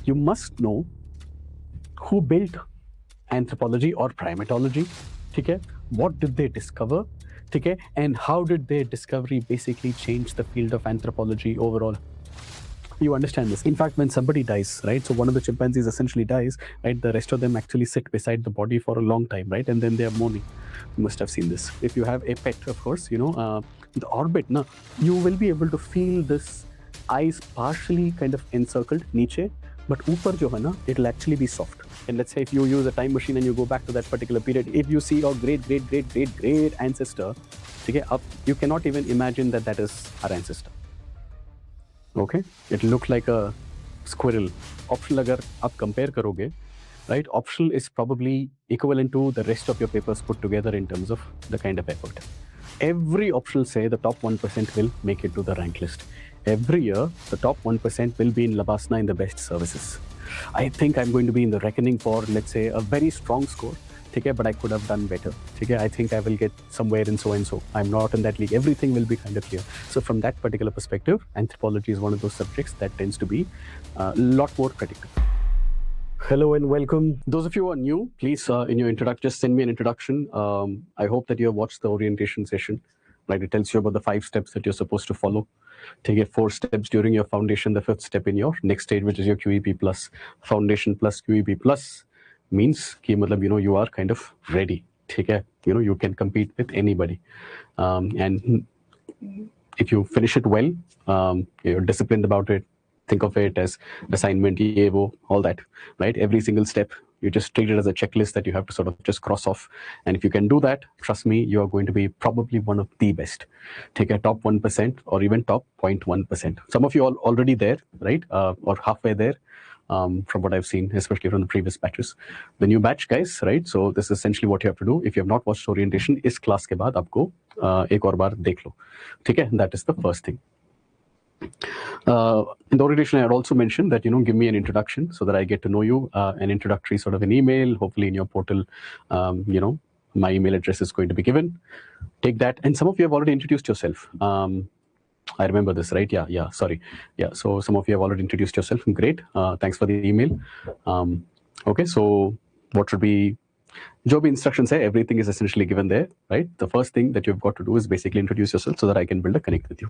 you must know who built anthropology or primatology, okay? What did they discover, okay? And how did their discovery basically change the field of anthropology overall? You understand this. In fact, when somebody dies, right? So one of the chimpanzees essentially dies, right? The rest of them actually sit beside the body for a long time, right? And then they are mourning. You must have seen this. If you have a pet, of course, you know, the orbit, na, you will be able to feel this eyes partially kind of encircled, niche, but upar jo hai na, it'll actually be soft. And let's say if you use a time machine and you go back to that particular period, if you see your great ancestor, okay, you cannot even imagine that that is our ancestor. Okay, it looked like a squirrel. Optional agar aap compare karoge, right? Optional is probably equivalent to the rest of your papers put together in terms of the kind of effort. Every optional say the top 1% will make it to the rank list. Every year, the top 1% will be in Labasna in the best services. I think I'm going to be in the reckoning for, let's say, a very strong score. Okay, but I could have done better. Okay, I think I will get somewhere in so and so. I'm not in that league. Everything will be kind of clear. So from that particular perspective, anthropology is one of those subjects that tends to be a lot more predictable. Hello and welcome. Those of you who are new, please, in your introduction, just send me an introduction. I hope that you have watched the orientation session. Right, it tells you about the 5 steps that you're supposed to follow. Take it 4 steps during your foundation, the 5th step in your next stage, which is your QEP plus. Foundation plus QEP plus means ki matlab, you know, you are kind of ready. Okay? You know, you can compete with anybody. And if you finish it well, you're disciplined about it. Think of it as assignment, ye, wo, all that, right? Every single step, you just treat it as a checklist that you have to sort of just cross off. And if you can do that, trust me, you are going to be probably one of the best. Take a top 1% or even top 0.1%. Some of you are already there, right? Or halfway there. From what I've seen, especially from the previous batches. The new batch, guys, right? So this is essentially what you have to do. If you have not watched orientation, is class ke baad aapko ek aur baar dekh lo. Okay? That is the first thing. In the orientation, I had also mentioned that, you know, give me an introduction so that I get to know you, an introductory sort of an email, hopefully in your portal, you know, my email address is going to be given. Take that. And some of you have already introduced yourself. I remember this, right? Yeah, sorry. Yeah, so some of you have already introduced yourself. Great. Thanks for the email. Okay, so what should be, jo bhi instructions hai, everything is essentially given there, right? The first thing that you've got to do is basically introduce yourself so that I can build a connect with you.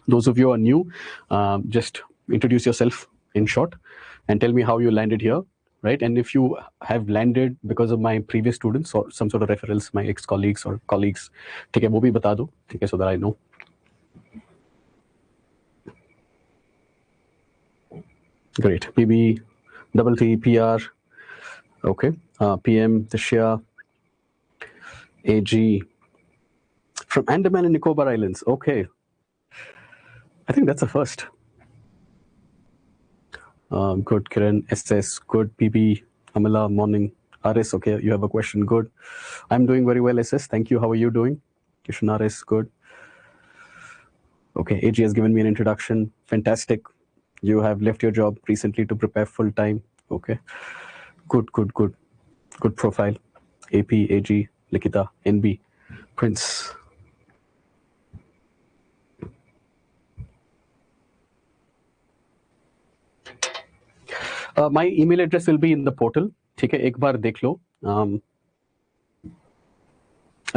Those of you who are new, just introduce yourself in short and tell me how you landed here, right? And if you have landed because of my previous students or some sort of referrals, my ex-colleagues or colleagues, ठीक है, वो भी बता दो, ठीक है, so that I know. Great. PB, double T, PR, okay. PM, Tishya, AG, from Andaman and Nicobar Islands, okay. I think that's a first. Good, Kiran, SS, good, PB, Amala, morning, RS, okay, you have a question, good. I'm doing very well, SS, thank you, how are you doing? Kishan RS, good. Okay, AG has given me an introduction, fantastic. You have left your job recently to prepare full time, okay. Good profile. AP, AG, Likita, NB, Prince. My email address will be in the portal. ठीक है, एक बार देख लो. I'll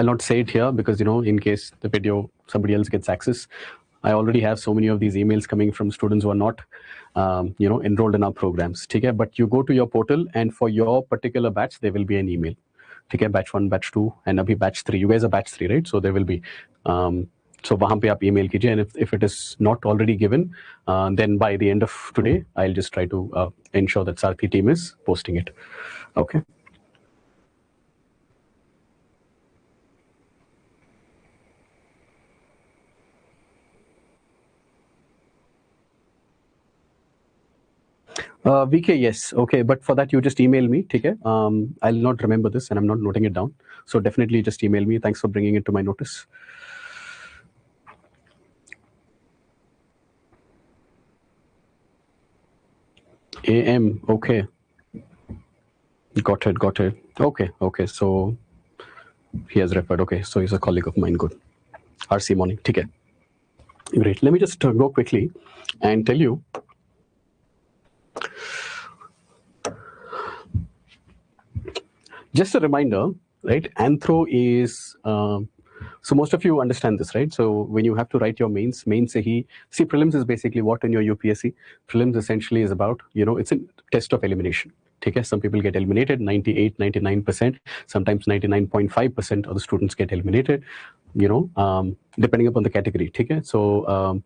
not say it here because, you know, in case the video, somebody else gets access. I already have so many of these emails coming from students who are not, you know, enrolled in our programs. Okay? But you go to your portal and for your particular batch, there will be an email. Okay? Batch 1, batch 2, and abhi batch 3. You guys are batch 3, right? So there will be. So wahan pe aap email kijiye, and if it is not already given, then by the end of today, I'll just try to ensure that Sarrthi team is posting it. Okay. VK, yes. Okay, but for that, you just email me. Okay? I'll not remember this and I'm not noting it down. So definitely just email me. Thanks for bringing it to my notice. AM, okay. Got it. Okay. So he has referred. Okay, so he's a colleague of mine. Good. RC morning. Okay. Great. Let me just go quickly and tell you Just a reminder, right? Anthro is so most of you understand this, right? So when you have to write your mains se hi, see, prelims is basically what in your UPSC. Prelims essentially is about, it's a test of elimination. Okay, some people get eliminated, 98, 99%, sometimes 99.5% of the students get eliminated, depending upon the category. Okay, so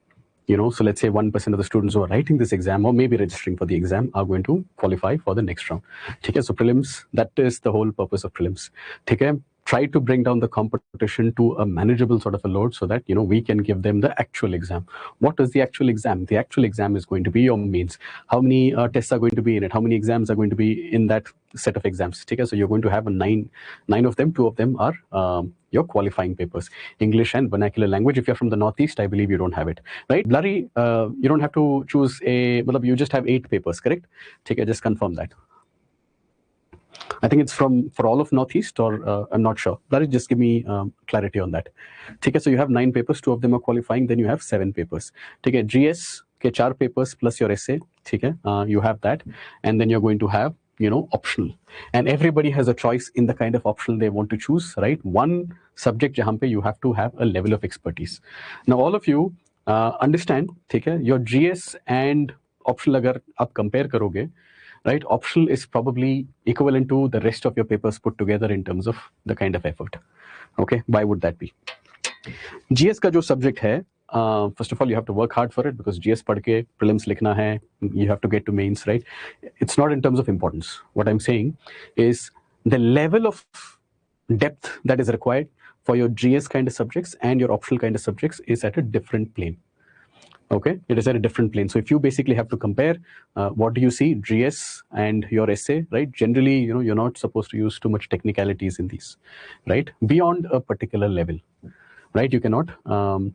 so let's say 1% of the students who are writing this exam or maybe registering for the exam are going to qualify for the next round. Okay, so prelims, that is the whole purpose of prelims. Okay, try to bring down the competition to a manageable sort of a load so that we can give them the actual exam. What is the actual exam? The actual exam is going to be your mains. How many tests are going to be in it? How many exams are going to be in that set of exams? Okay, so you're going to have nine of them. 2 of them are your qualifying papers, English and vernacular language. If you're from the Northeast, I believe you don't have it, right? Blurry, you don't have to choose you just have 8 papers, correct? Okay, just confirm that. I think it's for all of Northeast, or I'm not sure. Blurry, just give me clarity on that. Okay, so you have 9 papers, 2 of them are qualifying, then you have 7 papers. Okay, GS, okay, 4 papers plus your essay. Okay, you have that, and then you're going to have optional, and everybody has a choice in the kind of optional they want to choose, right? One subject jahan pe you have to have a level of expertise. Now all of you understand, okay, your GS and optional agar aap compare karoge, right? Optional is probably equivalent to the rest of your papers put together in terms of the kind of effort. Okay, why would that be? GS का जो subject है, first of all, you have to work hard for it, because GS पढ़ के prelims लिखना है, you have to get to mains, right? It's not in terms of importance. What I'm saying is the level of depth that is required for your GS kind of subjects and your optional kind of subjects is at a different plane. Okay, it is at a different plane. So if you basically have to compare, what do you see, GS and your essay, right? Generally, you're not supposed to use too much technicalities in these, right? Beyond a particular level, right? You cannot.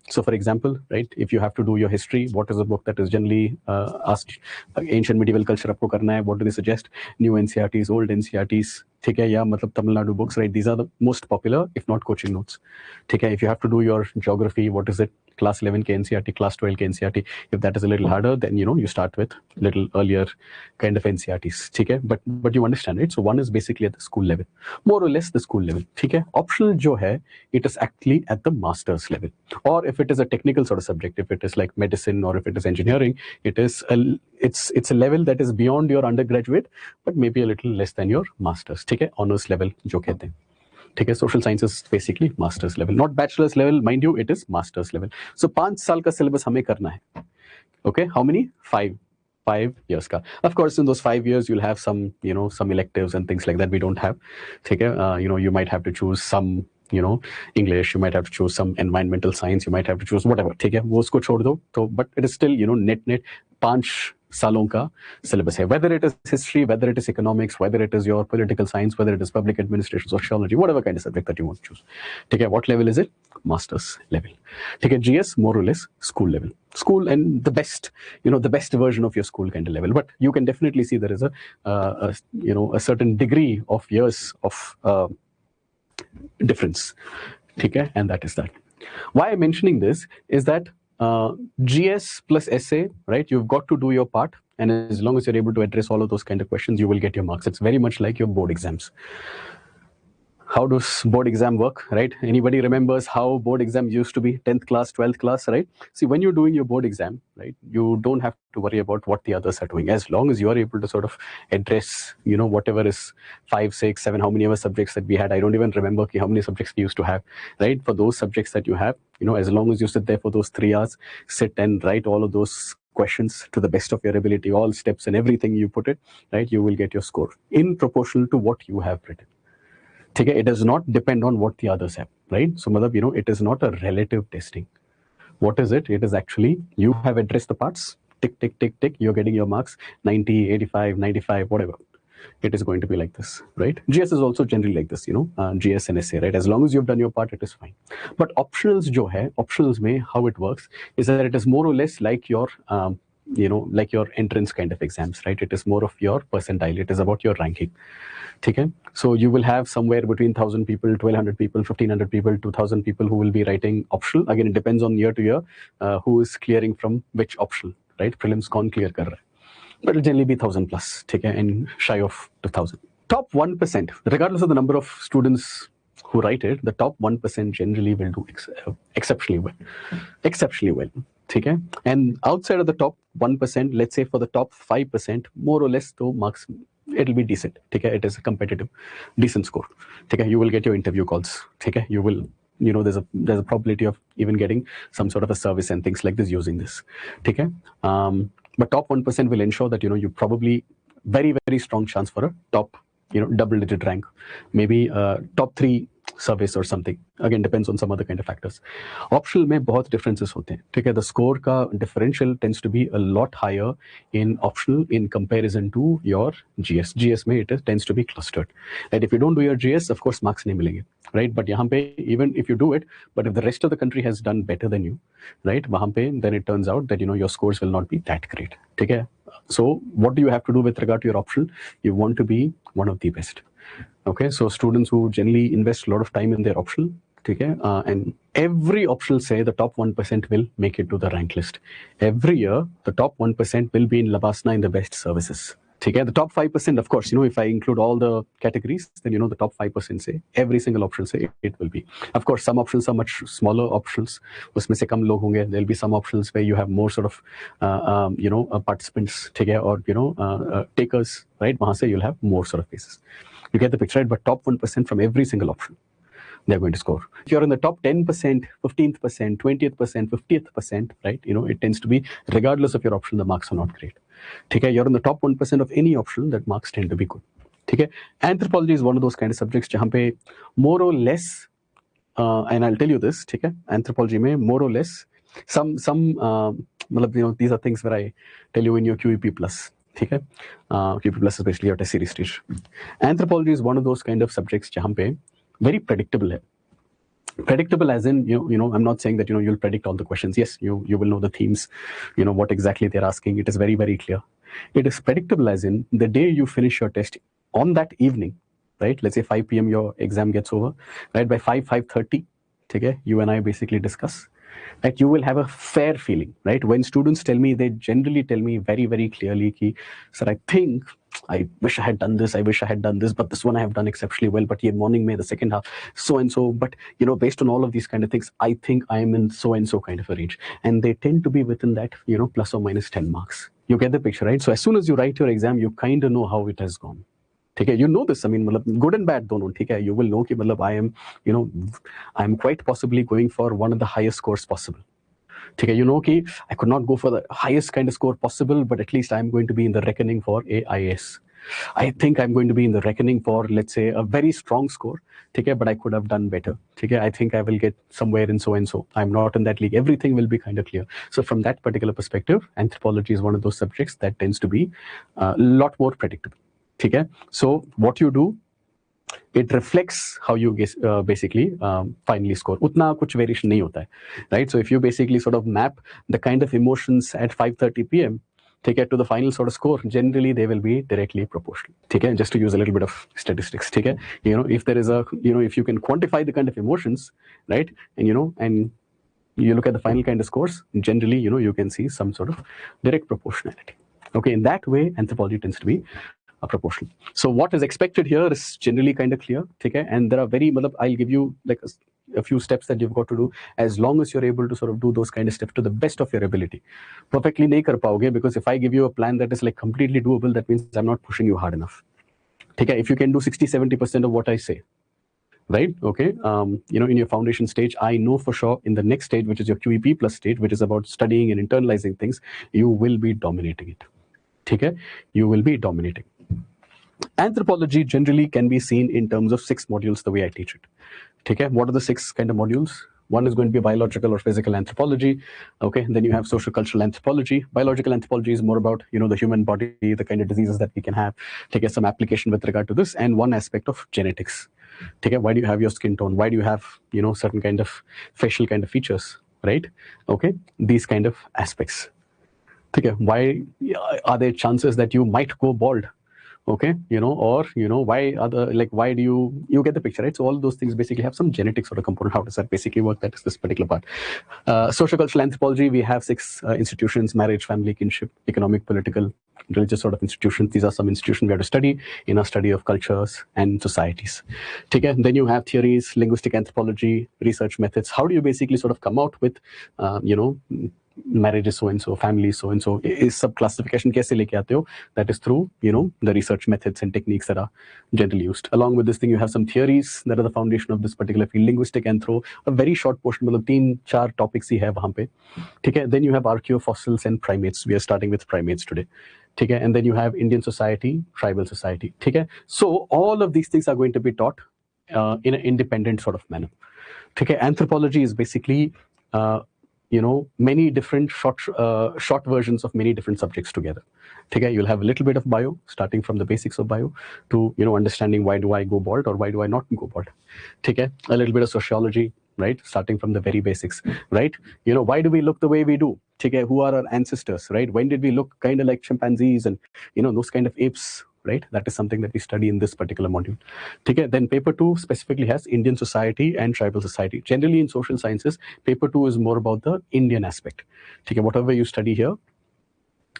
So for example, right, if you have to do your history, what is the book that is generally asked? Ancient medieval culture आपको करना है. What do they suggest? New NCRTs, old NCRTs. ठीक है, या मतलब Tamil Nadu books, right? These are the most popular, if not coaching notes. ठीक है, if you have to do your geography, what is it? Class 11 के NCRT, class 12 के NCRT. If that is a little harder, then you start with little earlier kind of NCRTs. ठीक है, but you understand, right? So one is basically at the school level, more or less the school level. ठीक है, optional जो है, it is actually at the master's level, or if it is a technical sort of subject, if it is like medicine or if it is engineering, it's a level that is beyond your undergraduate, but maybe a little less than your master's. ठीक है, honors level जो कहते हैं. ठीक है, social sciences basically master's level, not bachelor's level, mind you, it is master's level. So 5 साल का syllabus हमें करना है. Okay, how many? 5 years ka. Of course, in those 5 years, you'll have some, some electives and things like that we don't have. Okay, you might have to choose some, English, you might have to choose some environmental science, you might have to choose whatever. ठीक है, वो उसको छोड़ दो. तो but it is still, net 5 सालों का syllabus है. Whether it is history, whether it is economics, whether it is your political science, whether it is public administration, sociology, whatever kind of subject that you want to choose. ठीक है, what level is it? Master's level. ठीक है, GS more or less school level. School and the best, the best version of your school kind of level. But you can definitely see there is a certain degree of years of difference. Okay, and that is that. Why I'm mentioning this is that GS plus essay, right? You've got to do your part, and as long as you're able to address all of those kind of questions, you will get your marks. It's very much like your board exams. How does board exam work, right? Anybody remembers how board exam used to be? 10th class, 12th class, right? See, when you're doing your board exam, right, you don't have to worry about what the others are doing. As long as you're able to sort of address, whatever is 5, 6, 7, how many other subjects that we had. I don't even remember how many subjects we used to have, right? For those subjects that you have, as long as you sit there for those 3 hours, sit and write all of those questions to the best of your ability, all steps and everything you put it, right, you will get your score in proportional to what you have written. Okay, it does not depend on what the others have, right? So, it is not a relative testing. What is it? It is actually, you have addressed the parts, tick, tick, tick, tick, you're getting your marks, 90, 85, 95, whatever. It is going to be like this, right? GS is also generally like this, GS and essay, right? As long as you've done your part, it is fine. But optionals jo hai, optionals mein, how it works is that it is more or less like your, like your entrance kind of exams, right? It is more of your percentile. It is about your ranking. Okay? So you will have somewhere between 1,000 people, 1,200 people, 1,500 people, 2,000 people who will be writing optional. Again, it depends on year to year who is clearing from which optional, right? Prelims कौन clear कर रहा है. But it'll generally be 1,000 plus, okay, and shy of 2,000. top 1%, regardless of the number of students who write it, the top 1% generally will do exceptionally well. Exceptionally well. Okay? And outside of the top 1%, let's say for the top 5%, more or less, though, marks, it'll be decent. Okay? It is a competitive, decent score. Okay? You will get your interview calls. Okay? You will, there's a probability of even getting some sort of a service and things like this using this. Okay? But top 1% will ensure that, you probably very, very strong chance for a top, double-digit rank, maybe top 3 service or something. Again, depends on some other kind of factors. Optional में बहुत differences होते हैं. ठीक है? The score का differential tends to be a lot higher in optional in comparison to your GS. GS में it tends to be clustered. And if you don't do your GS, of course, marks नहीं मिलेंगे. Right? But यहाँ पे even if you do it, but if the rest of the country has done better than you, right? वहाँ पे then it turns out that your scores will not be that great. ठीक है? So what do you have to do with regard to your optional? You want to be one of the best. Okay, so students who generally invest a lot of time in their optional, okay, and every optional say the top 1% will make it to the rank list. Every year, the top 1% will be in Labasna in the best services. Okay, the top 5%, of course, if I include all the categories, then the top 5% say every single option say it will be. Of course, some options are much smaller options. Usme se kam log honge. There'll be some options where you have more sort of, participants, okay, or takers, right? Wahan se you'll have more sort of cases. You get the picture, right? But top 1% from every single option, they're going to score. If you're in the top 10%, 15%, 20th%, 50th%, right? It tends to be, regardless of your option, the marks are not great. Okay? You're in the top 1% of any option, that marks tend to be good. Okay? Anthropology is one of those kind of subjects jahan pe more or less, and I'll tell you this, okay? Anthropology mein more or less, some these are things where I tell you in your QEP plus. Okay? QEP plus is basically your test series stage. Anthropology is one of those kind of subjects jahan pe very predictable hai. Predictable as in, I'm not saying that, you'll predict all the questions. Yes, you will know the themes, what exactly they're asking. It is very, very clear. It is predictable as in the day you finish your test on that evening, right? Let's say 5 p.m. your exam gets over, right? By 5:30, okay, you and I basically discuss, right? You will have a fair feeling, right? When students tell me, they generally tell me very, very clearly ki, sir, I think I wish I had done this, I wish I had done this, but this one I have done exceptionally well, but ye morning mein, the second half, so and so, but based on all of these kind of things, I think I am in so and so kind of a range. And they tend to be within that, plus or minus 10 marks. You get the picture, right? So as soon as you write your exam, you kind of know how it has gone. Okay, you know this, I mean, good and bad dono, okay? You will know that I am, I am quite possibly going for one of the highest scores possible. Okay, I could not go for the highest kind of score possible, but at least I'm going to be in the reckoning for IAS. I think I'm going to be in the reckoning for, let's say, a very strong score, okay, but I could have done better. Okay, I think I will get somewhere in so and so. I'm not in that league. Everything will be kind of clear. So from that particular perspective, anthropology is one of those subjects that tends to be a lot more predictable. Okay, so what you do, it reflects how you basically finally score. Utna kuch variation nahi hota hai, right? So if you basically sort of map the kind of emotions at 5:30 p.m. take it to the final sort of score, generally they will be directly proportional. Okay, just to use a little bit of statistics. Okay, if there is a, if you can quantify the kind of emotions, right, and and you look at the final kind of scores, generally you can see some sort of direct proportionality. Okay, in that way, anthropology tends to be proportional. So what is expected here is generally kind of clear, okay? And there are I'll give you like a few steps that you've got to do, as long as you're able to sort of do those kind of steps to the best of your ability. Perfectly nahi kar paoge, because if I give you a plan that is like completely doable, that means I'm not pushing you hard enough. Okay? If you can do 60-70% of what I say, right? Okay, in your foundation stage, I know for sure in the next stage, which is your QEP plus stage, which is about studying and internalizing things, you will be dominating it. Okay? You will be dominating. Anthropology generally can be seen in terms of 6 modules the way I teach it. Okay? What are the 6 kind of modules? One is going to be biological or physical anthropology. Okay, then you have social cultural anthropology. Biological anthropology is more about the human body, the kind of diseases that we can have. Take some application with regard to this, and one aspect of genetics. Okay, why do you have your skin tone? Why do you have certain kind of facial kind of features? Right? Okay, these kind of aspects. Okay, why are there chances that you might go bald? okay, or why other, like, why do you get the picture, right? So all those things basically have some genetic sort of component. How does that basically work? That is this particular part. Sociocultural anthropology, we have 6 institutions: marriage, family, kinship, economic, political, religious sort of institutions. These are some institutions we have to study in our study of cultures and societies. Okay? Then you have theories, linguistic anthropology, research methods. How do you basically sort of come out with marriage is so and so, family is so and so, is sub classification kaise leke aate ho? That is through the research methods and techniques that are generally used. Along with this thing, you have some theories that are the foundation of this particular field. Linguistic anthro, a very short portion, मतलब 3-4 topics ही है वहाँ पे, ठीक है. Then you have archaeofossils and primates. We are starting with primates today, ठीक है. And then you have Indian society, tribal society, ठीक है. So all of these things are going to be taught in an independent sort of manner, ठीक है. Anthropology is basically many different short versions of many different subjects together. Okay, you'll have a little bit of bio, starting from the basics of bio to understanding why do I go bald or why do I not go bald. Okay, a little bit of sociology, right, starting from the very basics, right? Why do we look the way we do? Okay, who are our ancestors, right? When did we look kind of like chimpanzees and those kind of apes, right? That is something that we study in this particular module. Okay, then paper 2 specifically has Indian society and tribal society. Generally in social sciences, paper 2 is more about the Indian aspect. Okay, whatever you study here,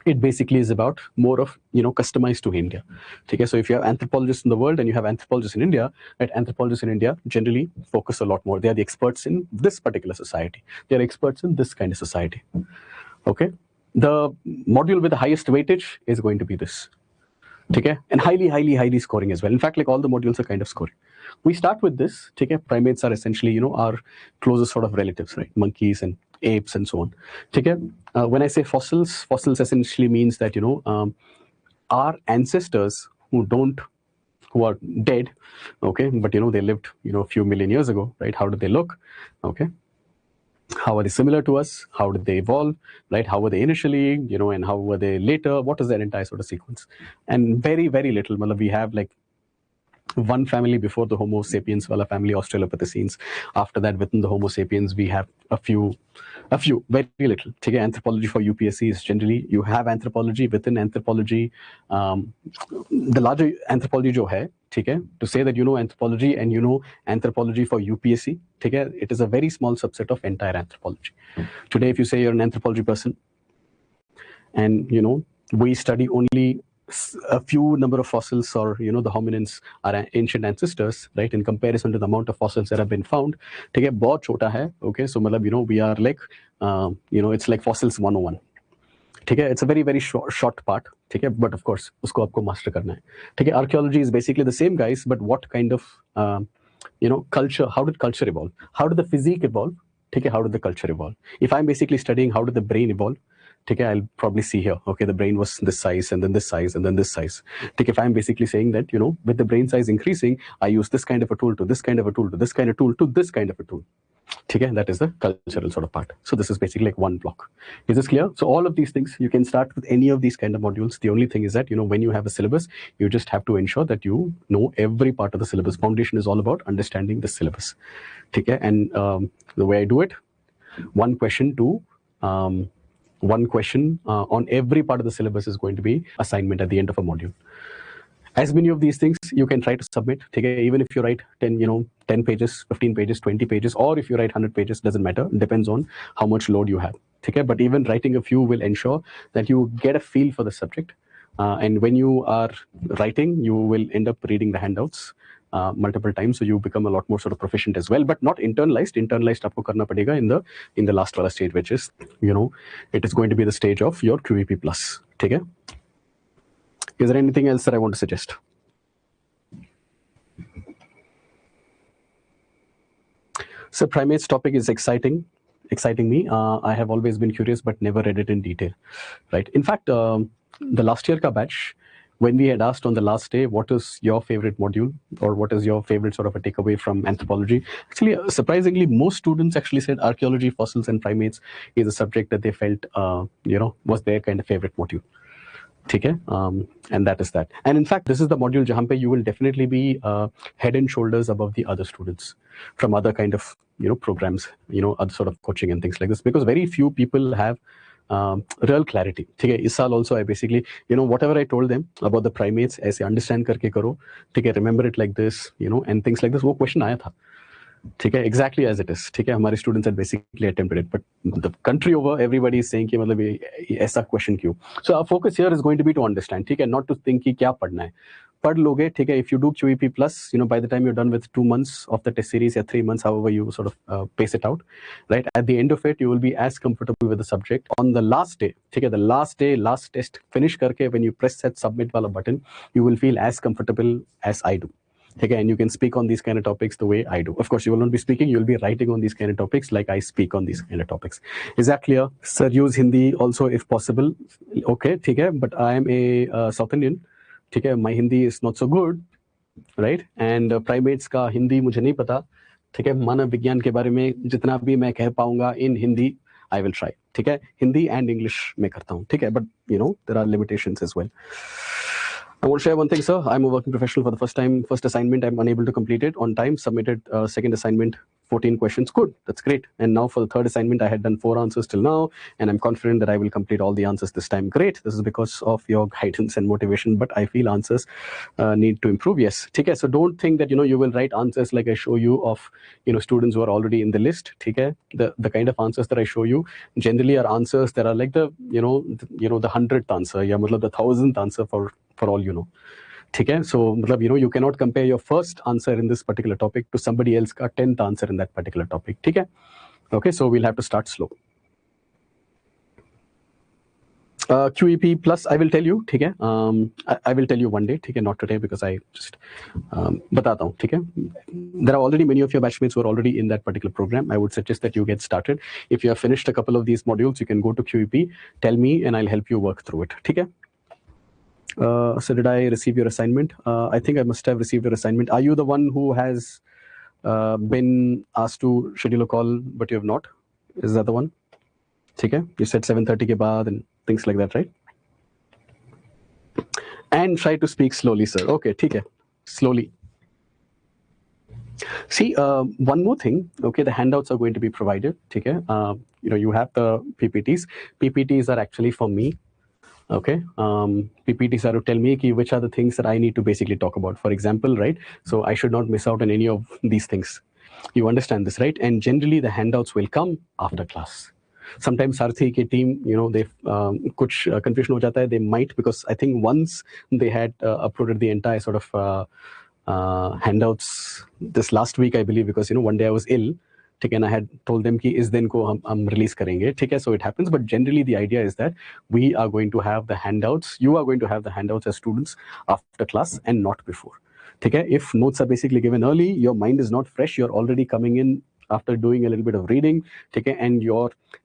it basically is about more of customized to India. Okay, so if you have anthropologists in the world and you have anthropologists in India, right, anthropologists in India generally focus a lot more. They are the experts in this particular society. They are experts in this kind of society. Okay, the module with the highest weightage is going to be this. Okay, and highly scoring as well. In fact, like all the modules are kind of scoring. We start with this. Okay, primates are essentially our closest sort of relatives, right? Monkeys and apes and so on. Okay, when I say fossils essentially means that our ancestors who are dead, okay, but they lived a few million years ago, right? How do they look? Okay, how are they similar to us? How did they evolve, right? How were they initially, and how were they later? What is their entire sort of sequence? And very little, we have like one family before the Homo sapiens wala family, Australopithecines. After that, within the Homo sapiens, we have a few, very little. Okay, anthropology for UPSC is generally, you have anthropology within anthropology. The larger anthropology jo hai, okay, to say that you know anthropology and you know anthropology for UPSC, okay, it is a very small subset of entire anthropology. Today, if you say you're an anthropology person, and we study only a few number of fossils, or the hominins, our ancient ancestors, right, in comparison to the amount of fossils that have been found, okay, bahut chota hai. Okay, so we are like it's like fossils 101. Okay, it's a very short part. Okay, but of course usko aapko master karna hai. Okay, archaeology is basically the same, guys, but what kind of culture, how did culture evolve? How did the physique evolve? Okay, how did the culture evolve? If I'm basically studying how did the brain evolve, okay, I'll probably see here, okay, the brain was this size and then this size and then this size. Okay, if I'm basically saying that, with the brain size increasing, I use this kind of a tool to this kind of a tool to this kind of tool to this kind of a tool. Okay, that is the cultural sort of part. So this is basically like one block. Is this clear? So all of these things, you can start with any of these kind of modules. The only thing is that, when you have a syllabus, you just have to ensure that you know every part of the syllabus. Foundation is all about understanding the syllabus. Okay, and the way I do it, one question on every part of the syllabus is going to be assignment at the end of a module. As many of these things you can try to submit. Okay, even if you write 10 pages, 15 pages, 20 pages, or if you write 100 pages, doesn't matter. Depends on how much load you have. Okay, but even writing a few will ensure that you get a feel for the subject. And when you are writing, you will end up reading the handouts multiple times, so you become a lot more sort of proficient as well, but not internalized. Internalized aapko karna padega in the last wala stage, which is it is going to be the stage of your QEP plus. Okay, is there anything else that I want to suggest? So primates topic is exciting me. I have always been curious but never read it in detail, right? In fact, the last year ka batch, when we had asked on the last day, what is your favorite module or what is your favorite sort of a takeaway from anthropology? Actually, surprisingly, most students actually said archaeology, fossils and primates is a subject that they felt, was their kind of favorite module. Okay, and that is that. And in fact, this is the module jahan pe you will definitely be head and shoulders above the other students from other kind of programs, other sort of coaching and things like this, because very few people have real clarity. ठीक है, इस साल also I basically, whatever I told them about the primates, ऐसे understand करके करो, ठीक है, remember it like this, and things like this, वो question आया था, ठीक है, exactly as it is, ठीक है, हमारे students had basically attempted it, but the country over everybody is saying कि मतलब ये ऐसा question क्यों? So our focus here is going to be to understand, ठीक है, not to think कि क्या पढ़ना है, पढ़ लोगे, ठीक है, if you do QEP plus, by the time you're done with 2 months of the test series or 3 months, however you sort of pace it out, right, at the end of it, you will be as comfortable with the subject. On the last day, ठीक है, the last day, last test finish करके, when you press that submit वाला button, you will feel as comfortable as I do. Okay, and you can speak on these kind of topics the way I do. Of course, you will not be speaking, you will be writing on these kind of topics like I speak on these kind of topics. Is that clear? Sir, use Hindi also if possible. Okay, okay, but I am a South Indian. Okay, my Hindi is not so good, right? And primates का हिंदी मुझे नहीं पता. ठीक है, मानव विज्ञान के बारे में जितना भी मैं कह पाऊंगा in Hindi, I will try. ठीक है, हिंदी and English मैं करता हूँ. ठीक है, but there are limitations as well. I want to share one thing, sir. I'm a working professional for the first time. First assignment, I'm unable to complete it on time. Submitted second assignment, 14 questions. Good, that's great. And now for the third assignment, I had done 4 answers till now, and I'm confident that I will complete all the answers this time. Great. This is because of your guidance and motivation, but I feel answers need to improve. Yes. Okay. So don't think that, you will write answers like I show you of, students who are already in the list. Okay. The kind of answers that I show you generally are answers that are like the, the 100th answer, yeah, मतलब the 1000th answer for all you know. Okay, so you cannot compare your first answer in this particular topic to somebody else's 10th answer in that particular topic. Okay, so we'll have to start slow. QEP plus I will tell you, I will tell you one day, not today because I just बताता हूँ, there are already many of your batchmates who are already in that particular program. I would suggest that you get started. If you have finished a couple of these modules, you can go to QEP, tell me, and I'll help you work through it. So did I receive your assignment? I think I must have received your assignment. Are you the one who has been asked to schedule a call, but you have not? Is that the one? Okay. You said 7:30 ke baad and things like that, right? And try to speak slowly, sir. Okay, okay. Slowly. See, one more thing. Okay, the handouts are going to be provided. Okay. You have the PPTs. PPTs are actually for me. Okay, PPTs are to tell me which are the things that I need to basically talk about. For example, right? So I should not miss out on any of these things. You understand this, right? And generally the handouts will come after class. Sometimes Sarrthi ki team, they kuch confusion ho jata hai. They might, because I think once they had uploaded the entire sort of handouts this last week, I believe, because one day I was ill. And I had told them कि इस दिन को हम release करेंगे, ठीक है? So it happens, but generally the idea is that we are going to have the handouts. You are going to have the handouts as students after class and not before. ठीक है? If notes are basically given early, your mind is not fresh. You're already coming in after doing a little bit of reading, ठीक है?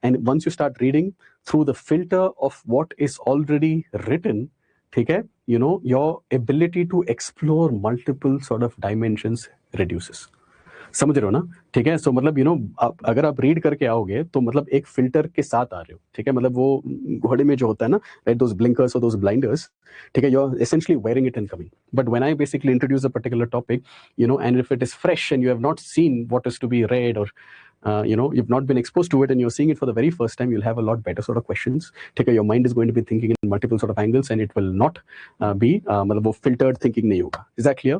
And once you start reading through the filter of what is already written, ठीक है? Your ability to explore multiple sort of dimensions reduces. समझ रहे हो ना? ठीक है, सो मतलब अगर आप रीड करके आओगे तो मतलब एक फिल्टर के साथ आ रहे हो, ठीक है, मतलब वो घोड़े में जो होता है ना, राइट, दोस ब्लिंकर्स और दोस ब्लाइंडर्स, ठीक है, you are essentially wearing it and coming. But when I basically introduce a particular topic, and if it is fresh and you have not seen what is to be read, और you've not been exposed to it and you're seeing it for the very first time, you'll have a lot better sort of questions. ठीक है, your mind is going to be thinking in multiple sort of angles and it will not be मतलब वो filtered thinking नहीं होगा. Is that clear?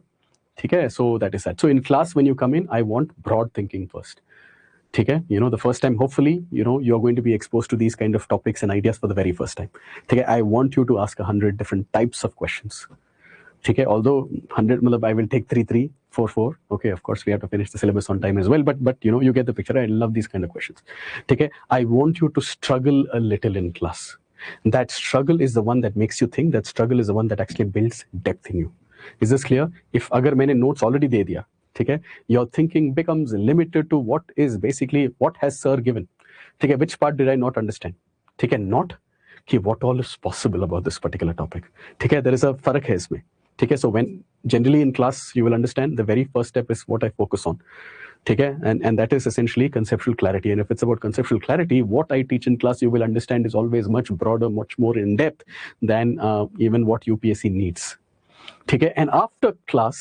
ठीक है, so that is that. So in class when you come in, I want broad thinking first. ठीक है, the first time hopefully you're going to be exposed to these kind of topics and ideas for the very first time. ठीक है, I want you to ask 100 different types of questions. ठीक है, although 100 मतलब I will take 3, 3, 4, 4. Okay, of course we have to finish the syllabus on time as well, but you get the picture. I love these kind of questions. ठीक है, I want you to struggle a little in class. That struggle is the one that makes you think. That struggle is the one that actually builds depth in you. Is this clear? If अगर मैंने notes already दे दिया, ठीक है, your thinking becomes limited to what is basically what has sir given. ठीक है, which part did I not understand? ठीक है, not कि what all is possible about this particular topic. ठीक है, there is a फर्क है इसमें. ठीक है, so when generally in class you will understand the very first step is what I focus on. ठीक है, and that is essentially conceptual clarity. And if it's about conceptual clarity, what I teach in class you will understand is always much broader, much more in depth than even what UPSC needs. ठीक है, and after class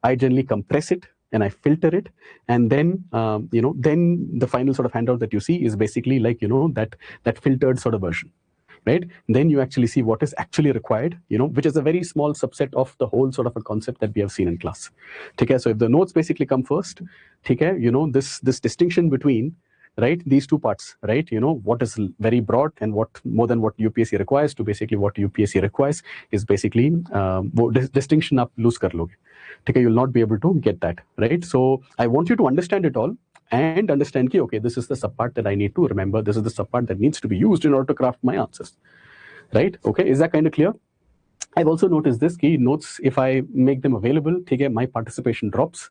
I generally compress it, and I filter it, and then then the final sort of handout that you see is basically like that filtered sort of version, right? Then you actually see what is actually required, which is a very small subset of the whole sort of a concept that we have seen in class. Okay, so if the notes basically come first, okay, this distinction between, right, these two parts, right, what is very broad and what more than what UPSC requires to basically what UPSC requires is basically distinction आप lose कर लोगे, ठीक है, you'll not be able to get that, right? So I want you to understand it all and understand कि okay, this is the subpart that I need to remember, this is the subpart that needs to be used in order to craft my answers, right? Okay, is that kind of clear? I've also noticed this key notes, if I make them available, ठीक है, my participation drops,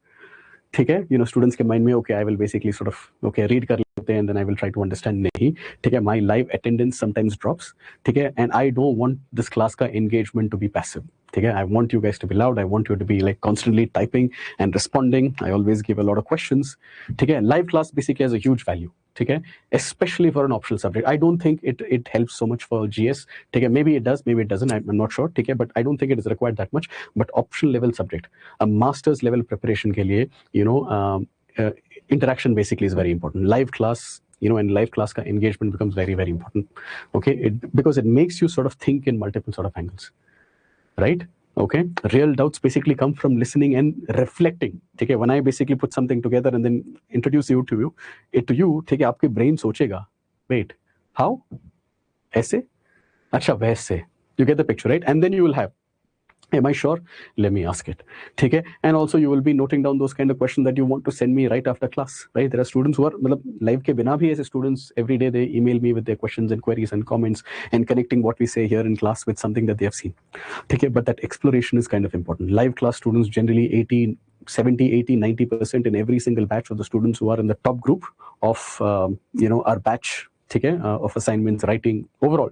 ठीक है, students के mind में okay, I will basically sort of okay read कर लेते हैं and then I will try to understand, नहीं, ठीक है, my live attendance sometimes drops, ठीक है, and I don't want this class का engagement to be passive, ठीक है, I want you guys to be loud, I want you to be like constantly typing and responding, I always give a lot of questions, ठीक है, live class basically has a huge value, ठीक है, especially for an optional subject. I don't think it helps so much for GS, ठीक है, maybe it does, maybe it doesn't, I'm not sure, ठीक है, but I don't think it is required that much, but optional level subject, a master's level preparation के लिए, interaction basically is very important. Live class, and live class ka engagement becomes very, very important. Okay, because it makes you sort of think in multiple sort of angles, right? Okay, real doubts basically come from listening and reflecting. Okay, when I basically put something together and then introduce it to you, ठीक है, आपके brain सोचेगा, wait, how? ऐसे? अच्छा वैसे. You get the picture, right? And then you will have, am I sure? Let me ask it. Okay? And also you will be noting down those kind of questions that you want to send me right after class, right? There are students who are live ke bina bhi aise students, every day they email me with their questions and queries and comments and connecting what we say here in class with something that they have seen. Okay? But that exploration is kind of important. Live class students generally 70, 80, 90% in every single batch of the students who are in the top group of our batch, of assignments, writing overall,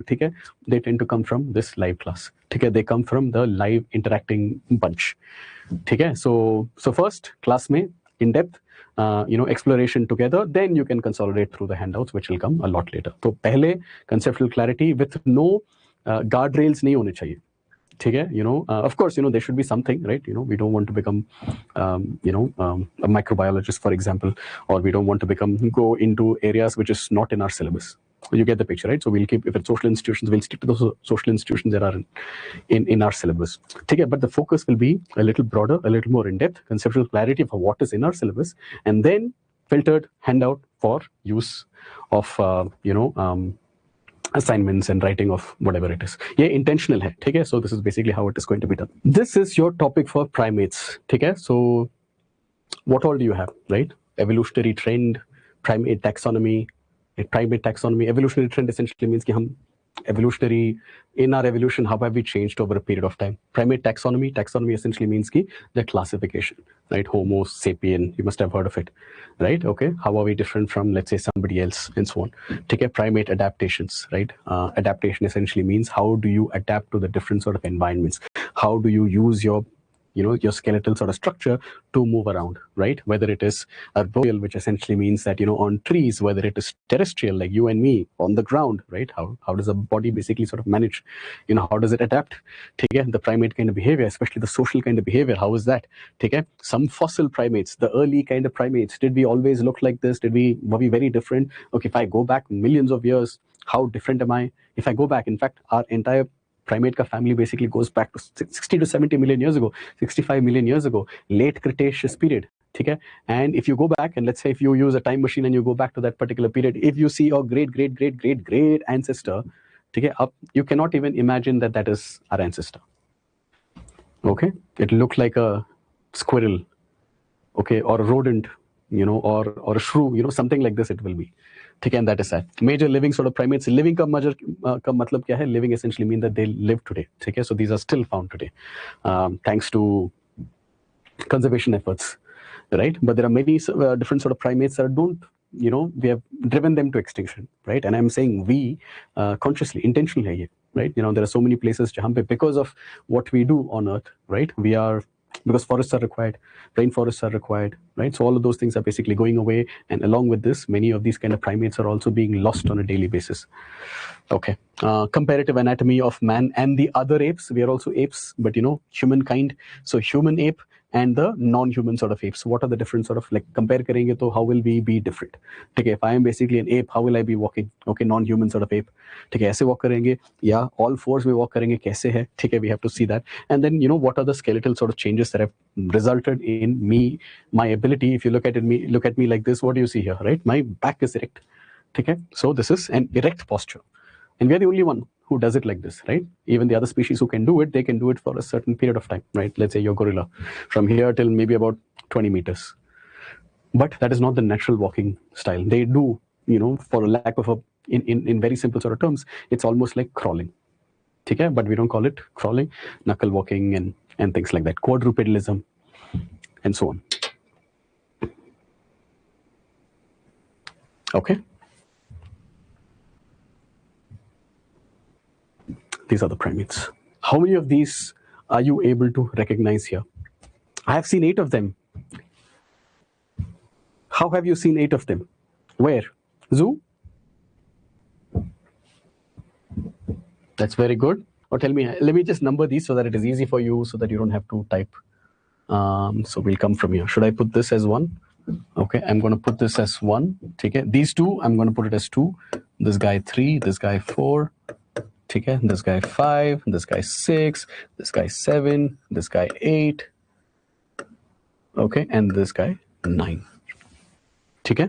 they tend to come from this live class. They come from the live interacting bunch. So first class mein in depth, exploration together, then you can consolidate through the handouts, which will come a lot later. So pehle conceptual clarity with no guardrails nahi hone chahiye. Of course, there should be something, right? We don't want to become, a microbiologist, for example, or we don't want to go into areas which is not in our syllabus. You get the picture, right? So we'll keep, if it's social institutions, we'll stick to those social institutions that are in our syllabus. But the focus will be a little broader, a little more in-depth, conceptual clarity for what is in our syllabus, and then filtered handout for use of, assignments and writing of whatever it is. Yeah, intentional hai, okay? So this is basically how it is going to be done. This is your topic for primates, okay? So what all do you have, right? Evolutionary trend, primate taxonomy. Evolutionary trend essentially means ki hum evolutionary, in our evolution, how have we changed over a period of time? Primate taxonomy essentially means ki the classification, right? Homo sapien, you must have heard of it, right? Okay, how are we different from, let's say, somebody else, and so on. Take a primate adaptations, right? Adaptation essentially means how do you adapt to the different sort of environments? How do you use your skeletal sort of structure to move around, right? Whether it is arboreal, which essentially means that, on trees, whether it is terrestrial, like you and me, on the ground, right? How does a body basically sort of manage, how does it adapt? The primate kind of behavior, especially the social kind of behavior, how is that? Some fossil primates, the early kind of primates, did we always look like this? Were we very different? Okay, if I go back millions of years, how different am I? If I go back, in fact, our entire primate ka family basically goes back to 60 to 70 million years ago, 65 million years ago, late Cretaceous period. And if you go back and let's say if you use a time machine and you go back to that particular period, if you see your great ancestor, you cannot even imagine that is our ancestor. Okay, it looked like a squirrel, okay, or a rodent, or a shrew, something like this it will be. And that is that. Major living sort of primates, living ka matlab kya hai? Living essentially means that they live today. So these are still found today, thanks to conservation efforts, right? But there are many different sort of primates that don't, we have driven them to extinction, right? And I'm saying we consciously, intentionally, right? There are so many places because of what we do on Earth, right? Because forests are required, rainforests are required, right? So all of those things are basically going away, and along with this, many of these kind of primates are also being lost on a daily basis. Okay, comparative anatomy of man and the other apes. We are also apes, but humankind. So human ape and the non-human sort of apes. What are the different sort of like compare करेंगे तो how will we be different? ठीक है, if I am basically an ape, how will I be walking? Okay, non-human sort of ape. ठीक है, ऐसे walk करेंगे या all fours में walk करेंगे, कैसे है? ठीक है, we have to see that. And then what are the skeletal sort of changes that have resulted in me, my ability. If you look at me like this, what do you see here, right? My back is erect. ठीक है, so this is an erect posture. And we are the only one who does it like this, right? Even the other species who can do it, they can do it for a certain period of time, right? Let's say your gorilla, from here till maybe about 20 meters. But that is not the natural walking style. They do, for a lack of in very simple sort of terms, it's almost like crawling. Okay? But we don't call it crawling, knuckle walking and things like that, quadrupedalism, and so on. Okay? These are the primates. How many of these are you able to recognize here? I have seen 8 of them. How have you seen 8 of them? Where? Zoo? That's very good. Or tell me, let me just number these so that it is easy for you, so that you don't have to type. So we'll come from here. Should I put this as 1? Okay, I'm going to put this as 1. Okay, these 2, I'm going to put it as 2. This guy 3, this guy 4. Okay, this guy 5, this guy 6, this guy 7, this guy 8. Okay, and this guy 9. Okay.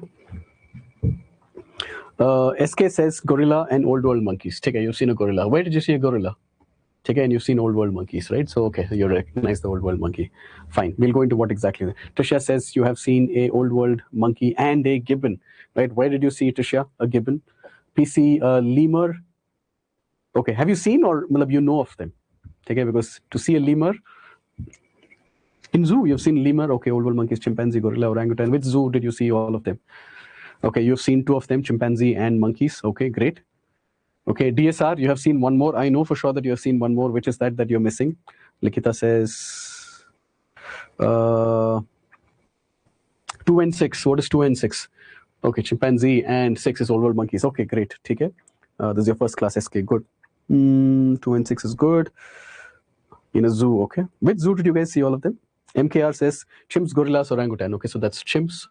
SK says gorilla and old world monkeys. Okay, you've seen a gorilla. Where did you see a gorilla? Okay, and you've seen old world monkeys, right? So okay, you recognize the old world monkey. Fine, we'll go into what exactly. Tricia says you have seen a old world monkey and a gibbon, right? Where did you see, Tricia? A gibbon. PC, lemur. Okay, have you seen, or you know of them? Okay, because to see a lemur in zoo, you've seen lemur. Okay, old world monkeys, chimpanzee, gorilla, orangutan. Which zoo did you see all of them? Okay, you've seen 2 of them, chimpanzee and monkeys. Okay, great. Okay, DSR, you have seen 1 more. I know for sure that you have seen 1 more. Which is that you're missing? Likita says 2 and 6. What is 2 and 6? Okay, chimpanzee and 6 is old world monkeys. Okay, great. Okay, this is your first class SK. Good. 2 and 6 is good. In a zoo, okay. Which zoo did you guys see all of them? MKR says chimps, gorillas, orangutan. Okay, so that's chimps,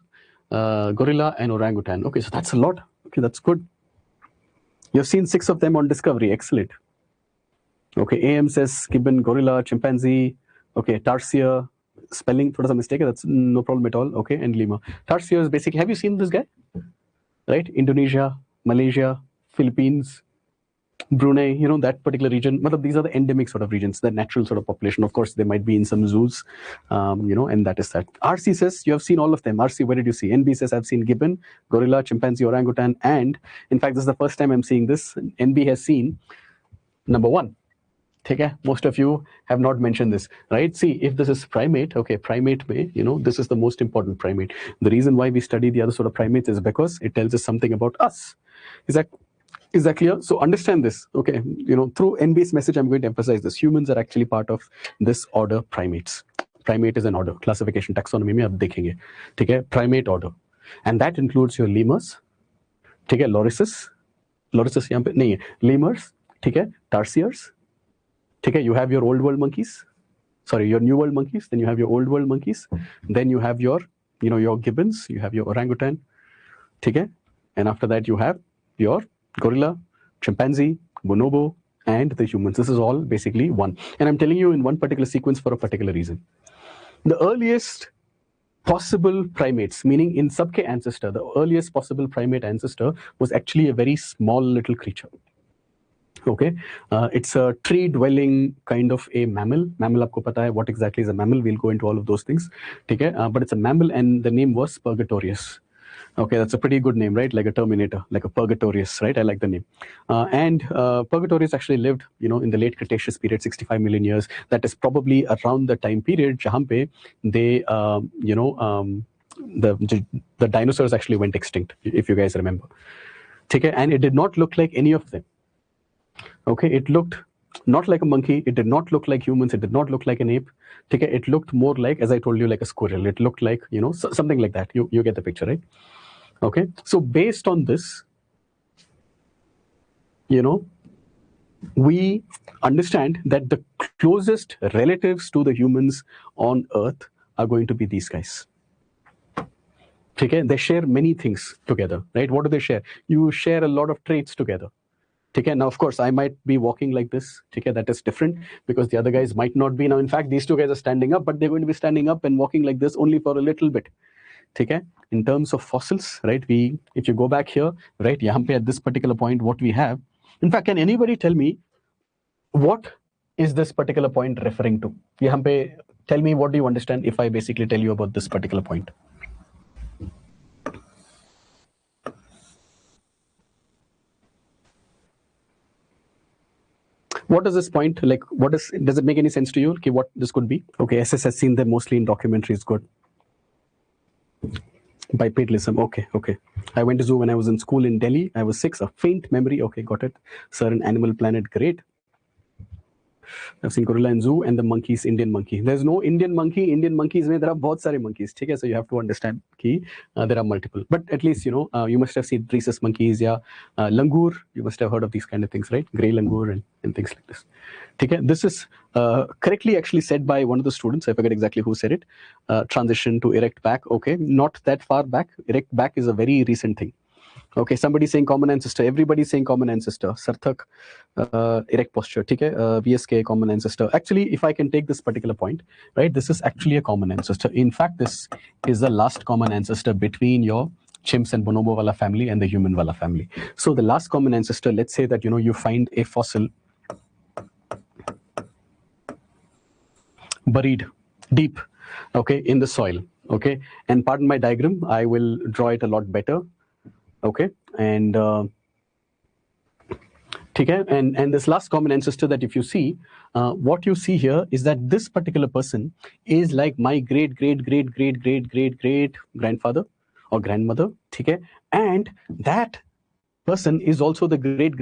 gorilla, and orangutan. Okay, so that's a lot. Okay, that's good. You've seen 6 of them on Discovery. Excellent. Okay, AM says gibbon, gorilla, chimpanzee. Okay, tarsier. Spelling, thoda sa mistake. That's no problem at all. Okay, and lemur. Tarsier is basically, have you seen this guy? Right? Indonesia, Malaysia, Philippines, Brunei, that particular region. These are the endemic sort of regions, the natural sort of population. Of course, they might be in some zoos, and that is that. RC says you have seen all of them. RC, where did you see? NB says I've seen gibbon, gorilla, chimpanzee, orangutan, and in fact, this is the first time I'm seeing this. NB has seen number 1. Okay, most of you have not mentioned this, right? See, if this is primate, okay, primate may, this is the most important primate. The reason why we study the other sort of primates is because it tells us something about us. Is that clear? So understand this, okay? Through NB's message, I'm going to emphasize this. Humans are actually part of this order, primates. Primate is an order, classification, taxonomy में आप देखेंगे, ठीक है? Primate order, and that includes your lemurs, ठीक है? Lorises यहाँ पे नहीं है. Lemurs, ठीक है? Tarsiers, ठीक है? You have your old world monkeys. Sorry, your new world monkeys. Then you have your old world monkeys. Then you have your, your gibbons. You have your orangutan, ठीक है? And after that, you have your gorilla, chimpanzee, bonobo, and the humans. This is all basically one. And I'm telling you in one particular sequence for a particular reason. The earliest possible primates, meaning in सबके ancestor, the earliest possible primate ancestor was actually a very small little creature. Okay, it's a tree-dwelling kind of a mammal. Mammal, आपको पता है what exactly is a mammal? We'll go into all of those things. ठीक है? But it's a mammal, and the name was Purgatorius. Okay, that's a pretty good name, right? Like a Terminator, like a Purgatorius, right? I like the name. And Purgatorius actually lived, in the late Cretaceous period, 65 million years. That is probably around the time period जहाँ पे they, the dinosaurs actually went extinct, if you guys remember. Okay, and it did not look like any of them. Okay, it looked not like a monkey. It did not look like humans. It did not look like an ape. Okay, it looked more like, as I told you, like a squirrel. It looked like, something like that. You get the picture, right? Okay, so based on this, we understand that the closest relatives to the humans on Earth are going to be these guys. Okay, they share many things together, right? What do they share? You share a lot of traits together. Okay, now of course I might be walking like this. Okay, that is different because the other guys might not be. Now in fact these two guys are standing up, but they're going to be standing up and walking like this only for a little bit. Okay, in terms of fossils, right? If you go back here, right, yahan pe at this particular point, what we have. In fact, can anybody tell me what is this particular point referring to? Yahan pe, tell me what do you understand if I basically tell you about this particular point. What does this point like? Does it make any sense to you? Okay, what this could be? Okay, SS has seen them mostly in documentaries. Good. Bipedalism. Okay. I went to zoo when I was in school in Delhi. I was 6. A faint memory. Okay, got it. Sir, in Animal Planet. Great. I've seen gorilla in zoo and the monkeys, Indian monkey. There's no Indian monkey. Indian monkeys, there are बहुत सारे monkeys. Okay, so you have to understand कि there are multiple. But at least you must have seen rhesus monkeys, yeah, langur. You must have heard of these kind of things, right? Grey langur and things like this. Okay, this is correctly actually said by one of the students. I forget exactly who said it. Transition to erect back. Okay, not that far back. Erect back is a very recent thing. Okay, somebody saying common ancestor. Everybody saying common ancestor. Sarthak, erect posture. Okay, VSK, common ancestor. Actually, if I can take this particular point, right, this is actually a common ancestor. In fact, this is the last common ancestor between your chimps and bonobo wala family and the human wala family. So the last common ancestor, let's say that you find a fossil buried deep, okay, in the soil. Okay, and pardon my diagram, I will draw it a lot better. Okay, and and this last common ancestor that if you see, what you see here is that this particular person is like my great grandfather or grandmother. Okay, and that person is also the great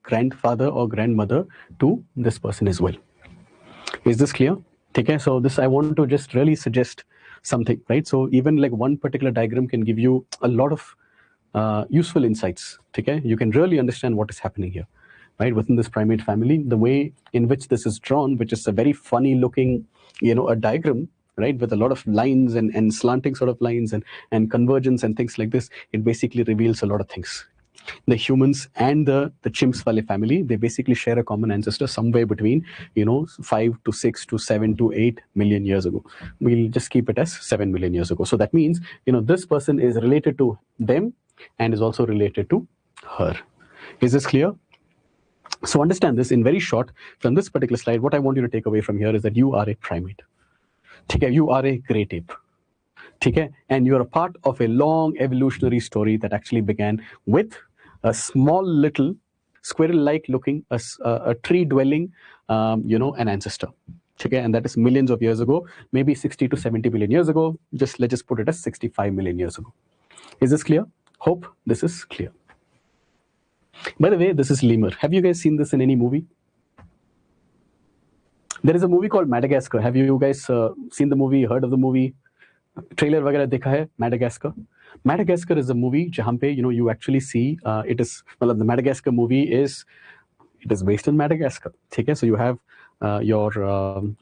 grandfather or grandmother to this person as well. Is this clear? Okay, so this I want to just really suggest something, right? So even like one particular diagram can give you a lot of useful insights. Okay, you can really understand what is happening here, right? Within this primate family, the way in which this is drawn, which is a very funny looking, a diagram, right, with a lot of lines and slanting sort of lines and convergence and things like this. It basically reveals a lot of things. The humans and the chimps wale family, they basically share a common ancestor somewhere between 5 to 6 to 7 to 8 million years ago. We'll just keep it as 7 million years ago. So that means this person is related to them and is also related to her. Is this clear? So understand this in very short from this particular slide. What I want you to take away from here is that you are a primate. Okay, you are a great ape. Okay, and you're a part of a long evolutionary story that actually began with a small little squirrel-like looking, a tree-dwelling, an ancestor. Okay, and that is millions of years ago, maybe 60 to 70 million years ago. Let's just put it as 65 million years ago. Is this clear? Hope this is clear. By the way, this is lemur. Have you guys seen this in any movie? There is a movie called Madagascar. Have you guys seen the movie, heard of the movie? Trailer वगैरह देखा है? Madagascar. Madagascar is a movie जहाँ पे you actually see it is, well, the Madagascar movie is based in Madagascar. Okay, so you have your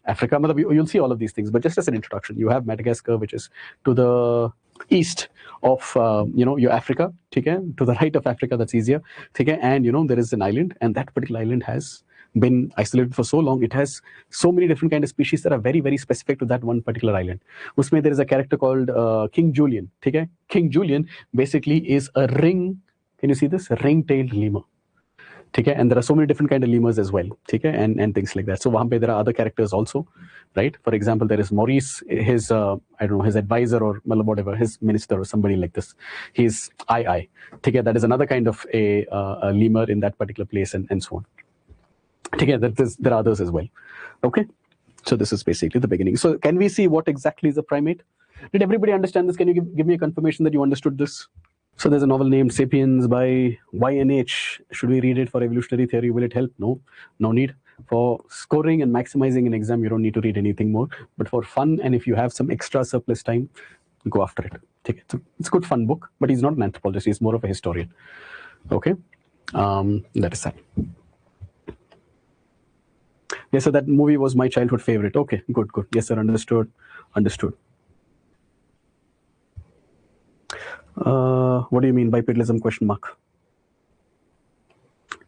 Africa. You'll see all of these things, but just as an introduction, you have Madagascar, which is to the east of your Africa. Okay, to the right of Africa, that's easier. Okay, and there is an island, and that particular island has been isolated for so long. It has so many different kind of species that are very, very specific to that one particular island. Usme there is a character called King Julian. Okay, King Julian basically is a ring. Can you see this? Ring-tailed lemur. Okay, and there are so many different kind of lemurs as well. Okay, and things like that. So wahan pe there are other characters also, right? For example, there is Maurice, his I don't know, his advisor or whatever, his minister or somebody like this. He's I. Okay, that is another kind of a lemur in that particular place and so on. Okay, there are others as well. Okay, so this is basically the beginning. So can we see what exactly is a primate? Did everybody understand this? Can you give me a confirmation that you understood this? So there's a novel named Sapiens by YNH. Should we read it for evolutionary theory? Will it help? No need. For scoring and maximizing an exam, you don't need to read anything more. But for fun, and if you have some extra surplus time, go after it. Take it. It's a good fun book, but he's not an anthropologist. He's more of a historian. Okay, that is that. Yes, sir, that movie was my childhood favorite. Okay, good, good. Yes, sir, understood. Understood. What do you mean bipedalism question mark?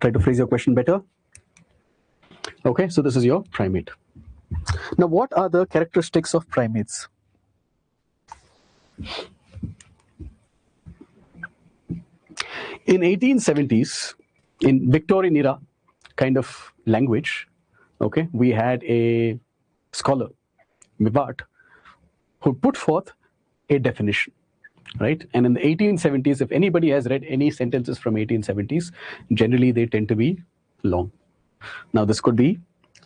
Try to phrase your question better. Okay, so this is your primate. Now, what are the characteristics of primates? In 1870s, in Victorian era kind of language, okay, we had a scholar, Mivart, who put forth a definition, right? And in the 1870s, if anybody has read any sentences from 1870s, generally they tend to be long. Now, this could be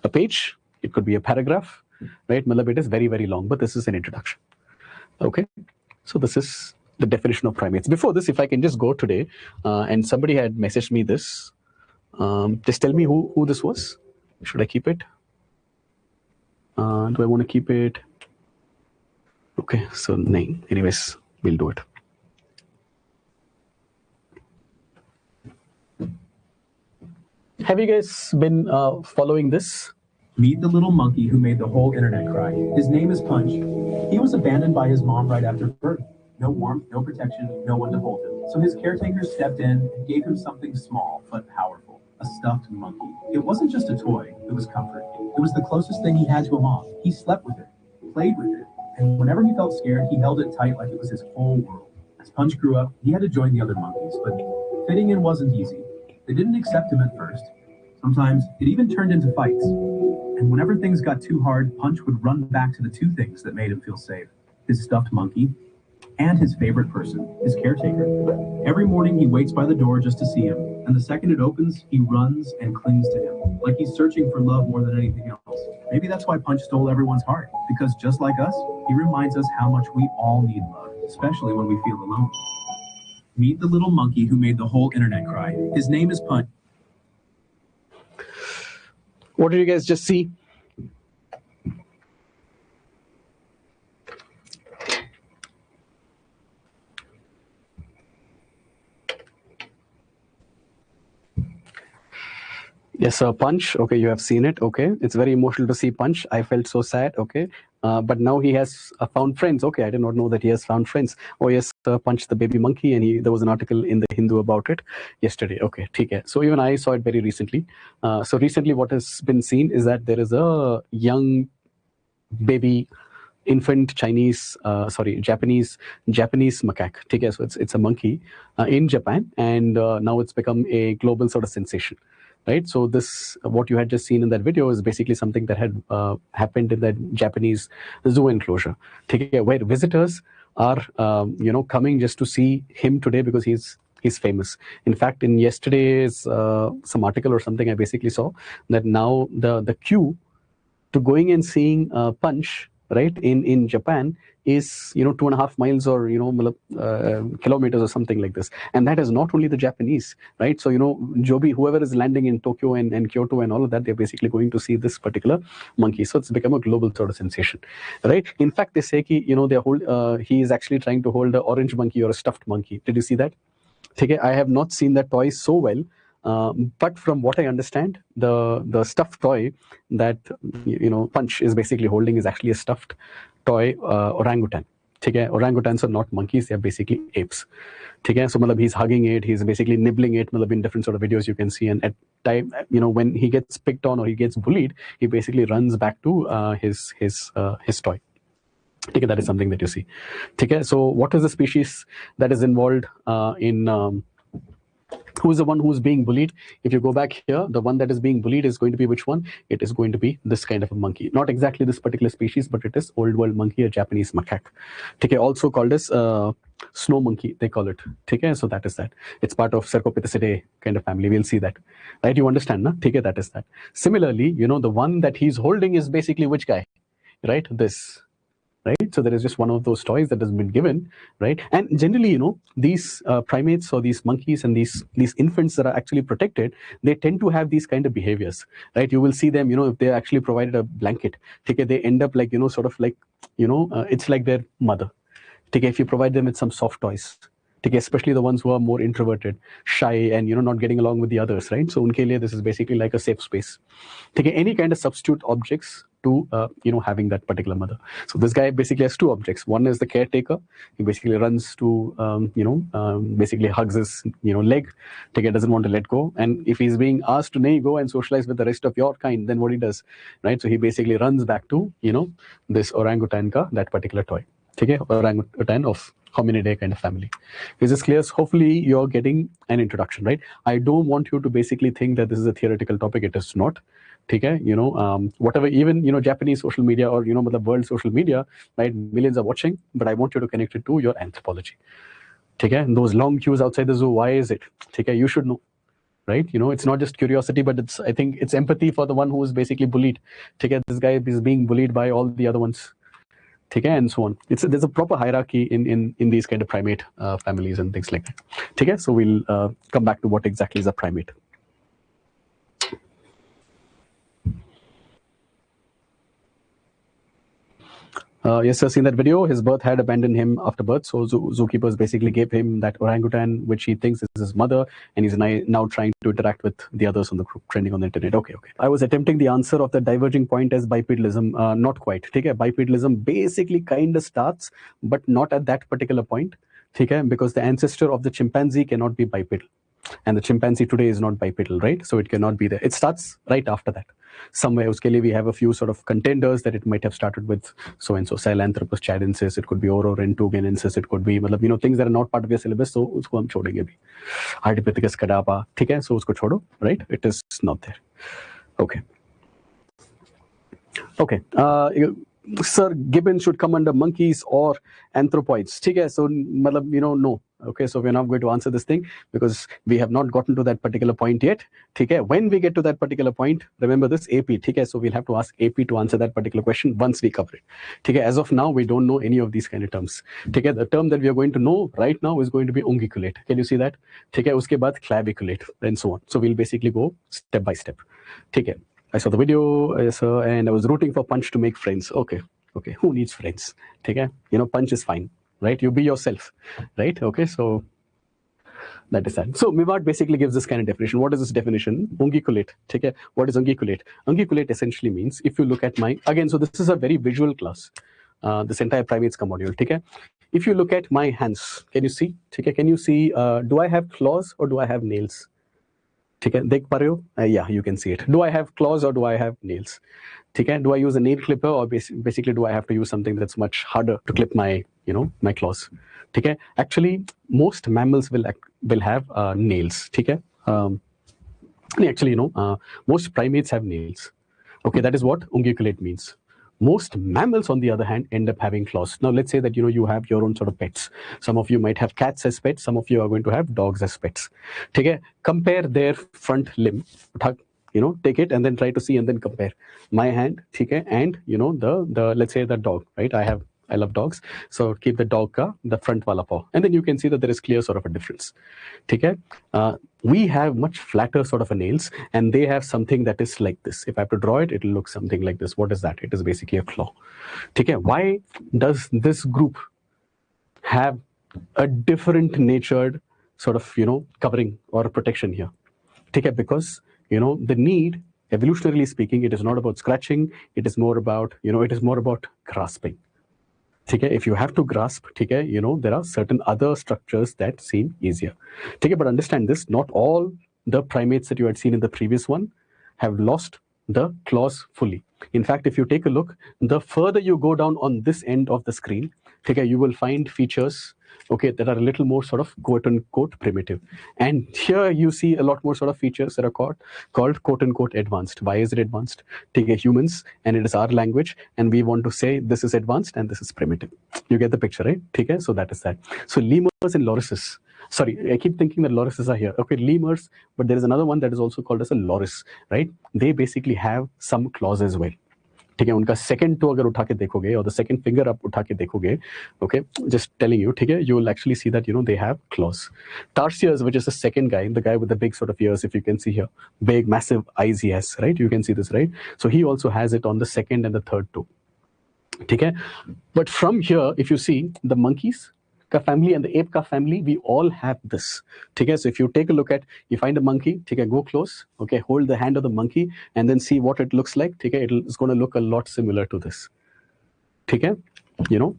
a page, it could be a paragraph, right? Malab, it is very, very long, but this is an introduction. Okay, so this is the definition of primates. Before this, if I can just go today, and somebody had messaged me this. Just tell me who this was. Should I keep it? Do I want to keep it? Okay, so name. Anyways, we'll do it. Have you guys been following this? Meet the little monkey who made the whole internet cry. His name is Punch. He was abandoned by his mom right after birth. No warmth, no protection, no one to hold him. So his caretakers stepped in and gave him something small but powerful, a stuffed monkey. It wasn't just a toy, it was comfort. It was the closest thing he had to a mom. He slept with it, played with it, and whenever he felt scared, he held it tight like it was his whole world. As Punch grew up, he had to join the other monkeys, but fitting in wasn't easy. They didn't accept him at first. Sometimes it even turned into fights. And whenever things got too hard, Punch would run back to the two things that made him feel safe: his stuffed monkey and his favorite person, his caretaker. Every morning he waits by the door just to see him, and the second it opens, he runs and clings to him, like he's searching for love more than anything else. Maybe that's why Punch stole everyone's heart, because just like us, he reminds us how much we all need love, especially when we feel alone. Meet the little monkey who made the whole internet cry. His name is Punch. What did you guys just see? Yes, sir. Punch. Okay, you have seen it. Okay, it's very emotional to see Punch. I felt so sad. Okay, but now he has found friends. Okay, I did not know that he has found friends. Oh yes, Punch the baby monkey, and there was an article in the Hindu about it yesterday. Okay, okay. So even I saw it very recently. So recently, what has been seen is that there is a young baby infant Japanese macaque. Okay, so it's a monkey in Japan, and now it's become a global sort of sensation. Right, so this what you had just seen in that video is basically something that had happened in that Japanese zoo enclosure, where visitors are coming just to see him today because he's famous. In fact, in yesterday's some article or something, I basically saw that now the queue to going and seeing Punch, right, in Japan is 2.5 miles or kilometers or something like this. And that is not only the Japanese, right? So Joby, whoever is landing in Tokyo and Kyoto and all of that, they're basically going to see this particular monkey. So it's become a global sort of sensation, right? In fact, they say he is actually trying to hold an orange monkey or a stuffed monkey. Did you see that? Okay, I have not seen that toy so well. But from what I understand, the stuffed toy that Punch is basically holding is actually a stuffed toy orangutan. Okay, orangutans are not monkeys; they are basically apes. Okay, so he's hugging it, he's basically nibbling it. In different sort of videos you can see, and at time when he gets picked on or he gets bullied, he basically runs back to his toy. Okay, that is something that you see. Okay, so what is the species that is involved in? Who is the one who is being bullied? If you go back here, the one that is being bullied is going to be which one? It is going to be this kind of a monkey. Not exactly this particular species, but it is old world monkey, a Japanese macaque. Okay, also called as snow monkey, they call it. Okay, so that is that. It's part of Cercopithecidae kind of family. We'll see that. Right, you understand, na? Okay, that is that. Similarly, the one that he's holding is basically which guy? Right, this. Right, so there is just one of those toys that has been given, right? And generally, these primates or these monkeys and these infants that are actually protected, they tend to have these kind of behaviors, right? You will see them, if they're actually provided a blanket, okay, they end up like, sort of like, it's like their mother. Okay, if you provide them with some soft toys, ठीक है, especially the ones who are more introverted, shy, and not getting along with the others, right? So उनके लिए this is basically like a safe space. ठीक है, any kind of substitute objects to having that particular mother. So this guy basically has two objects. One is the caretaker. He basically runs to basically hugs his leg. ठीक है, doesn't want to let go. And if he's being asked to go and socialize with the rest of your kind, then what he does, right? So he basically runs back to this orangutan ka, that particular toy. ठीक है, orangutan of hominidae kind of family. Is this clear? Hopefully you're getting an introduction, right? I don't want you to basically think that this is a theoretical topic. It is not. ठीक है, whatever, even Japanese social media or the world social media, right? Millions are watching, but I want you to connect it to your anthropology. ठीक है, those long queues outside the zoo, why is it? ठीक है, you should know, right? It's not just curiosity, but I think it's empathy for the one who is basically bullied. ठीक है, this guy is being bullied by all the other ones. ठीक है, and so on. There's a proper hierarchy in these kind of primate families and things like that. ठीक है, so we'll come back to what exactly is a primate. Yes, sir, seen that video. His birth had abandoned him after birth, so zookeepers basically gave him that orangutan, which he thinks is his mother, and he's now trying to interact with the others on the group, trending on the internet. Okay. I was attempting the answer of the diverging point as bipedalism. Not quite. ठीक है, bipedalism basically kind of starts, but not at that particular point. ठीक है, because the ancestor of the chimpanzee cannot be bipedal. And the chimpanzee today is not bipedal, right? So it cannot be there. It starts right after that. Somewhere, uske liye we have a few sort of contenders that it might have started with so-and-so, Sahelanthropus chadensis, it could be Ororentugenensis, it could be, things that are not part of your syllabus, so usko hum chodenge bhi. Ardipithecus cadapa, theek hai, so usko chodo, right? It is not there. Okay. Sir, gibbons should come under monkeys or anthropoids. ठीक है, so no. Okay, so we're not going to answer this thing because we have not gotten to that particular point yet. ठीक है, when we get to that particular point, remember this AP. ठीक है, so we'll have to ask AP to answer that particular question once we cover it. ठीक है, as of now, we don't know any of these kind of terms. ठीक है, the term that we are going to know right now is going to be unguiculate. Can you see that? ठीक है, उसके बाद claviculate and so on. So we'll basically go step by step. ठीक है. I saw the video, sir, and I was rooting for Punch to make friends. Okay. Who needs friends? ठीक है, Punch is fine, right? You be yourself, right? Okay, so that is that. So Mivart basically gives this kind of definition. What is this definition? Unguiculate. ठीक है, what is unguiculate? Unguiculate essentially means, if you look at again, so this is a very visual class. This entire primates ka module. ठीक है, if you look at my hands, can you see? ठीक है, can you see? Do I have claws or do I have nails? ठीक है, देख पा रहे हो? Yeah, you can see it. Do I have claws or do I have nails? ठीक है, do I use a nail clipper or basically do I have to use something that's much harder to clip my my claws? ठीक है, actually most mammals will have nails. ठीक है, actually most primates have nails. Okay, that is what unguiculate means. Most mammals, on the other hand, end up having claws. Now, let's say that you have your own sort of pets. Some of you might have cats as pets. Some of you are going to have dogs as pets. ठीक है, compare their front limb. Take it and then try to see and then compare my hand. ठीक है, and the let's say the dog, right? I love dogs, so keep the dog ka the front wala paw, and then you can see that there is clear sort of a difference. ठीक है, we have much flatter sort of a nails, and they have something that is like this. If I have to draw it, it will look something like this. What is that? It is basically a claw. ठीक है, why does this group have a different natured sort of covering or protection here? ठीक है, because the need, evolutionarily speaking, it is not about scratching. It is more about it is more about grasping. ठीक है, if you have to grasp, ठीक है, there are certain other structures that seem easier. ठीक है, but understand this, not all the primates that you had seen in the previous one have lost the claws fully. In fact, if you take a look, the further you go down on this end of the screen, ठीक है, you will find features, okay, that are a little more sort of quote-unquote primitive. And here you see a lot more sort of features that are called quote-unquote advanced. Why is it advanced? Take humans, and it is our language, and we want to say this is advanced and this is primitive. You get the picture, right? Okay, so that is that. So lemurs and lorises. Sorry, I keep thinking that lorises are here. Okay, lemurs, but there is another one that is also called as a loris, right? They basically have some claws as well. ठीक है, उनका second to अगर उठा के देखोगे और the second finger आप उठा के देखोगे, okay, just telling you, ठीक है, you will actually see that they have claws. Tarsiers, which is the second guy, the guy with the big sort of ears, if you can see here, big massive eyes he has, right? You can see this, right? So he also has it on the second and the third toe. ठीक है, but from here, if you see the monkeys ka family and the ape ka family, we all have this. Okay, so if you take a look at, you find a monkey, okay, go close, okay, hold the hand of the monkey and then see what it looks like. Okay, it's going to look a lot similar to this. Okay, you know,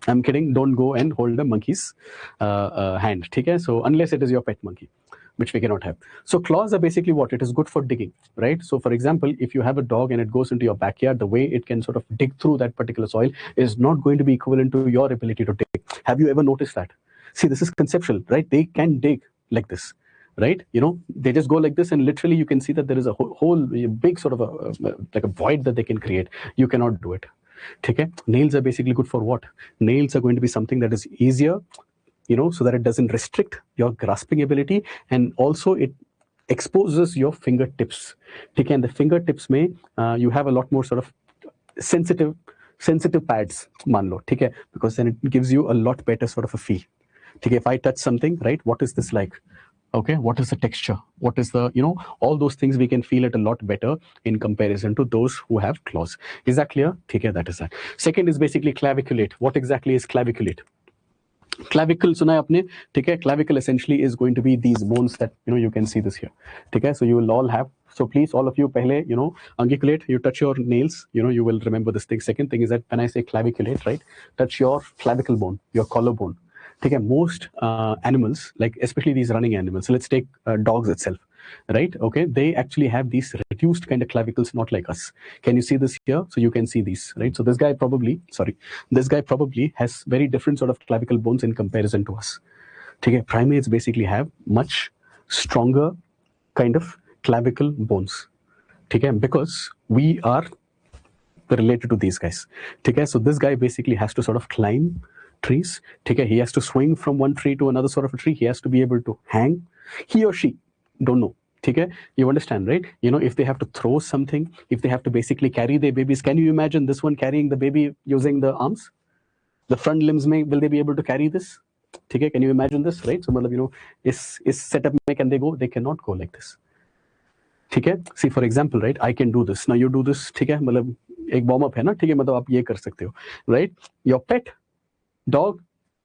I'm kidding. Don't go and hold a monkey's hand. Okay, so unless it is your pet monkey, which we cannot have. So claws are basically what? It is good for digging, right? So for example, if you have a dog and it goes into your backyard, the way it can sort of dig through that particular soil is not going to be equivalent to your ability to dig. Have you ever noticed that? See, this is conceptual, right? They can dig like this, right? You know, they just go like this and literally you can see that there is a whole big sort of like a void that they can create. You cannot do it. Okay, nails are basically good for what? Nails are going to be something that is easier, you know, so that it doesn't restrict your grasping ability, and also it exposes your fingertips. Okay, and the fingertips may you have a lot more sort of sensitive pads, मान लो, ठीक है, because then it gives you a lot better sort of a feel. ठीक है, if I touch something, right, what is this like? Okay, what is the texture? What is the, you know, all those things we can feel it a lot better in comparison to those who have claws. Is that clear? Okay, that is that. Second is basically claviculate. What exactly is claviculate? Clavicle सुना है आपने, ठीक है? Clavicle essentially is going to be these bones that, you know, you can see this here, ठीक है? So you will all have, so please all of you पहले, you know, unguiculate, you touch your nails, you know, you will remember this thing. Second thing is that when I say claviculate, right, touch your clavicle bone, your collarbone. ठीक है? Most animals, like especially these running animals, so let's take dogs itself, right? Okay, they actually have these reduced kind of clavicles, not like us. Can you see this here? So you can see these, right? So this guy probably has very different sort of clavicle bones in comparison to us. Okay, primates basically have much stronger kind of clavicle bones. Okay, because we are related to these guys. Okay, so this guy basically has to sort of climb trees. Okay, he has to swing from one tree to another sort of a tree. He has to be able to hang. He or she, don't know. Okay, you understand, right? You know, if they have to throw something, if they have to basically carry their babies, can you imagine this one carrying the baby using the arms? The front limbs, will they be able to carry this? Okay, can you imagine this, right? So, you know, is setup, can they go? They cannot go like this. ठीक है, C for example, right, I can do this, now you do this, ठीक है, मतलब एक warm up है ना, ठीक है, मतलब आप ये कर सकते हो, right? Your pet dog,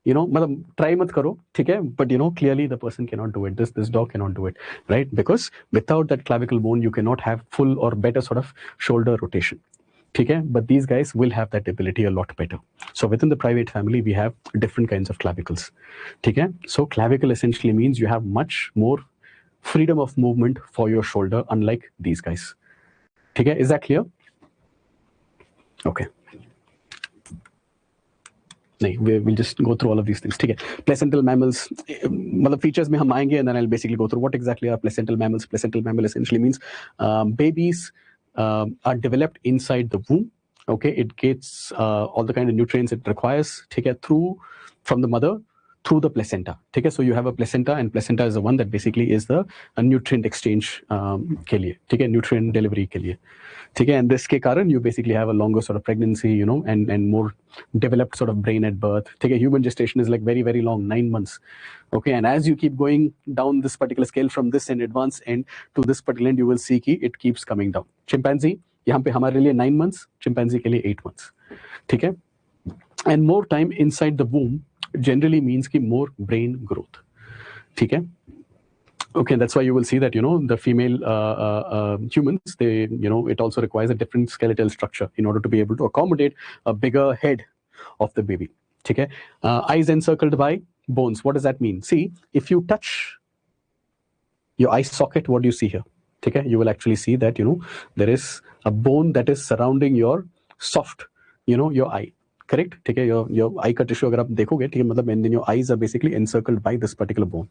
you know, मतलब try मत करो, ठीक है, but you know clearly the person cannot do it, this dog cannot do it, right? Because without that clavicle bone you cannot have full or better sort of shoulder rotation, ठीक है, but these guys will have that ability a lot better. So within the primate family we have different kinds of clavicles, ठीक है? So clavicle essentially means you have much more freedom of movement for your shoulder, unlike these guys. Okay, is that clear? Okay. We'll just go through all of these things. Okay. Placental mammals, features mein hum aayenge, and then I'll basically go through what exactly are placental mammals. Placental mammal essentially means babies are developed inside the womb. Okay, it gets all the kind of nutrients it requires, okay, from the mother through the placenta. Okay, so you have a placenta, and placenta is the one that basically is the nutrient exchange के लिए, ठीक है, nutrient delivery के लिए, ठीक है, and this के कारण you basically have a longer sort of pregnancy, you know, and more developed sort of brain at birth. ठीक है, human gestation is like very very long, 9 months. Okay, and as you keep going down this particular scale from this in advance end to this particular end, you will see कि it keeps coming down. Chimpanzee यहाँ पे हमारे लिए 9 months, chimpanzee के लिए 8 months. ठीक है, and more time inside the womb generally means ki more brain growth. ठीक है? Okay, that's why you will see that, you know, the female humans, they, you know, it also requires a different skeletal structure in order to be able to accommodate a bigger head of the baby. ठीक है? Eyes encircled by bones. What does that mean? See, if you touch your eye socket, what do you see here? ठीक है? You will actually see that, you know, there is a bone that is surrounding your soft, you know, your eye. Correct? ठीक है, your eye का tissue अगर आप देखोगे, ठीक है, मतलब and then your eyes are basically encircled by this particular bone.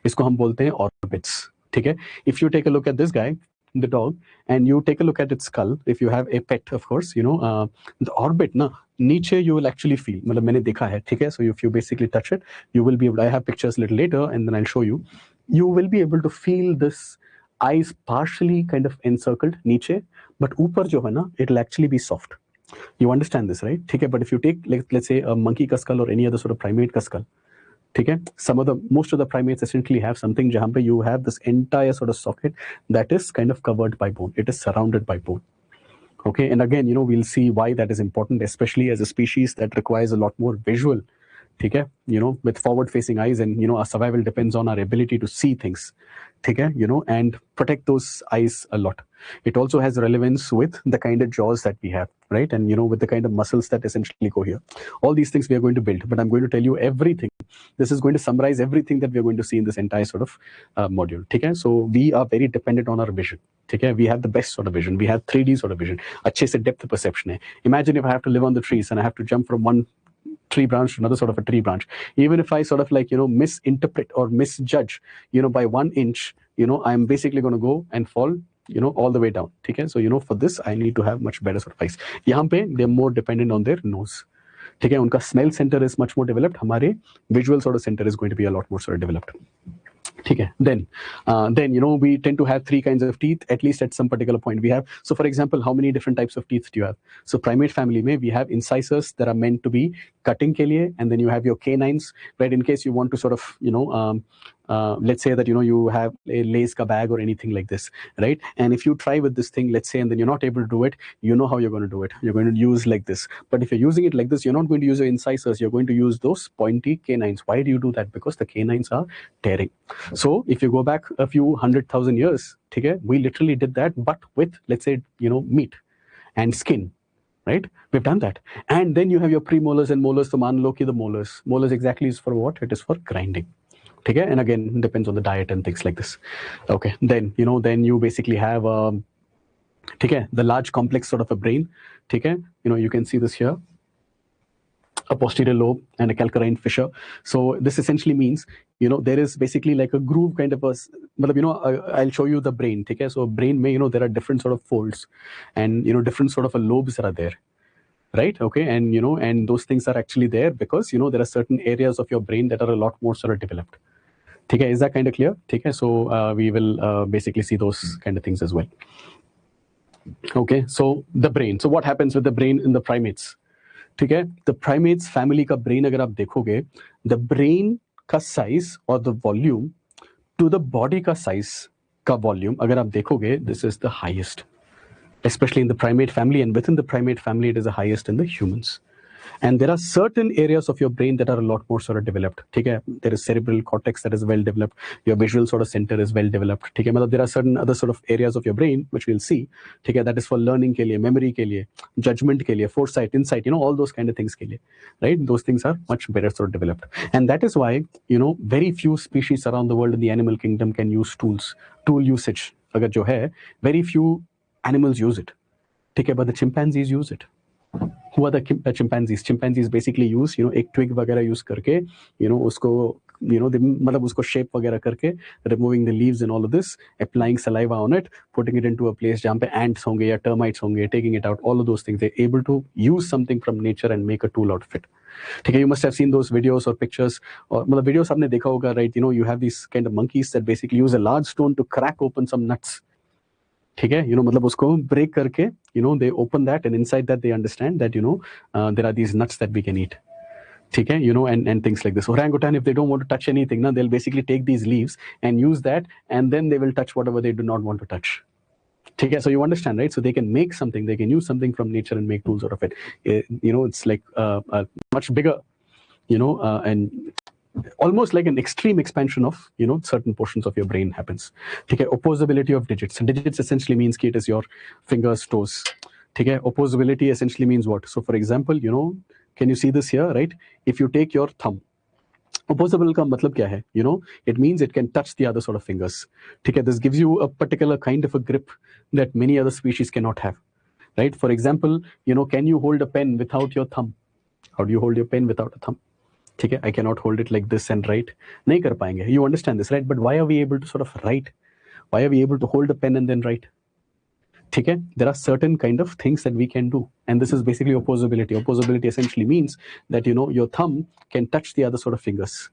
इसको हम बोलते हैं orbits. ठीक है? If you take a look at this guy, the dog, and you take a look at its skull, if you have a pet, of course, you know, the orbit ना नीचे you will actually feel, मतलब मैंने देखा है, ठीक है, so if you basically touch it, you will be able, I have pictures a little later and then I'll show you, you will be able to feel this eyes partially kind of encircled नीचे, but ऊपर जो है ना, it will actually be soft. You understand this, right? ठीक है, but if you take, like, let's say a monkey का skull or any other sort of primate का skull, ठीक है, most of the primates essentially have something जहाँ पे you have this entire sort of socket that is kind of covered by bone. It is surrounded by bone. Okay, and again, you know, we'll see why that is important, especially as a species that requires a lot more visual, ठीक है, with forward facing eyes, and our survival depends on our ability to see things, ठीक है, and protect those eyes a lot. It also has relevance with the kind of jaws that we have, right? And with the kind of muscles that essentially go here. All these things we are going to build, but I'm going to tell you everything. This is going to summarize everything that we are going to see in this entire sort of module, ठीक है? So we are very dependent on our vision, ठीक है? We have the best sort of vision. We have 3D sort of vision. अच्छे से depth perception है. Imagine if I have to live on the trees and I have to jump from one tree branch to another sort of a tree branch. Even if I sort of like misinterpret or misjudge by 1 inch, I'm basically going to go and fall all the way down, okay? So for this I need to have much better sort of eyes. यहाँ पे they're more dependent on their nose, ठीक है? उनका smell center is much more developed. हमारे visual sort of center is going to be a lot more sort of developed. Okay, then we tend to have 3 kinds of teeth, at least at some particular point we have. So for example, how many different types of teeth do you have? So primate family mein we have incisors that are meant to be cutting ke liye, and then you have your canines, right, in case you want to sort of let's say that you have a lace ka bag or anything like this, right? And if you try with this thing, let's say, and then you're not able to do it, how you're going to do it. You're going to use like this. But if you're using it like this, you're not going to use your incisors, you're going to use those pointy canines. Why do you do that? Because the canines are tearing. So if you go back a few 100,000 years, okay, we literally did that, but with, let's say, meat and skin, right? We've done that. And then you have your premolars and molars. So maan lo ki the molars exactly is for what? It is for grinding. Okay, and again, it depends on the diet and things like this. Okay, then then you basically have okay, the large complex sort of a brain. Okay, you can see this here, a posterior lobe and a calcarine fissure. So this essentially means there is basically like a groove kind of a, I'll show you the brain. Okay, so brain mein there are different sort of folds, and different sort of a lobes that are there, right? Okay, and and those things are actually there because there are certain areas of your brain that are a lot more sort of developed. Okay, is that kind of clear? Okay, so we will basically see those kind of things as well. Okay, so the brain. So what happens with the brain in the primates? ठीक है, the primates family का brain अगर आप देखोगे, the brain का size or the volume to the body का size का volume अगर आप देखोगे, this is the highest, especially in the primate family, and within the primate family it is the highest in the humans. And there are certain areas of your brain that are a lot more sort of developed. Okay, there is cerebral cortex that is well developed. Your visual sort of center is well developed. Okay, there are certain other sort of areas of your brain which we'll see. Okay, that is for learning ke liye, memory ke liye, judgment ke liye, foresight, insight. all those kind of things ke liye, right? Those things are much better sort of developed, and that is why very few species around the world in the animal kingdom can use tools. Tool usage, agar jo hai, very few animals use it. Okay, but the chimpanzees use it. Who are the chimpanzees? Chimpanzees basically use एक twig वगैरह use करके उसको मतलब उसको shape वगैरह करके, removing the leaves and all of this, applying saliva on it, putting it into a place जहाँ पे ants होंगे या termites होंगे, taking it out, all of those things. They're able to use something from nature and make a tool out of it. ठीक है, you must have seen those videos or pictures, or मतलब videos आपने देखा होगा, right? You have these kind of monkeys that basically use a large stone to crack open some nuts. ठीक है, मतलब उसको break करके, they open that, and inside that they understand that there are these nuts that we can eat. ठीक है, and things like this. Orangutan, if they don't want to touch anything, they'll basically take these leaves and use that, and then they will touch whatever they do not want to touch. ठीक है, so you understand, right? So they can make something, they can use something from nature and make tools out of it. It's like much bigger, and almost like an extreme expansion of certain portions of your brain happens. Okay, opposability of digits. Digits essentially means it is your fingers, toes. Okay, opposability essentially means what? So for example, can you see this here, right? If you take your thumb, opposable ka matlab kya hai? It means it can touch the other sort of fingers. Okay, this gives you a particular kind of a grip that many other species cannot have, right? For example, can you hold a pen without your thumb? How do you hold your pen without a thumb? ठीक है, I cannot hold it like this and write. नहीं कर पाएंगे. You understand this, right? But why are we able to sort of write? Why are we able to hold a pen and then write? ठीक है, there are certain kind of things that we can do, and this is basically opposability. Opposability essentially means that your thumb can touch the other sort of fingers.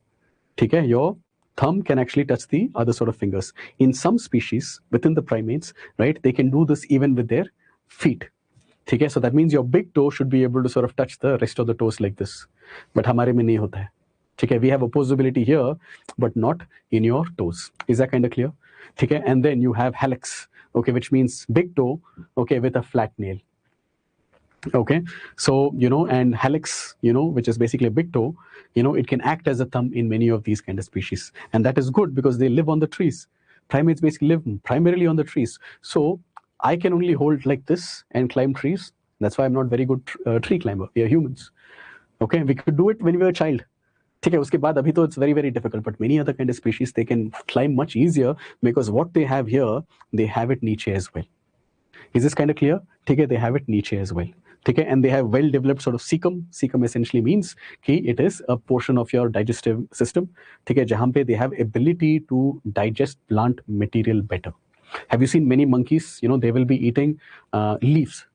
ठीक है, your thumb can actually touch the other sort of fingers. In some species within the primates, right, they can do this even with their feet. Okay, so that means your big toe should be able to sort of touch the rest of the toes like this, but हमारे में नहीं होता है. Okay, we have opposability here, but not in your toes. Is that kind of clear? Okay, and then you have hallux, okay, which means big toe, okay, with a flat nail. Okay, so and hallux, which is basically a big toe, it can act as a thumb in many of these kind of species, and that is good because they live on the trees. Primates basically live primarily on the trees, so I can only hold like this and climb trees. That's why I'm not very good tree climber. We are humans. Okay, we could do it when we were a child. ठीक है, उसके बाद अभी तो it's very very difficult, but many other kind of species they can climb much easier because what they have here, they have it niche as well. Is this kind of clear? ठीक है, they have it niche as well. ठीक है, and they have well developed sort of cecum. Cecum essentially means कि it is a portion of your digestive system. ठीक है, जहाँ पे they have ability to digest plant material better. Have you seen many monkeys? They will be eating leaves.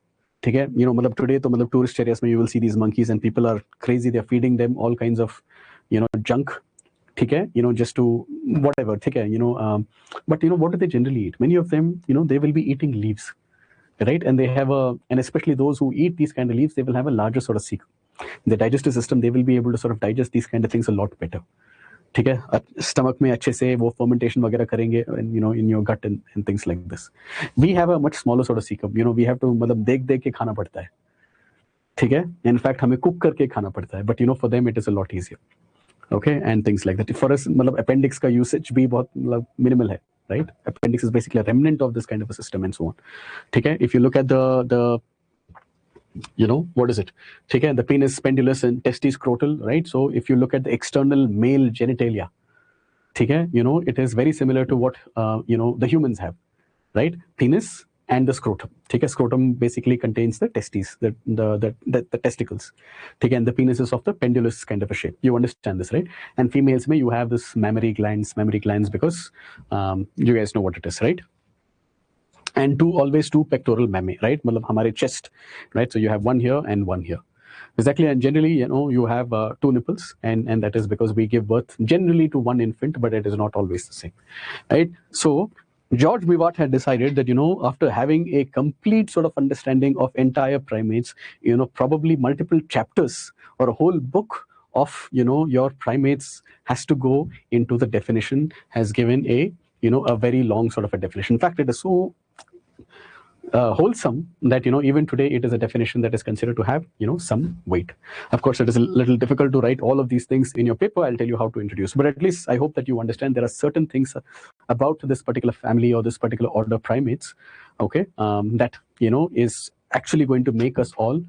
ठीक है, मतलब today तो मतलब tourist areas में you will see these monkeys and people are crazy. They're feeding them all kinds of junk. ठीक है, just to whatever. ठीक है, but what do they generally eat? Many of them, they will be eating leaves, right? And they have and especially those who eat these kind of leaves, they will have a larger sort of cecum. The digestive system, they will be able to sort of digest these kind of things a lot better. ठीक है, stomach में अच्छे से वो fermentation वगैरह करेंगे, in your gut and things like this. We have a much smaller sort of cecum. We have to मतलब देख के खाना पड़ता है. ठीक है, in fact हमें cook करके खाना पड़ता है, but for them it is a lot easier. Okay, and things like that. For us, मतलब appendix का usage भी बहुत minimal है, right? Appendix is basically a remnant of this kind of a system and so on. ठीक है, if you look at the what is it? ठीक है, the penis, pendulous, and testes scrotal, right? So if you look at the external male genitalia, ठीक है, it is very similar to what the humans have, right? Penis and the scrotum. ठीक है, scrotum basically contains the testes, the testicles. ठीक है, and the penis is of the pendulous kind of a shape. You understand this, right? And females may you have this mammary glands because you guys know what it is, right? And always two pectoral mammae, right? मतलब हमारे chest, right? So you have one here and one here. Exactly, and generally, you have two nipples, and that is because we give birth generally to one infant, but it is not always the same, right? So George Bivat had decided that, after having a complete sort of understanding of entire primates, probably multiple chapters or a whole book of, your primates has to go into the definition, has given a very long sort of a definition. In fact, it is so wholesome that even today it is a definition that is considered to have some weight. Of course, it is a little difficult to write all of these things in your paper. I'll tell you how to introduce, but at least I hope that you understand there are certain things about this particular family or this particular order primates, okay, that is actually going to make us all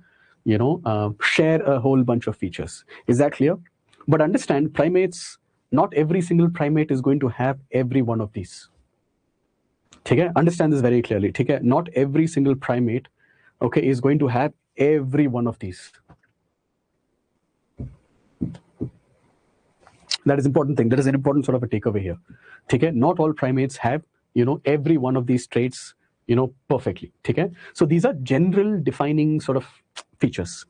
share a whole bunch of features. Is that clear? But understand, primates, not every single primate is going to have every one of these. ठीक है, understand this very clearly. ठीक है, not every single primate, okay, is going to have every one of these. That is important thing. That is an important sort of a takeaway here. ठीक है, not all primates have every one of these traits perfectly. ठीक है, so these are general defining sort of features.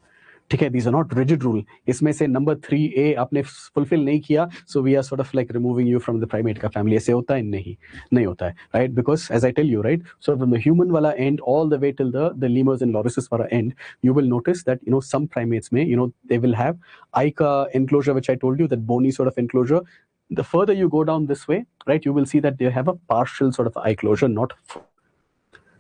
ठीक है, these are not rigid rule. इसमें से number 3A आपने fulfill नहीं किया, so we are sort of like removing you from the primate का family. ऐसे होता है? नहीं होता है, right? Because as I tell you, right, so from the human वाला end all the way till the lemurs and lorises वाला end, you will notice that some primates में they will have eye का enclosure, which I told you, that bony sort of enclosure. The further you go down this way, right, you will see that they have a partial sort of eye closure, not full.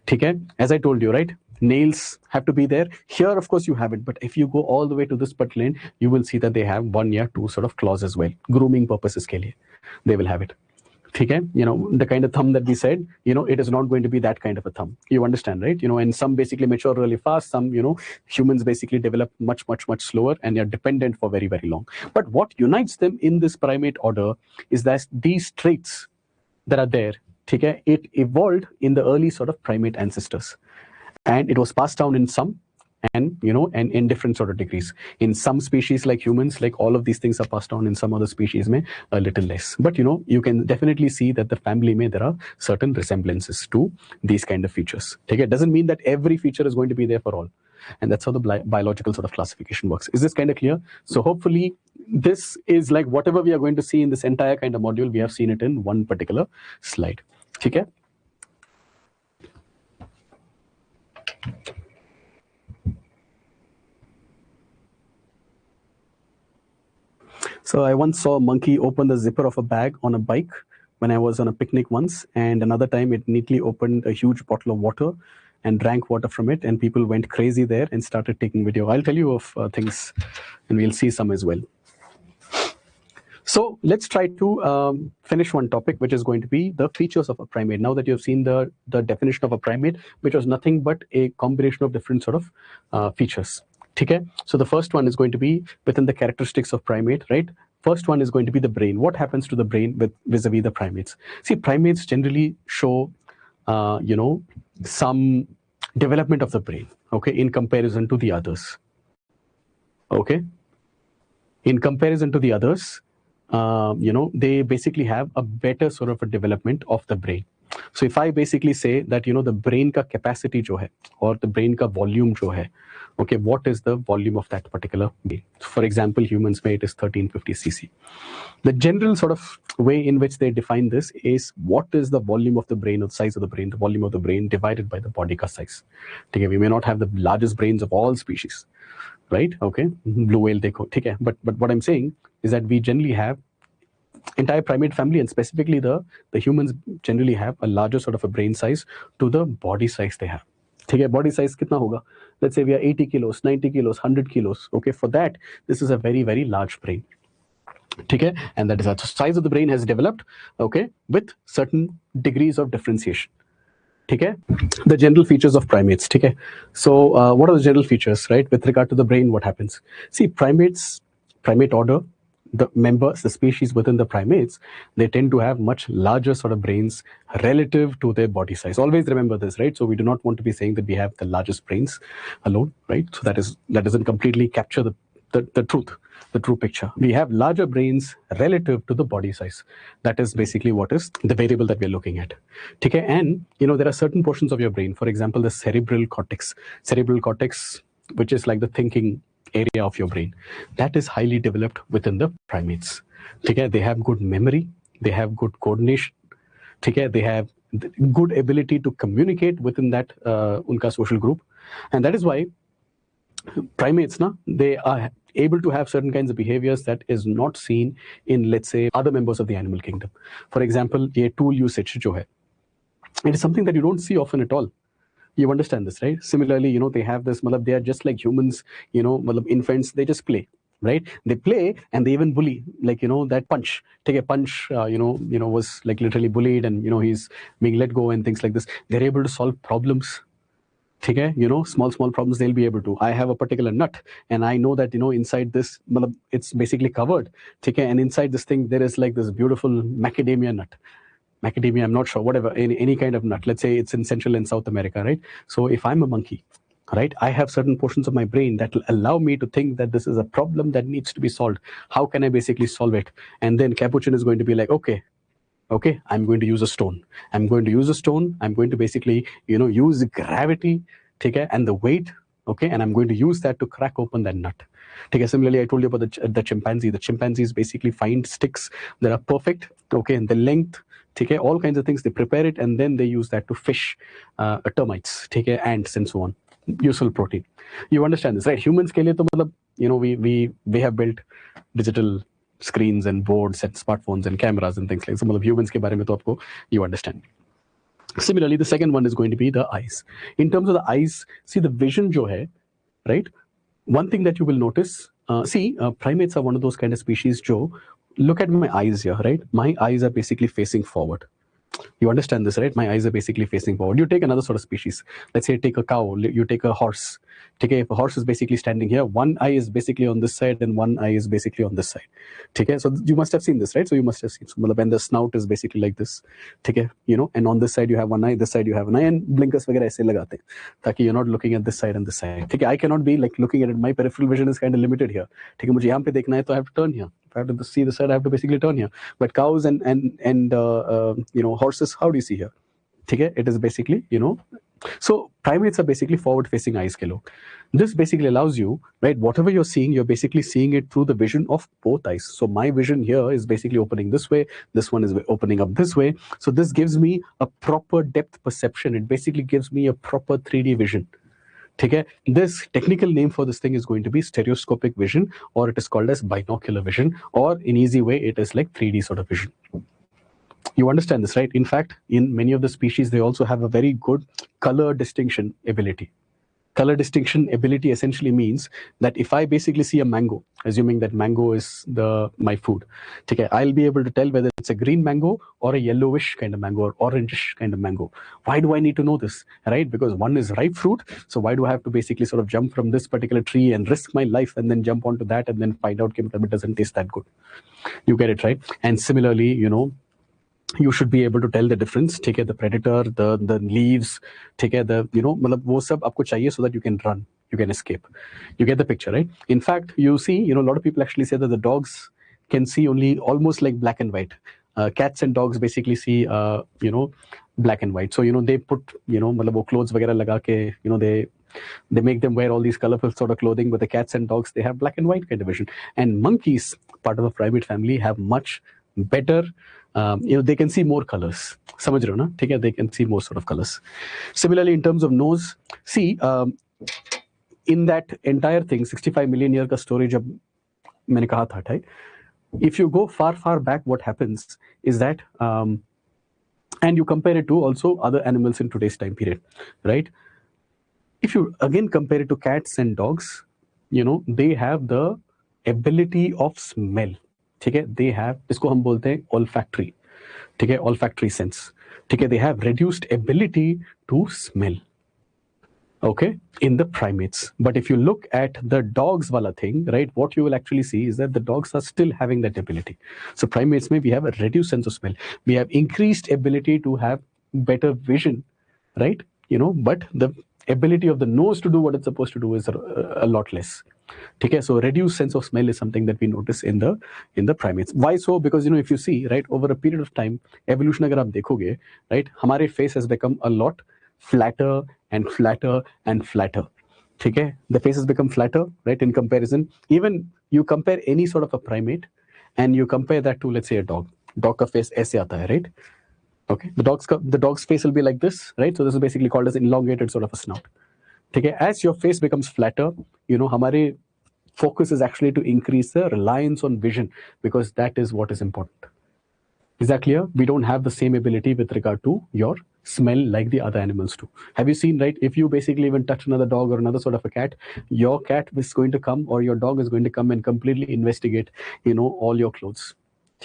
ठीक है, as I told you, right, nails have to be there. Here, of course, you have it, but if you go all the way to this particular end, you will see that they have one or two sort of claws as well. Grooming purposes के लिए, they will have it. ठीक है, the kind of thumb that we said, it is not going to be that kind of a thumb. You understand, right? And some basically mature really fast. Some, humans basically develop much slower, and they're dependent for very, very long. But what unites them in this primate order is that these traits that are there, ठीक है, it evolved in the early sort of primate ancestors, and it was passed down in some, and and in different sort of degrees. In some species like humans, like all of these things are passed down. In some other species may a little less, but you can definitely see that the family may there are certain resemblances to these kind of features. Okay, it doesn't mean that every feature is going to be there for all, and that's how the biological sort of classification works. Is this kind of clear? So hopefully this is like whatever we are going to see in this entire kind of module, we have seen it in one particular slide. Okay. So I once saw a monkey open the zipper of a bag on a bike when I was on a picnic once, and another time it neatly opened a huge bottle of water and drank water from it, and people went crazy there and started taking video. I'll tell you of things, and we'll see some as well. So let's try to finish one topic, which is going to be the features of a primate. Now that you've seen the definition of a primate, which was nothing but a combination of different sort of features. Okay? So the first one is going to be within the characteristics of primate, right? First one is going to be the brain. What happens to the brain vis-a-vis the primates? See, primates generally show, some development of the brain, okay, in comparison to the others. Okay? In comparison to the others, they basically have a better sort of a development of the brain. So if I basically say that, the brain ka capacity jo hai, or the brain ka volume jo hai, okay, what is the volume of that particular brain? For example, humans may it is 1350 cc. The general sort of way in which they define this is what is the volume of the brain, or the size of the brain, the volume of the brain divided by the body ka size. Okay, we may not have the largest brains of all species, right? Okay, blue whale dekho, okay, but what I'm saying is that we generally have entire primate family, and specifically the humans generally have a larger sort of a brain size to the body size they have. Okay, body size kitna hoga? Let's say we are 80 kilos, 90 kilos, 100 kilos. Okay, for that, this is a very, very large brain. Okay, and that is the size of the brain has developed, okay, with certain degrees of differentiation. Okay, the general features of primates. Okay, so what are the general features, right, with regard to the brain? What happens? See, primate order, the members, the species within the primates, they tend to have much larger sort of brains relative to their body size. Always remember this, right? So we do not want to be saying that we have the largest brains alone, right? So that doesn't completely capture the truth, the true picture. We have larger brains relative to the body size. That is basically what is the variable that we're looking at. Okay, and there are certain portions of your brain, for example, the cerebral cortex, which is like the thinking area of your brain, that is highly developed within the primates. Okay, they have good memory, they have good coordination, okay, they have good ability to communicate within that unka social group, and that is why primates, they are able to have certain kinds of behaviors that is not seen in, let's say, other members of the animal kingdom. For example, ye tool usage jo hai, it is something that you don't see often at all. You understand this, right? Similarly, they have this, they are just like humans, infants, they just play, right? They play and they even bully, like, that punch, take a punch, was like literally bullied, and, he's being let go and things like this. They're able to solve problems. Okay, small problems they'll be able to. I have a particular nut, and I know that, inside this, it's basically covered. Okay, and inside this thing, there is like this beautiful macadamia nut. Macadamia, I'm not sure, whatever, any kind of nut. Let's say it's in Central and South America, right? So if I'm a monkey, right, I have certain portions of my brain that will allow me to think that this is a problem that needs to be solved. How can I basically solve it? And then Capuchin is going to be like, okay, I'm going to use a stone. I'm going to basically, use gravity, okay, and the weight, okay, and I'm going to use that to crack open that nut. Okay, similarly, I told you about the chimpanzee. The chimpanzees basically find sticks that are perfect, okay, and the length, okay, all kinds of things. They prepare it, and then they use that to fish termites, okay, ants, and so on. Useful protein. You understand this, right? Humans ke liye to matlab, we have built digital screens and boards and smartphones and cameras and things like that. So humans ke bare mein to aapko, you understand. Similarly, the second one is going to be the eyes. In terms of the eyes, see the vision jo hai, right? One thing that you will notice, primates are one of those kind of species, Joe. Look at my eyes here, right? My eyes are basically facing forward. You understand this, right? My eyes are basically facing forward. You take another sort of species. Let's say take a cow, you take a horse. Okay, if a horse is basically standing here, one eye is basically on this side and one eye is basically on this side. Okay, so you must have seen this, right? So you must have seen, when the snout is basically like this. Okay, and on this side you have one eye, this side you have an eye, and blinkers वगैरह ऐसे लगाते हैं, ताकि you're not looking at this side and this side. Okay, I cannot be like looking at it. My peripheral vision is kind of limited here. Okay, मुझे यहाँ पे देखना है तो I have to turn here. If I have to see the side, I have to basically turn here. But cows and horses, how do you see here? Okay, it is basically, so primates are basically forward-facing eyes ke log. This basically allows you, right, whatever you're seeing, you're basically seeing it through the vision of both eyes. So my vision here is basically opening this way, this one is opening up this way. So this gives me a proper depth perception. It basically gives me a proper 3D vision. Okay, this technical name for this thing is going to be stereoscopic vision, or it is called as binocular vision, or in easy way, it is like 3D sort of vision. You understand this, right? In fact, in many of the species, they also have a very good color distinction ability. Color distinction ability essentially means that if I basically see a mango, assuming that mango is my food, okay, I'll be able to tell whether it's a green mango or a yellowish kind of mango or orangish kind of mango. Why do I need to know this, right? Because one is ripe fruit, so why do I have to basically sort of jump from this particular tree and risk my life and then jump onto that and then find out that it doesn't taste that good? You get it, right? And similarly, you should be able to tell the difference. Take care the predator, the leaves, take care the मतलब वो सब आपको चाहिए so that you can run, you can escape. You get the picture, right? In fact, you see, a lot of people actually say that the dogs can see only almost like black and white. Cats and dogs basically see black and white. So they put मतलब वो clothes वगैरह लगा के they make them wear all these colorful sort of clothing, but the cats and dogs, they have black and white kind of vision. And monkeys, part of the primate family, have much better they can see more colors. समझ रहे हो ना? ठीक है, they can see more sort of colors. Similarly, in terms of nose, see, in that entire thing, 65 million year का story जब मैंने कहा था, right? If you go far back, what happens is that, and you compare it to also other animals in today's time period, right? If you again compare it to cats and dogs, they have the ability of smell. ठीक है, they have, इसको हम बोलते हैं olfactory. ठीक है, olfactory sense. ठीक है, they have reduced ability to smell. Okay, in the primates. But if you look at the dogs wala thing, right, what you will actually see is that the dogs are still having that ability. So primates may we have a reduced sense of smell. We have increased ability to have better vision, right? But the ability of the nose to do what it's supposed to do is a lot less. Okay, so reduced sense of smell is something that we notice in the primates. Why so? Because if you see, right, over a period of time, evolution अगर आप देखोगे, right, हमारे face has become a lot flatter and flatter and flatter. Okay, the face has become flatter, right, in comparison. Even you compare any sort of a primate and you compare that to, let's say, a dog. Dog का face ऐसे आता है, right? Okay, the dog's face will be like this, right? So this is basically called as elongated sort of a snout. Okay, as your face becomes flatter, हमारे focus is actually to increase the reliance on vision, because that is what is important. Is that clear? We don't have the same ability with regard to your smell like the other animals do. Have you seen, right? If you basically even touch another dog or another sort of a cat, your cat is going to come, or your dog is going to come and completely investigate, all your clothes.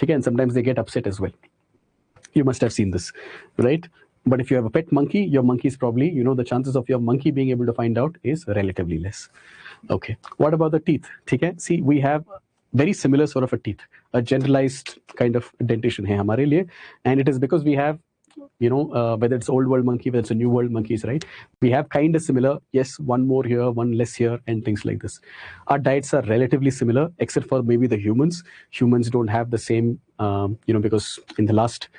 Okay, and sometimes they get upset as well. You must have seen this, right? But if you have a pet monkey, your monkey is probably, the chances of your monkey being able to find out is relatively less. Okay. What about the teeth? Okay. See, we have very similar sort of a teeth, a generalized kind of dentition hai hamare liye, and it is because we have, whether it's old world monkey, whether it's a new world monkeys, right? We have kind of similar, yes, one more here, one less here, and things like this. Our diets are relatively similar, except for maybe the humans. Humans don't have the same, because in the last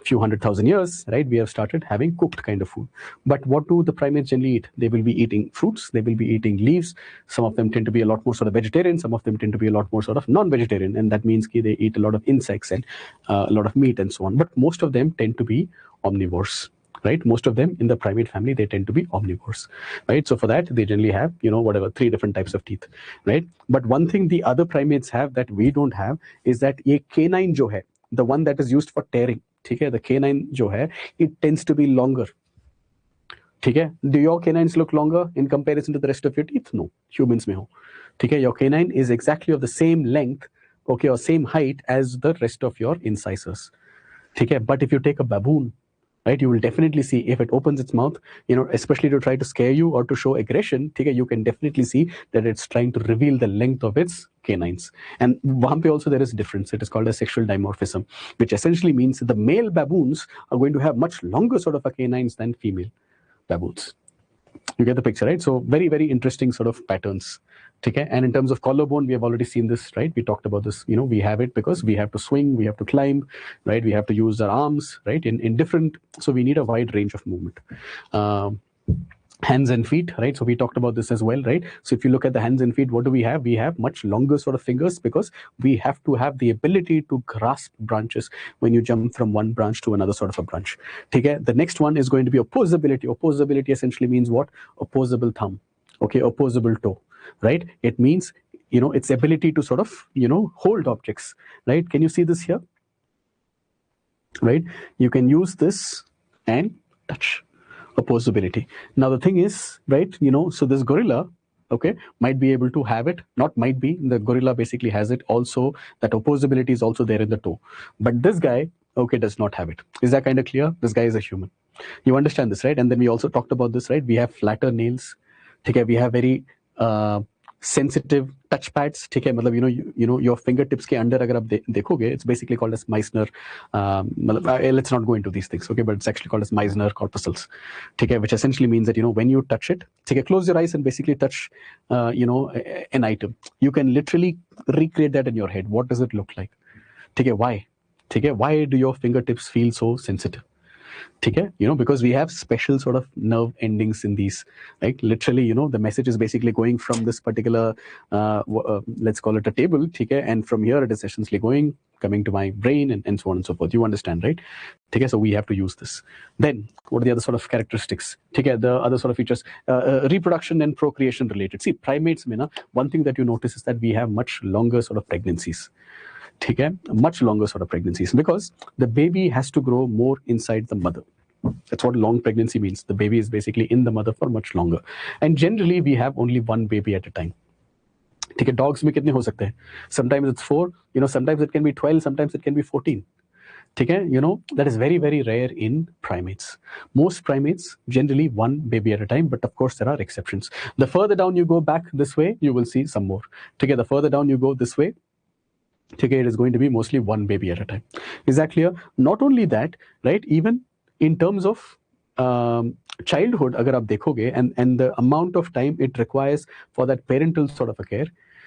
few 100,000 years, right, we have started having cooked kind of food. But what do the primates generally eat? They will be eating fruits, they will be eating leaves. Some of them tend to be a lot more sort of vegetarian, some of them tend to be a lot more sort of non-vegetarian, and that means they eat a lot of insects and a lot of meat and so on. But most of them tend to be omnivores. Right, most of them in the primate family, they tend to be omnivores, right? So for that, they generally have, 3 different types of teeth, right? But one thing the other primates have that we don't have is that ye canine jo hai, the one that is used for tearing, okay, the canine jo hai, it tends to be longer. Okay, do your canines look longer in comparison to the rest of your teeth? No, humans may ho. Okay, your canine is exactly of the same length, okay, or same height as the rest of your incisors. Okay, but if you take a baboon, right, you will definitely see if it opens its mouth, especially to try to scare you or to show aggression, okay, you can definitely see that it's trying to reveal the length of its canines. And wahan pe also there is a difference. It is called a sexual dimorphism, which essentially means that the male baboons are going to have much longer sort of a canines than female baboons. You get the picture, right? So very, very interesting sort of patterns. Okay, and in terms of collarbone, we have already seen this, right? We talked about this. We have it because we have to swing, we have to climb, right? We have to use our arms, right? In different, so we need a wide range of movement. Hands and feet, right? So we talked about this as well, right? So if you look at the hands and feet, what do we have? We have much longer sort of fingers because we have to have the ability to grasp branches when you jump from one branch to another sort of a branch. Okay, the next one is going to be opposability. Opposability essentially means what? Opposable thumb. Okay, opposable toe, right? It means, its ability to sort of, hold objects, right? Can you see this here? right? You can use this and touch, opposability. Now the thing is, right, so this gorilla, okay, might be able to have it, not might be, the gorilla basically has it also, that opposability is also there in the toe. But this guy, okay, does not have it. Is that kind of clear? This guy is a human. You understand this, right? And then we also talked about this, right? We have flatter nails. Okay, we have very sensitive touch pads. ठीक है, मतलब your fingertips के अंदर अगर आप देखोगे, it's basically called as Meissner. Let's not go into these things, okay? But it's actually called as Meissner corpuscles. ठीक है, which essentially means that when you touch it, ठीक है, close your eyes and basically touch an item. You can literally recreate that in your head. What does it look like? ठीक है, why? ठीक है, why do your fingertips feel so sensitive? Okay, because we have special sort of nerve endings in these, right? Literally, the message is basically going from this particular, let's call it a table, okay, and from here it is essentially coming to my brain and so on and so forth. You understand, right? Okay, so we have to use this. Then, what are the other sort of characteristics? Okay, the other sort of features, reproduction and procreation related. See, primates, one thing that you notice is that we have much longer sort of pregnancies. Okay, much longer sort of pregnancies, because the baby has to grow more inside the mother. That's what long pregnancy means. The baby is basically in the mother for much longer. And generally, we have only one baby at a time. Okay, dogs में कितने हो सकते हैं? Sometimes it's 4, sometimes it can be 12, sometimes it can be 14. Okay, that is very, very rare in primates. Most primates, generally one baby at a time, but of course there are exceptions. The further down you go back this way, you will see some more. Okay, the further down you go this way, okay, it is going to be mostly one baby at a time. Is that clear? Not only that, right, even in terms of childhood, agar aap dekhoge, and the amount of time it requires for that parental sort of a care,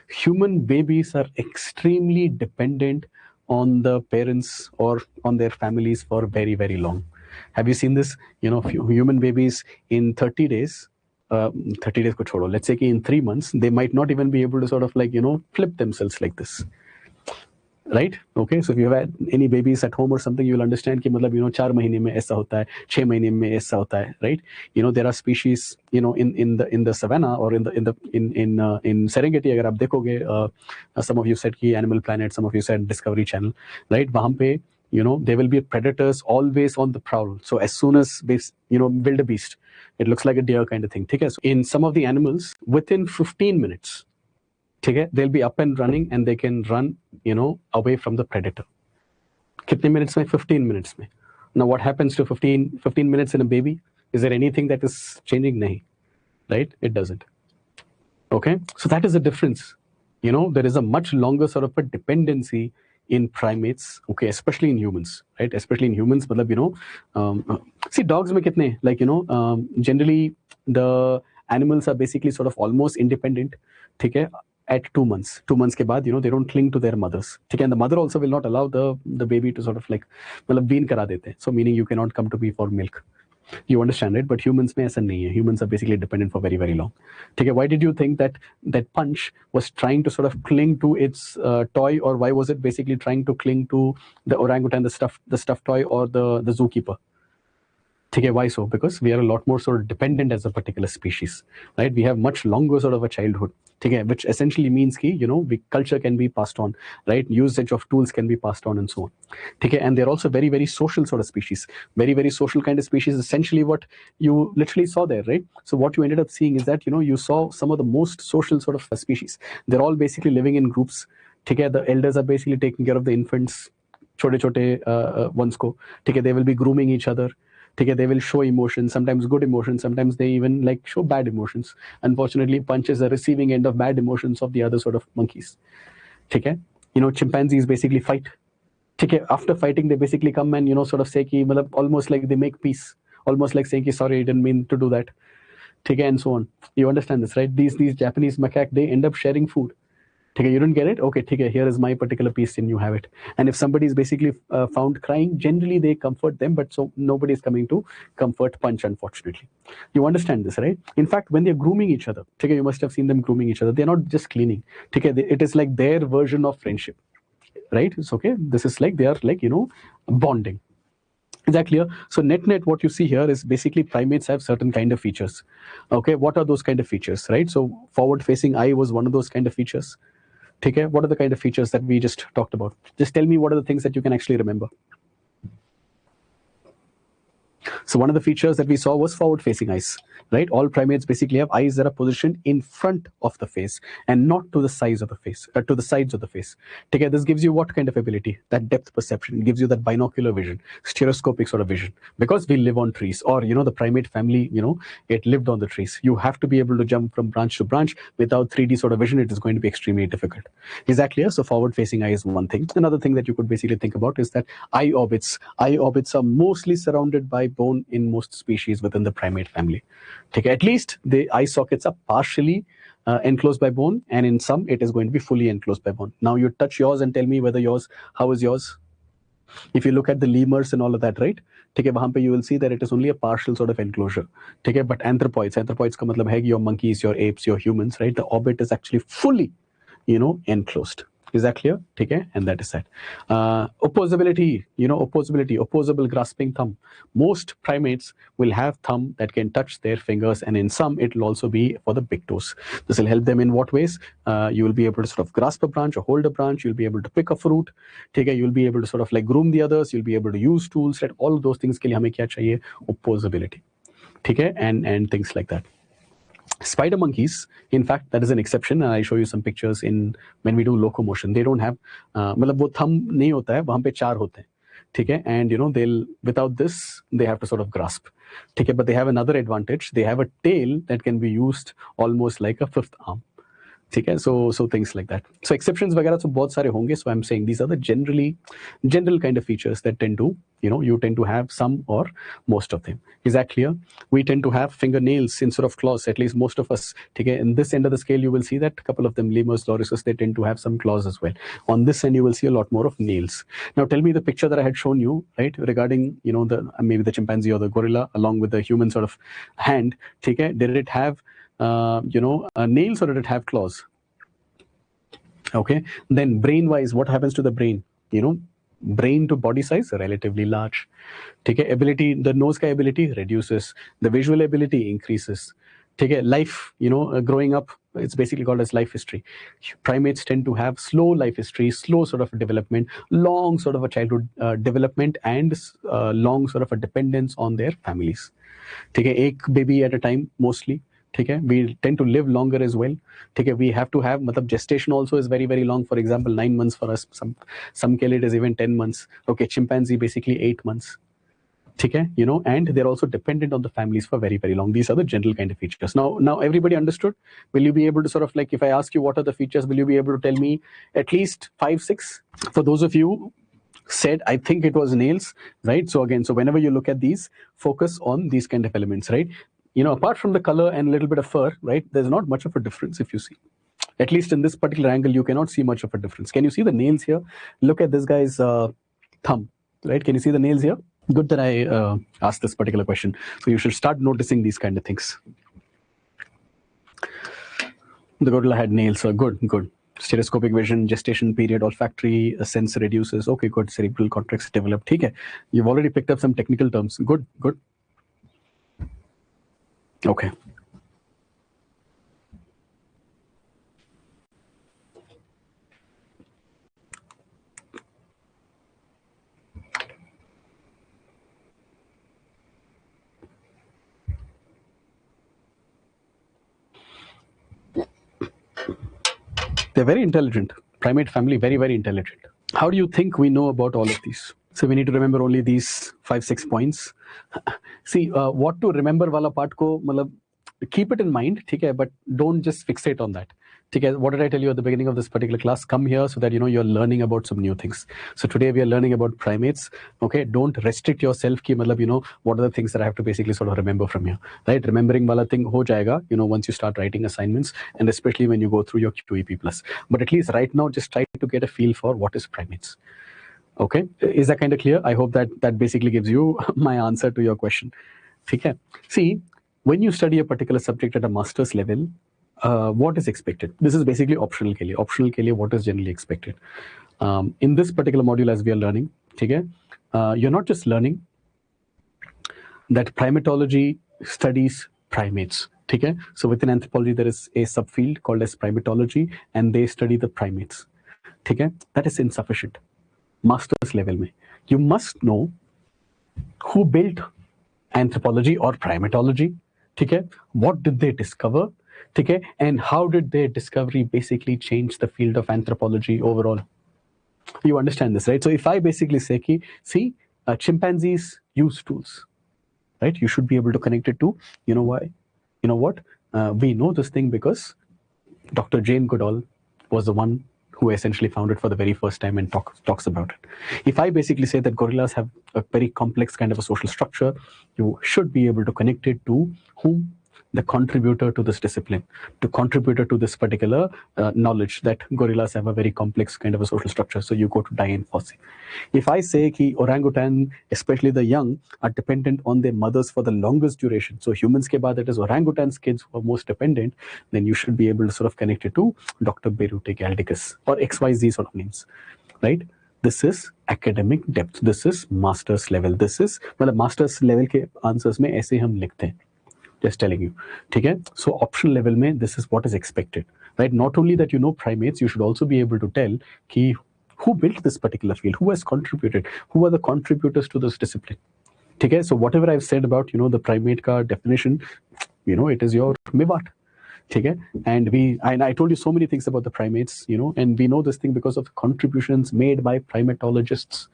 human babies are extremely dependent on the parents or on their families for very, very long. Have you seen this? Human babies in 30 days, 30 days ko chodo, let's say in 3 months, they might not even be able to sort of flip themselves like this. Right? Okay, so if you have had any babies at home or something, you will understand कि मतलब 4 महीने में ऐसा होता है, 6 महीने में ऐसा होता है, right? There are species in the savannah or in Serengeti, अगर आप देखोगे, some of you said कि Animal Planet, some of you said Discovery Channel, right? वहाँ पे there will be predators always on the prowl. So as soon as wildebeest, it looks like a deer kind of thing. ठीक है? So in some of the animals, within 15 minutes, okay, they'll be up and running and they can run away from the predator. Kitne minutes mein? 15 minutes mein. Now what happens to 15 minutes in a baby? Is there anything that is changing? Nahi, right? It doesn't. Okay, so that is the difference. There is a much longer sort of a dependency in primates, okay, especially in humans, right? Especially in humans, see, dogs mein kitne, like generally the animals are basically sort of almost independent, okay, at 2 months. 2 months ke baad, they don't cling to their mothers. Okay, and the mother also will not allow the baby to sort of wean kara dete. So meaning you cannot come to me for milk. You understand, right? But humans mein aisa nahi hai. Humans are basically dependent for very, very long. Okay, why did you think that Punch was trying to sort of cling to its toy, or why was it basically trying to cling to the orangutan, the stuffed toy, or the zookeeper? Okay, why so? Because we are a lot more sort of dependent as a particular species, right? We have much longer sort of a childhood, okay, which essentially means ki, culture can be passed on, right? Usage of tools can be passed on and so on. Okay, and they're also very, very social sort of species, very, very social kind of species, essentially what you literally saw there, right? So what you ended up seeing is that, you saw some of the most social sort of species. They're all basically living in groups. Okay, the elders are basically taking care of the infants, chote ones ko. Okay, they will be grooming each other. Okay, they will show emotions, sometimes good emotions, sometimes they even show bad emotions. Unfortunately, Punch is the receiving end of bad emotions of the other sort of monkeys. Okay, chimpanzees basically fight. Okay, after fighting, they basically come and sort of say ki, almost like they make peace, almost like saying ki, sorry, I didn't mean to do that. Okay, and so on. You understand this, right? These Japanese macaque, they end up sharing food. Okay, you didn't get it? Okay, here is my particular piece and you have it. And if somebody is basically found crying, generally they comfort them, but so nobody is coming to comfort Punch, unfortunately. You understand this, right? In fact, when they're grooming each other, okay, you must have seen them grooming each other. They're not just cleaning. Okay, it is like their version of friendship, right? It's okay. This is like they are bonding. Is that clear? So net, what you see here is basically primates have certain kind of features. Okay, what are those kind of features, right? So forward-facing eye was one of those kind of features. Okay, what are the kind of features that we just talked about? Just tell me what are the things that you can actually remember. So one of the features that we saw was forward-facing eyes, right? All primates basically have eyes that are positioned in front of the face and not to the sides of the face, to the sides of the face. Okay, this gives you what kind of ability? That depth perception. It gives you that binocular vision, stereoscopic sort of vision. Because we live on trees, or the primate family, it lived on the trees. You have to be able to jump from branch to branch. Without 3D sort of vision, it is going to be extremely difficult. Is that clear? So forward-facing eye is one thing. Another thing that you could basically think about is that eye orbits. Eye orbits are mostly surrounded by bone in most species within the primate family. Okay, at least the eye sockets are partially enclosed by bone, and in some it is going to be fully enclosed by bone. Now you touch yours and tell me whether yours, how is yours? If you look at the lemurs and all of that, right? ठीक है, वहां पे you will see that it is only a partial sort of enclosure. ठीक है, but anthropoids का मतलब है your monkeys, your apes, your humans, right? The orbit is actually fully, enclosed. Is that clear? Okay, and that is that. Opposability, opposable grasping thumb. Most primates will have thumb that can touch their fingers, and in some it will also be for the big toes. This will help them in what ways? You will be able to sort of grasp a branch or hold a branch. You'll be able to pick a fruit. Okay, you'll be able to sort of like groom the others. You'll be able to use tools. Right? All of those things के लिए हमें क्या चाहिए? Opposability. Okay, and things like that. Spider monkeys, in fact, that is an exception. I show you some pictures in when we do locomotion. They don't have, मतलब वो thumb नहीं होता है, वहाँ पे चार होते हैं, ठीक है? And they'll, without this, they have to sort of grasp, ठीक है? But they have another advantage. They have a tail that can be used almost like a fifth arm. ठीक है, so things like that. So exceptions वगैरह तो बहुत सारे होंगे. So I'm saying these are the general kind of features that tend to, you tend to have some or most of them. Is that clear? We tend to have fingernails instead of claws, at least most of us. ठीक है, in this end of the scale you will see that a couple of them, lemurs, lorises, they tend to have some claws as well. On this end you will see a lot more of nails. Now tell me the picture that I had shown you, right, regarding the maybe the chimpanzee or the gorilla along with the human sort of hand. ठीक है, did it have nails or did it have claws? Okay, then brain wise, what happens to the brain? Brain to body size relatively large. ठीक है, ability, the nose का ability reduces, the visual ability increases. ठीक है, life, growing up, it's basically called as life history. Primates tend to have slow life history, slow sort of a development, long sort of a childhood development, and long sort of a dependence on their families. ठीक है, एक baby at a time mostly. ठीक है, we tend to live longer as well. ठीक है, we have to have, मतलब gestation also is very very long. For example, 9 months for us. Some के लिए it is even 10 months. Okay, chimpanzee basically 8 months. ठीक है, and they're also dependent on the families for very very long. These are the general kind of features. Now everybody understood? Will you be able to sort of like, if I ask you what are the features, will you be able to tell me at least 5, 6? For those of you said, I think it was nails, right? So again, so whenever you look at these, focus on these kind of elements, right? Apart from the color and a little bit of fur, right, there's not much of a difference if you see. At least in this particular angle, you cannot see much of a difference. Can you see the nails here? Look at this guy's thumb, right? Can you see the nails here? Good that I asked this particular question. So you should start noticing these kind of things. The gorilla had nails, so good. Stereoscopic vision, gestation period, olfactory sense reduces. Okay, good. Cerebral cortex developed. ठीक है. You've already picked up some technical terms. Good. Okay. They're very intelligent. Primate family, very, very intelligent. How do you think we know about all of these? So we need to remember only these 5, 6 points. See, what to remember wala part ko, matlab, keep it in mind, ठीक है, but don't just fixate on that. ठीक है, what did I tell you at the beginning of this particular class? Come here so that you're learning about some new things. So today we are learning about primates. Okay, don't restrict yourself ki matlab, what are the things that I have to basically sort of remember from here, right? Remembering wala thing ho jayega, once you start writing assignments, and especially when you go through your QEP plus. But at least right now, just try to get a feel for what is primates. Okay, is that kind of clear? I hope that basically gives you my answer to your question. Okay, see, when you study a particular subject at a master's level, what is expected? This is basically optional ke liye. Optional ke liye, what is generally expected? In this particular module, as we are learning, okay, you're not just learning that primatology studies primates. Okay, so within anthropology, there is a subfield called as primatology, and they study the primates. Okay, that is insufficient. Master's level mein, you must know who built anthropology और primatology, ठीक है, what did they discover, ठीक है, and how did their discovery basically change the field of anthropology overall. You understand this, right? So if I basically say ki, see, chimpanzees use tools, right? You should be able to connect it to, you know why, you know what, we know this thing because Dr. Jane Goodall was the one who essentially found it for the very first time and talks about it. If I basically say that gorillas have a very complex kind of a social structure, you should be able to connect it to whom? The contributor to this discipline, to contributor to this particular knowledge that gorillas have a very complex kind of a social structure. So you go to Diane Fossey. If I say ki orangutan, especially the young, are dependent on their mothers for the longest duration, so humans ke baad it is orangutans kids who are most dependent, then you should be able to sort of connect it to Dr. Berute Galdicus or XYZ sort of names, right? This is academic depth. This is master's level. This is मतलब master's level के answers में ऐसे हम लिखते हैं. Just telling you, ठीक है? So optional level में this is what is expected, right? Not only that you know primates, you should also be able to tell कि who built this particular field, who has contributed, who are the contributors to this discipline. ठीक है? So whatever I've said about the primate का definition, it is your mivat. ठीक है? And I told you so many things about the primates, and we know this thing because of contributions made by primatologists.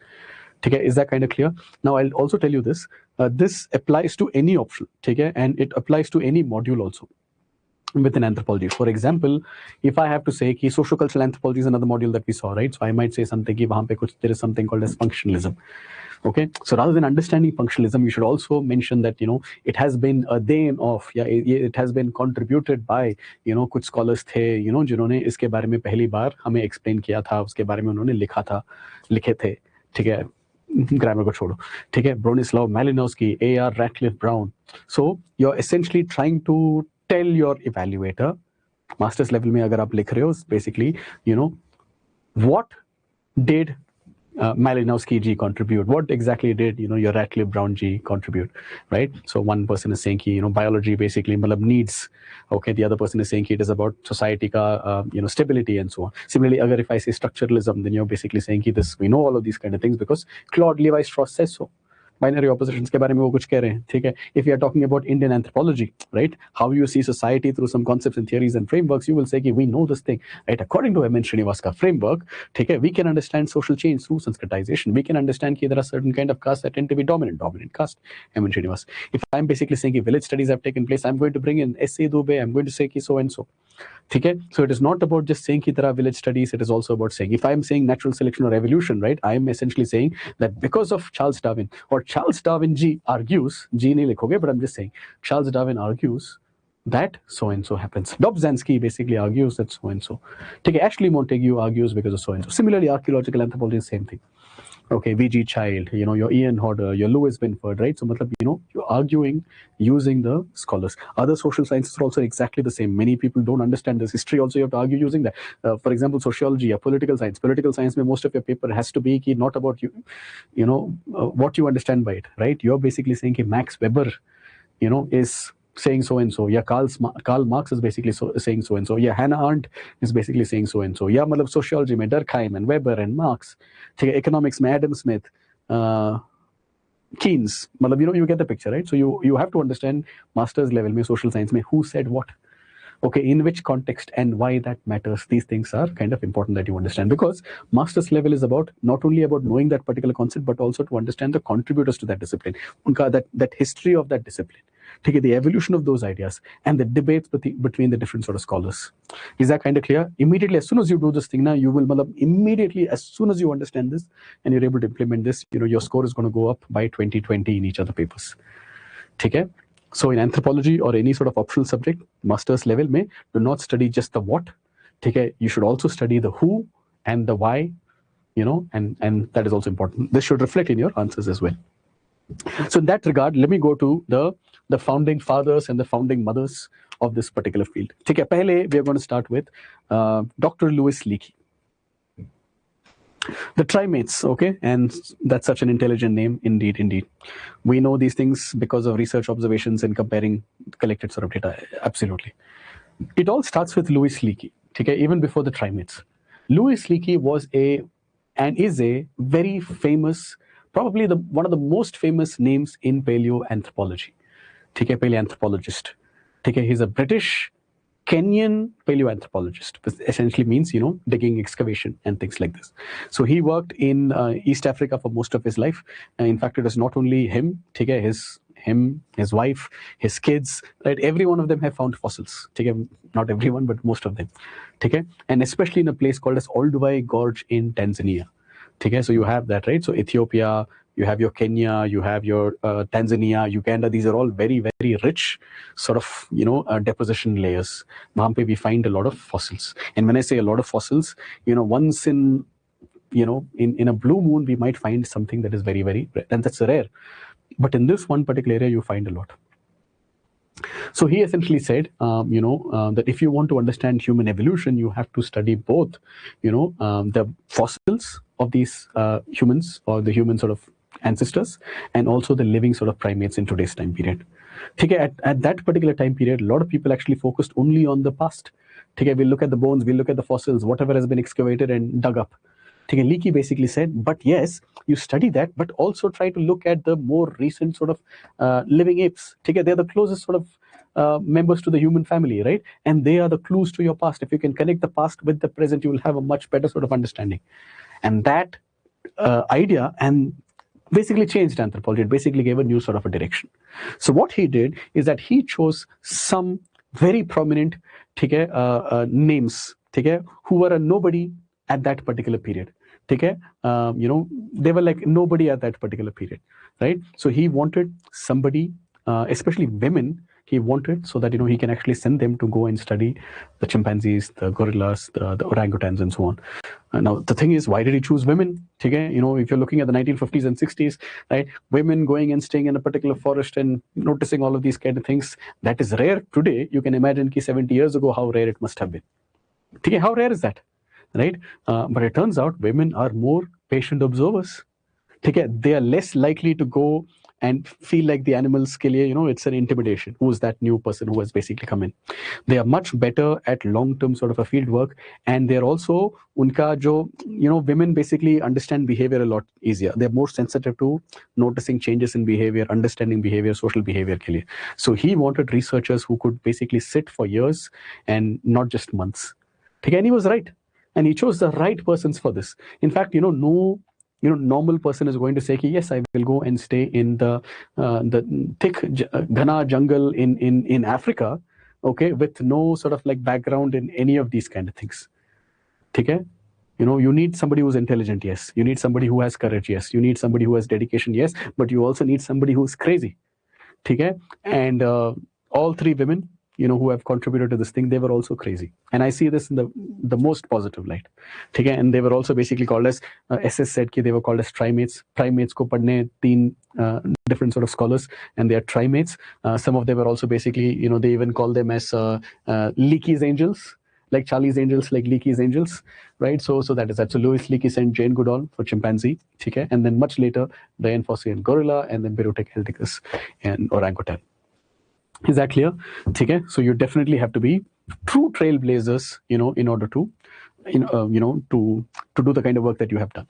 Okay, is that kind of clear? Now I'll also tell you this. This applies to any option, okay, and it applies to any module also within anthropology. For example, if I have to say कि sociocultural anthropology is another module that we saw, right? So I might say something कि वहाँ पे कुछ there is something called as functionalism. Okay, so rather than understanding functionalism, you should also mention that it has been a dein of, it has been contributed by कुछ scholars थे जिन्होंने इसके बारे में पहली बार हमें explain किया था, उसके बारे में उन्होंने लिखे थे, ठीक है, ग्रामर को छोड़ो, ठीक है, Bronislav Malinowski, A.R. Ratcliffe Brown. So you're essentially trying to tell your evaluator, master's level में अगर आप लिख रहे हो, basically what did Malinowski G contribute? What exactly did your Ratcliffe Brown G contribute, right? So one person is saying ki biology basically मतलब needs, okay, the other person is saying ki it is about society ka stability and so on. Similarly, agar if I say structuralism, then you're basically saying ki this, we know all of these kind of things because Claude Levi-Strauss says so. Binary oppositions के बारे में वो कुछ कह रहे हैं, ठीक है? If you are talking about Indian anthropology, right, how you see society through some concepts and theories and frameworks, you will say कि we know this thing, right? According to M.N. Srinivas का framework, ठीक है, we can understand social change through Sanskritization. We can understand कि there are certain kind of castes that tend to be dominant caste. M.N. Srinivas. If I'm basically saying कि village studies have taken place, I'm going to bring in S.A. Dubey. I'm going to say कि so and so. ठीक है? So it is not about just saying कि there are village studies. It is also about saying, if I'm saying natural selection or evolution, right, I am essentially saying that because of Charles Darwin, or Charles Darwin G argues, G नहीं लिखोगे, but I'm just saying Charles Darwin argues that so and so happens. Dobzhansky basically argues that so and so. ठीक है? Ashley Montague argues because of so and so. Similarly, archaeological anthropology is the same thing. Okay, V.G. Child, your Ian Hodder, your Lewis Binford, right? So, matlab, you're arguing using the scholars. Other social sciences are also exactly the same. Many people don't understand this. History also, you have to argue using that. For example, sociology or political science. Political science, most of your paper has to be not about what you understand by it, right? You're basically saying that Max Weber, is saying so and so. Yeah, Karl Marx is basically saying so and so. Yeah, Hannah Arendt is basically saying so and so. Yeah, matlab sociology mein Durkheim and Weber and Marx. Economics mein Adam Smith, Keynes. Matlab, you get the picture, right? So you have to understand master's level mein social science mein who said what. Okay, in which context and why that matters. These things are kind of important that you understand, because master's level is about not only about knowing that particular concept, but also to understand the contributors to that discipline, that history of that discipline, okay, the evolution of those ideas and the debates between the different sort of scholars. Is that kind of clear? Immediately, as soon as you do this thing now, you will immediately, as soon as you understand this and you're able to implement this, your score is going to go up by 20 in each of the papers. Okay? So in anthropology or any sort of optional subject, master's level may do not study just the what. Okay, you should also study the who and the why, and that is also important. This should reflect in your answers as well. So in that regard, let me go to the founding fathers and the founding mothers of this particular field. Okay, pehle we are going to start with Dr. Louis Leakey. The Primates, okay, and that's such an intelligent name, indeed. We know these things because of research observations and comparing collected sort of data, absolutely. It all starts with Louis Leakey, okay, even before the Primates. Louis Leakey was and is a very famous probably one of the most famous names in paleoanthropology. ठीक है, paleoanthropologist. ठीक है, he's a British Kenyan paleoanthropologist, which essentially means, digging, excavation, and things like this. So he worked in East Africa for most of his life. In fact, it was not only him, his wife, his kids, right? Every one of them have found fossils. Not everyone, but most of them. And especially in a place called as Olduvai Gorge in Tanzania. So you have that, right? So Ethiopia, you have your Kenya, you have your Tanzania, Uganda. These are all very, very rich sort of, deposition layers. Wahan pe we find a lot of fossils. And when I say a lot of fossils, once in a blue moon, we might find something that is very, very rare. And that's rare. But in this one particular area, you find a lot. So he essentially said, that if you want to understand human evolution, you have to study both, the fossils of these humans, or the human sort of ancestors, and also the living sort of primates in today's time period. At that particular time period, a lot of people actually focused only on the past. We look at the bones, we look at the fossils, whatever has been excavated and dug up. Leakey basically said, but yes, you study that, but also try to look at the more recent sort of living apes. They're the closest sort of members to the human family, right? And they are the clues to your past. If you can connect the past with the present, you will have a much better sort of understanding. And that idea and basically changed anthropology. It basically gave a new sort of a direction. So what he did is that he chose some very prominent names who were a nobody at that particular period. They were like nobody at that particular period, right? So he wanted somebody, especially women, he wanted so that he can actually send them to go and study the chimpanzees, the gorillas, the orangutans, and so on. Now the thing is, why did he choose women? If you're looking at the 1950s and 60s, right, women going and staying in a particular forest and noticing all of these kind of things, that is rare today. You can imagine 70 years ago how rare it must have been. How rare is that, right? But it turns out women are more patient observers. They are less likely to go and feel like the animals के लिए, it's an intimidation. Who is that new person who has basically come in? They are much better at long-term sort of a field work, and they're also unka jo, women basically understand behavior a lot easier. They're more sensitive to noticing changes in behavior, understanding behavior, social behavior के लिए. So he wanted researchers who could basically sit for years and not just months. And he was right, and he chose the right persons for this. In fact, no normal person is going to say, yes, I will go and stay in the thick ghana jungle in Africa, okay, with no sort of like background in any of these kind of things. You need somebody who's intelligent, yes. You need somebody who has courage, yes. You need somebody who has dedication, yes. But you also need somebody who's crazy. And all three women, who have contributed to this thing, they were also crazy. And I see this in the most positive light. And they were also basically called as, SS said they were called as primates. Primates ko padne teen different sort of scholars, and they are primates. Some of them were also basically, they even call them as Leakey's angels, like Charlie's angels, like Leakey's angels, right? So that is that. So Louis Leakey sent Jane Goodall for chimpanzee, and then much later, Diane Fossey and gorilla, and then Birutek Heldicus and orangutan. Is that clear? So you definitely have to be true trailblazers, in order to, to do the kind of work that you have done.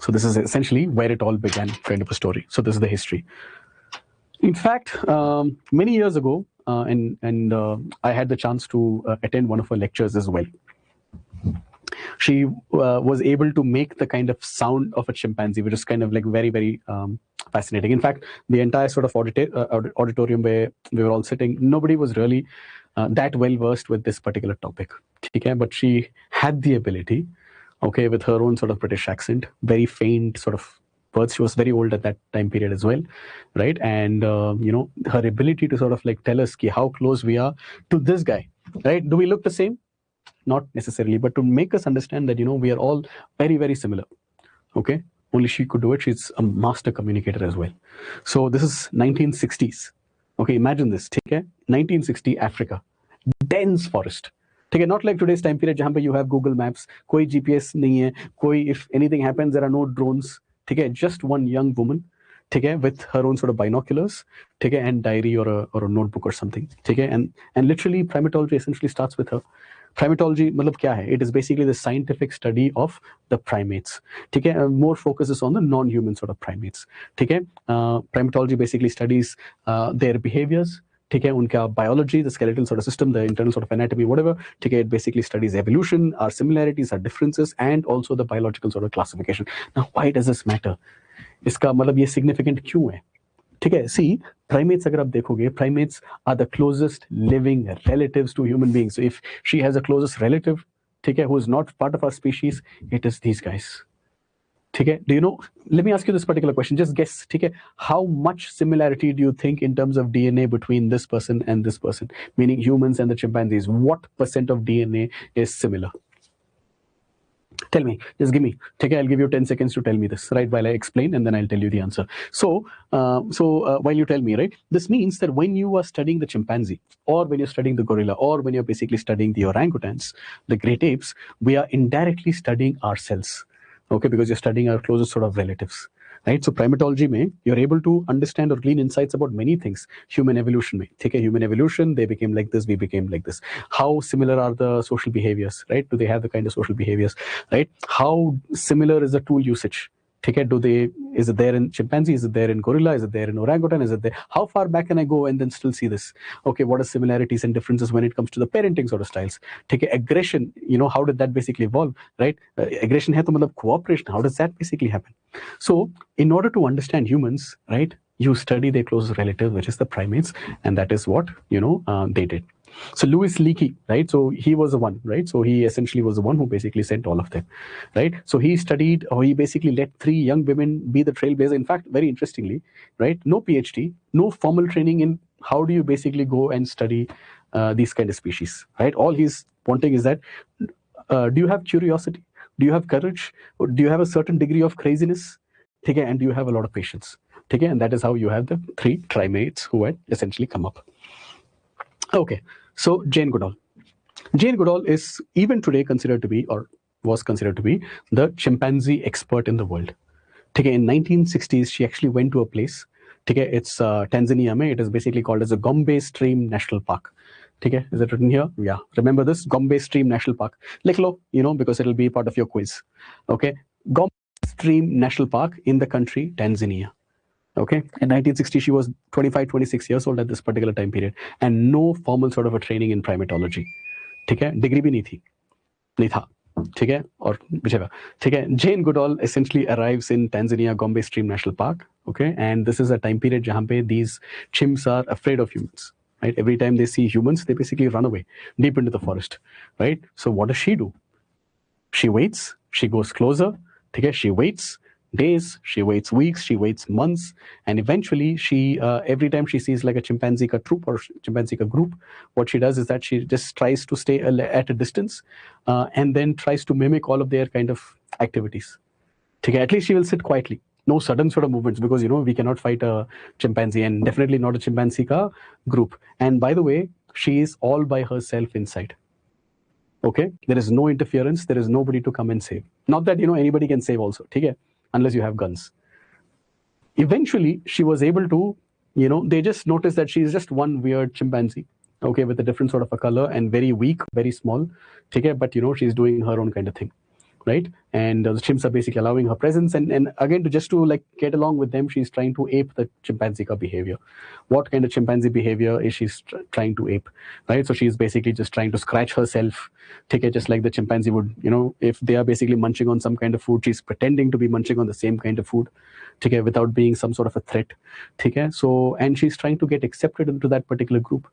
So this is essentially where it all began, kind of a story. So this is the history. In fact, many years ago, and I had the chance to attend one of her lectures as well. She was able to make the kind of sound of a chimpanzee, which is kind of like very, very fascinating. In fact, the entire sort of auditorium where we were all sitting, nobody was really that well versed with this particular topic. But she had the ability, okay, with her own sort of British accent, very faint sort of words. She was very old at that time period as well, right? And her ability to sort of like tell us how close we are to this guy, right? Do we look the same? Not necessarily, but to make us understand that we are all very, very similar. Okay, only she could do it. She's a master communicator as well. So this is 1960s. Okay, imagine this. 1960 Africa, dense forest. Not like today's time period, where you have Google Maps, koi GPS nahi hai, koi, if anything happens, there are no drones. Just one young woman, with her own sort of binoculars, and diary or a notebook or something. And literally primatology essentially starts with her. Primatology मतलब क्या है? It is basically the scientific study of the primates. ठीक है? More focuses on the non-human sort of primates. ठीक है? Primatology basically studies their behaviors. ठीक है? उनका biology, the skeletal sort of system, the internal sort of anatomy, whatever. ठीक है? It basically studies evolution, our similarities, our differences, and also the biological sort of classification. Now, why does this matter? इसका मतलब ये significant क्यों है? ठीक है? See, primates अगर आप देखोगे, primates are the closest living relatives to human beings. So if she has a closest relative, ठीक है, who is not part of our species, it is these guys. ठीक है? Do you know? Let me ask you this particular question. Just guess. ठीक है? How much similarity do you think in terms of DNA between this person and this person? Meaning humans and the chimpanzees. What % of DNA is similar? Tell me, just give me. Okay, I'll give you 10 seconds to tell me this, right? While I explain, and then I'll tell you the answer. So while you tell me, right? This means that when you are studying the chimpanzee, or when you're studying the gorilla, or when you're basically studying the orangutans, the great apes, we are indirectly studying ourselves. Okay, because you're studying our closest sort of relatives. Right, so primatology में you're able to understand or glean insights about many things. Human evolution में, ठीक है, human evolution, they became like this, we became like this. How similar are the social behaviors, right? Do they have the kind of social behaviors, right? How similar is the tool usage? ठीक है, is it there in chimpanzee? Is it there in gorilla? Is it there in orangutan? Is it there? How far back can I go and then still see this? Okay, what are similarities and differences when it comes to the parenting sort of styles? ठीक है, aggression, how did that basically evolve, right? Aggression है तो मतलब cooperation. How does that basically happen? So, in order to understand humans, right, you study their closest relative, which is the primates, and that is what they did. So Louis Leakey, right? So he was the one, right? So he essentially was the one who basically sent all of them, right? So he studied, or he basically let 3 young women be the trailblazer. In fact, very interestingly, right? No PhD, no formal training in how do you basically go and study these kind of species, right? All he's wanting is that, do you have curiosity? Do you have courage? Or do you have a certain degree of craziness? Okay, and do you have a lot of patience? Okay, and that is how you have the 3 primates who had essentially come up. Okay, so Jane Goodall. Jane Goodall is even today considered to be, or was considered to be, the chimpanzee expert in the world. Okay, in 1960s, she actually went to a place. Okay, it's Tanzania. It is basically called as the Gombe Stream National Park. Okay, is it written here? Yeah, remember this, Gombe Stream National Park. Likh lo, because it'll be part of your quiz. Okay, Gombe Stream National Park in the country Tanzania. Okay, in 1960 she was 25, 26 years old at this particular time period, and no formal sort of a training in primatology. ठीक है, degree भी नहीं था, ठीक है, और whichever, ठीक है. Jane Goodall essentially arrives in Tanzania, Gombe Stream National Park. Okay, and this is a time period जहाँ पे these chimps are afraid of humans, right? Every time they see humans, they basically run away deep into the forest, right? So what does she do? She waits, she goes closer, ठीक है, she waits days, she waits weeks, she waits months, and eventually she every time she sees like a chimpanzee ka troop or chimpanzee ka group, what she does is that she just tries to stay at a distance and then tries to mimic all of their kind of activities. Okay, at least she will sit quietly, no sudden sort of movements, because we cannot fight a chimpanzee, and definitely not a chimpanzee ka group. And by the way, she is all by herself inside. Okay, there is no interference, there is nobody to come and save. Not that anybody can save also, okay, unless you have guns. Eventually she was able to, they just noticed that she is just one weird chimpanzee, okay, with a different sort of a color and very weak, very small, okay, but she's doing her own kind of thing, right? And the chimps are basically allowing her presence, and again, just to like get along with them, she's trying to ape the chimpanzee ka behavior. What kind of chimpanzee behavior is she trying to ape, right? So she's basically just trying to scratch herself, take it, just like the chimpanzee would, if they are basically munching on some kind of food, she's pretending to be munching on the same kind of food, okay, without being some sort of a threat, okay. So, and she's trying to get accepted into that particular group,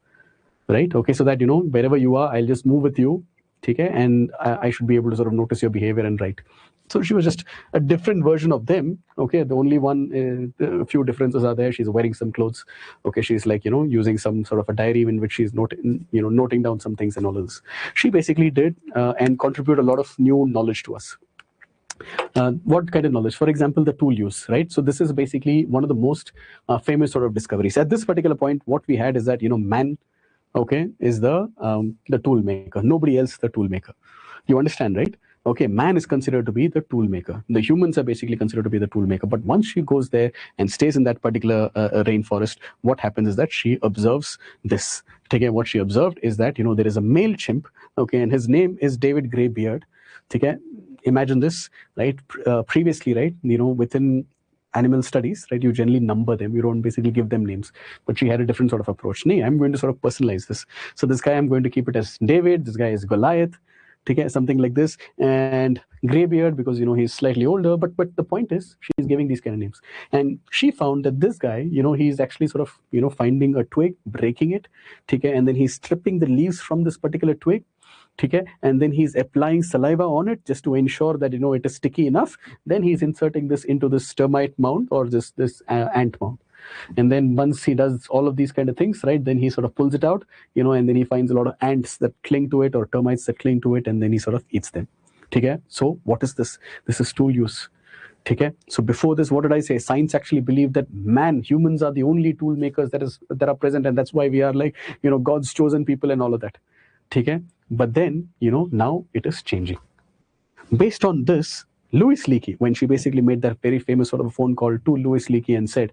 right? Okay, so that wherever you are, I'll just move with you, okay, and I should be able to sort of notice your behavior and write. So she was just a different version of them, okay. The only one, a few differences are there. She's wearing some clothes, okay. She's like using some sort of a diary in which she's noting down some things and all of this. She basically did and contribute a lot of new knowledge to us. What kind of knowledge? For example, the tool use, right? So this is basically one of the most famous sort of discoveries. At this particular point, what we had is that man, okay, is the tool maker. Nobody else the tool maker. You understand, right? Okay, man is considered to be the tool maker. The humans are basically considered to be the tool maker. But once she goes there and stays in that particular rainforest, what happens is that she observes this. Okay, what she observed is that, there is a male chimp, okay, and his name is David Greybeard. Okay, imagine this, right? Previously, right, within animal studies, right, you generally number them, you don't basically give them names, but she had a different sort of approach. Nee, I'm going to sort of personalize this. So this guy, I'm going to keep it as David, this guy is Goliath, okay, something like this, and Greybeard because he's slightly older, but the point is she's giving these kind of names. And she found that this guy, he's actually sort of finding a twig, breaking it, okay, and then he's stripping the leaves from this particular twig, okay, and then he's applying saliva on it just to ensure that it is sticky enough. Then he's inserting this into this termite mound or this ant mound. And then once he does all of these kind of things, right, then he sort of pulls it out, and then he finds a lot of ants that cling to it or termites that cling to it, and then he sort of eats them. Okay, so what is this? This is tool use. Okay, so before this, what did I say? Science actually believed that humans are the only tool makers that are present, and that's why we are like God's chosen people and all of that. Okay, but then now it is changing. Based on this, Louis Leakey, when she basically made that very famous sort of phone call to Louis Leakey and said,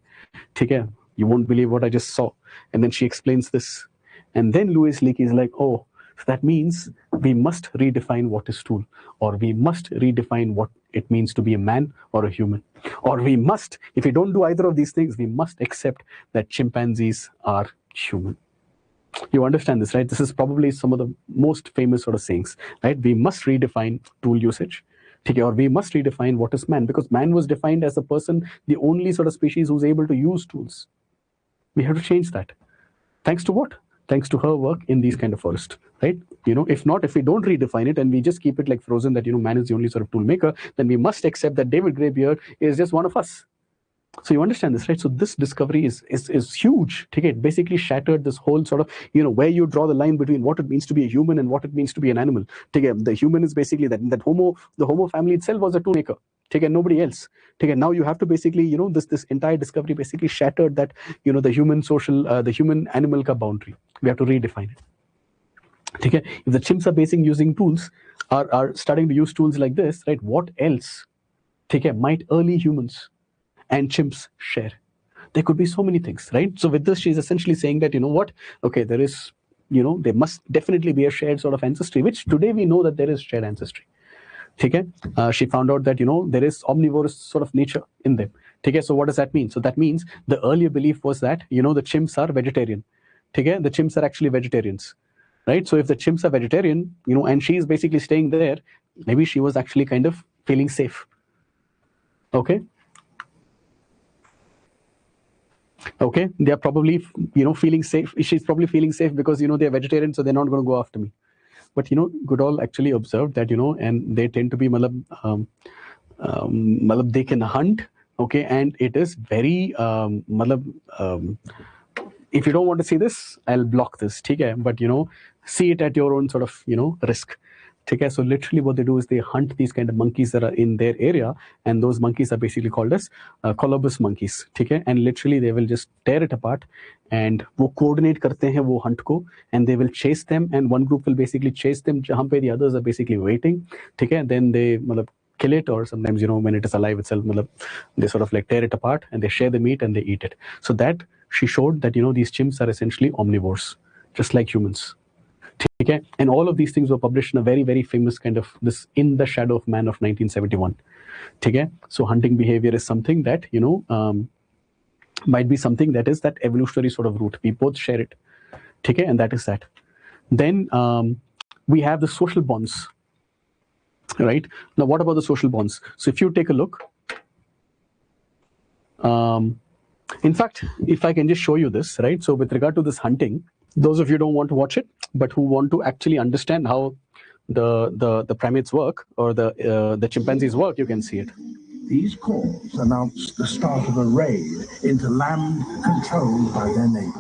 "Okay, you won't believe what I just saw," and then she explains this, and then Louis Leakey is like, "Oh, so that means we must redefine what is tool, or we must redefine what it means to be a man or a human, or we must, if we don't do either of these things, we must accept that chimpanzees are human." You understand this, right? This is probably some of the most famous sort of sayings, right? We must redefine tool usage, or we must redefine what is man, because man was defined as a person, the only sort of species who's able to use tools. We have to change that. Thanks to what? Thanks to her work in these kind of forests, right? If not, if we don't redefine it and we just keep it like frozen that man is the only sort of tool maker, then we must accept that David Greybeard is just one of us. So you understand this, right? So this discovery is huge. It basically shattered this whole sort of, where you draw the line between what it means to be a human and what it means to be an animal. The human is basically that the Homo family itself was a tool maker. Nobody else. Now you have to basically, this entire discovery basically shattered that, the human social, the human animal ka boundary. We have to redefine it. If the chimps are using tools, are starting to use tools like this, right? What else, might early humans and chimps share? There could be so many things, right? So with this, she's essentially saying that, what? Okay, there is, there must definitely be a shared sort of ancestry, which today we know that there is shared ancestry. She found out that, there is omnivorous sort of nature in them. So what does that mean? So that means the earlier belief was that, the chimps are vegetarian. The chimps are actually vegetarians, right? So if the chimps are vegetarian, and she's basically staying there, maybe she was actually kind of feeling safe. Okay, they're probably feeling safe. She's probably feeling safe because they're vegetarian, so they're not going to go after me. But Goodall actually observed that and they tend to be they can hunt, okay, and it is very if you don't want to see this, I'll block this, but see it at your own sort of risk. So literally what they do is they hunt these kind of monkeys that are in their area, and those monkeys are basically called as colobus monkeys. And literally they will just tear it apart, and wo coordinate karte hain wo hunt ko, and they will chase them, and one group will basically chase them jahan pe the others are basically waiting. Then they kill it, or sometimes when it is alive itself, they sort of like tear it apart and they share the meat and they eat it. So that she showed that these chimps are essentially omnivores, just like humans. And all of these things were published in a very, very famous kind of this In the Shadow of Man of 1971. So hunting behavior is something that might be something that is that evolutionary sort of root. We both share it. And that is that. Then we have the social bonds. Right now, what about the social bonds? So if you take a look, in fact, if I can just show you this, right? So with regard to this hunting, those of you who don't want to watch it, but who want to actually understand how the primates work, or the chimpanzees work, you can see it. These calls announce the start of a raid into land controlled by their neighbors.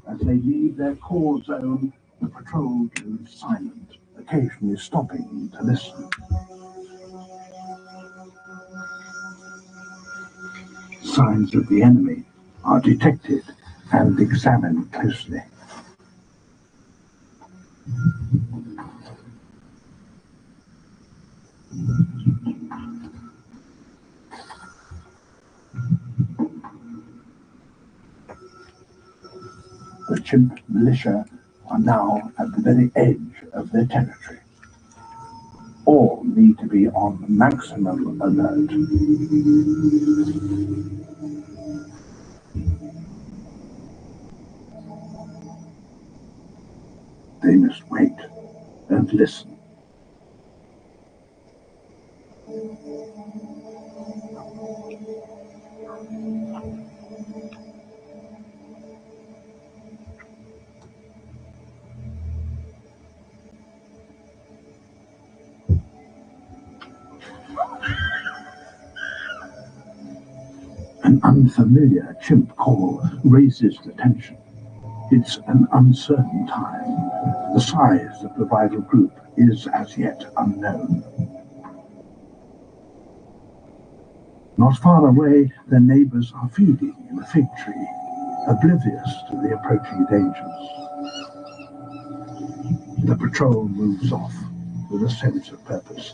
As they leave their core zone, the patrol goes silent, occasionally stopping to listen. Signs of the enemy are detected and examined closely. The chimp militia are now at the very edge of their territory. All need to be on maximum alert. They must wait and listen. An unfamiliar chimp call raises the tension. It's an uncertain time. The size of the rival group is as yet unknown. Not far away, their neighbors are feeding in a fig tree, oblivious to the approaching dangers. The patrol moves off with a sense of purpose.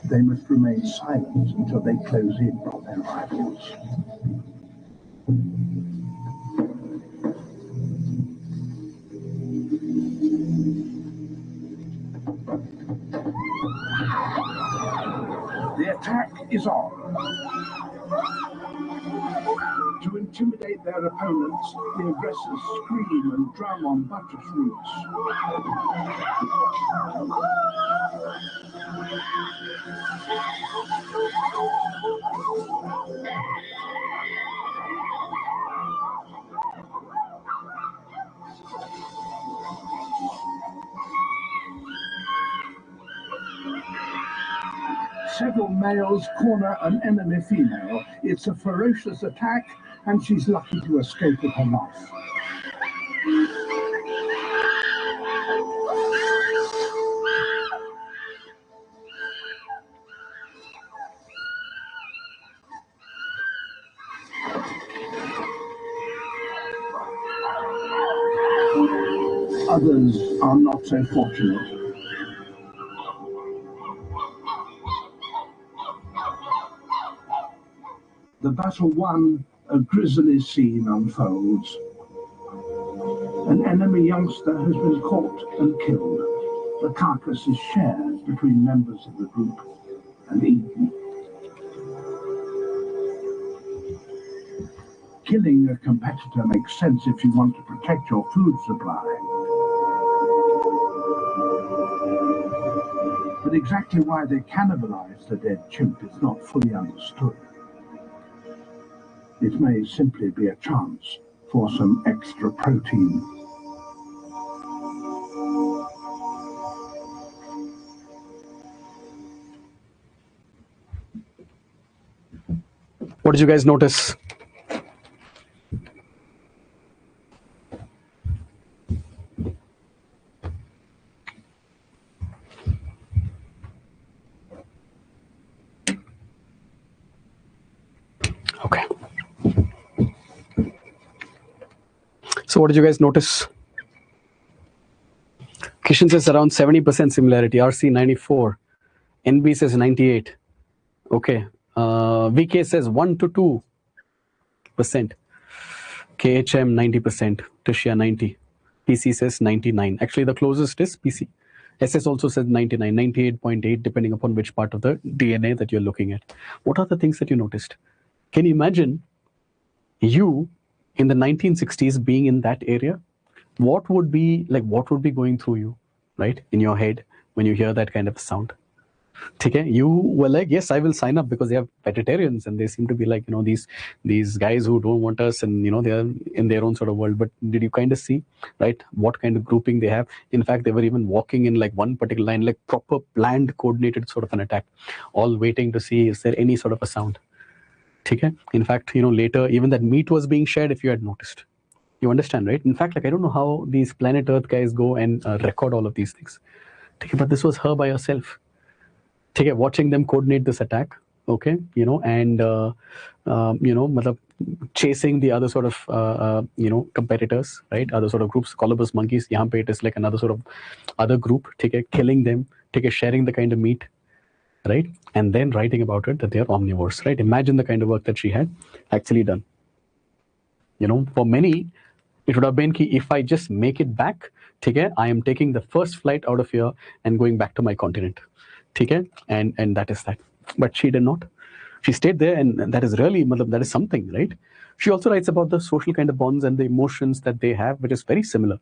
They must remain silent until they close in on their rivals. The attack is on. To intimidate their opponents, the aggressors scream and drum on buttress roots. Several males corner an enemy female. It's a ferocious attack, and she's lucky to escape with her life. Others are not so fortunate. The battle won, a grisly scene unfolds. An enemy youngster has been caught and killed. The carcass is shared between members of the group and eaten. Killing a competitor makes sense if you want to protect your food supply. But exactly why they cannibalize the dead chimp is not fully understood. It may simply be a chance for some extra protein. What did you guys notice? Okay. So what did you guys notice? Kishan says around 70% similarity. RC 94. NB says 98. Okay. VK says 1 to 2%. KHM 90%. Tishia 90. PC says 99. Actually, the closest is PC. SS also says 99, 98.8, depending upon which part of the DNA that you're looking at. What are the things that you noticed? Can you imagine you in the 1960s being in that area? What would be going through you, right, in your head when you hear that kind of sound? Okay, you were like, yes, I will sign up because they have vegetarians and they seem to be like, these guys who don't want us, and they are in their own sort of world. But did you kind of see, right, what kind of grouping they have? In fact, they were even walking in like one particular line, like proper planned, coordinated sort of an attack, all waiting to see is there any sort of a sound. Okay, in fact, later even that meat was being shared, if you had noticed. You understand, right? In fact, like, I don't know how these Planet Earth guys go and record all of these things. Okay, but this was her by herself. Okay, watching them coordinate this attack. Okay, and chasing the other sort of competitors, right? Other sort of groups, colobus monkeys. Yahan pe it is like another sort of other group. Okay, killing them. Okay, sharing the kind of meat, right? And then writing about it that they are omnivores, right? Imagine the kind of work that she had actually done. For many, It would have been ki if I just make it back, okay, I am taking the first flight out of here and going back to my continent, okay, and that is that. But she did not. She stayed there, and that is really, that is something, right? She also writes about the social kind of bonds and the emotions that they have, which is very similar.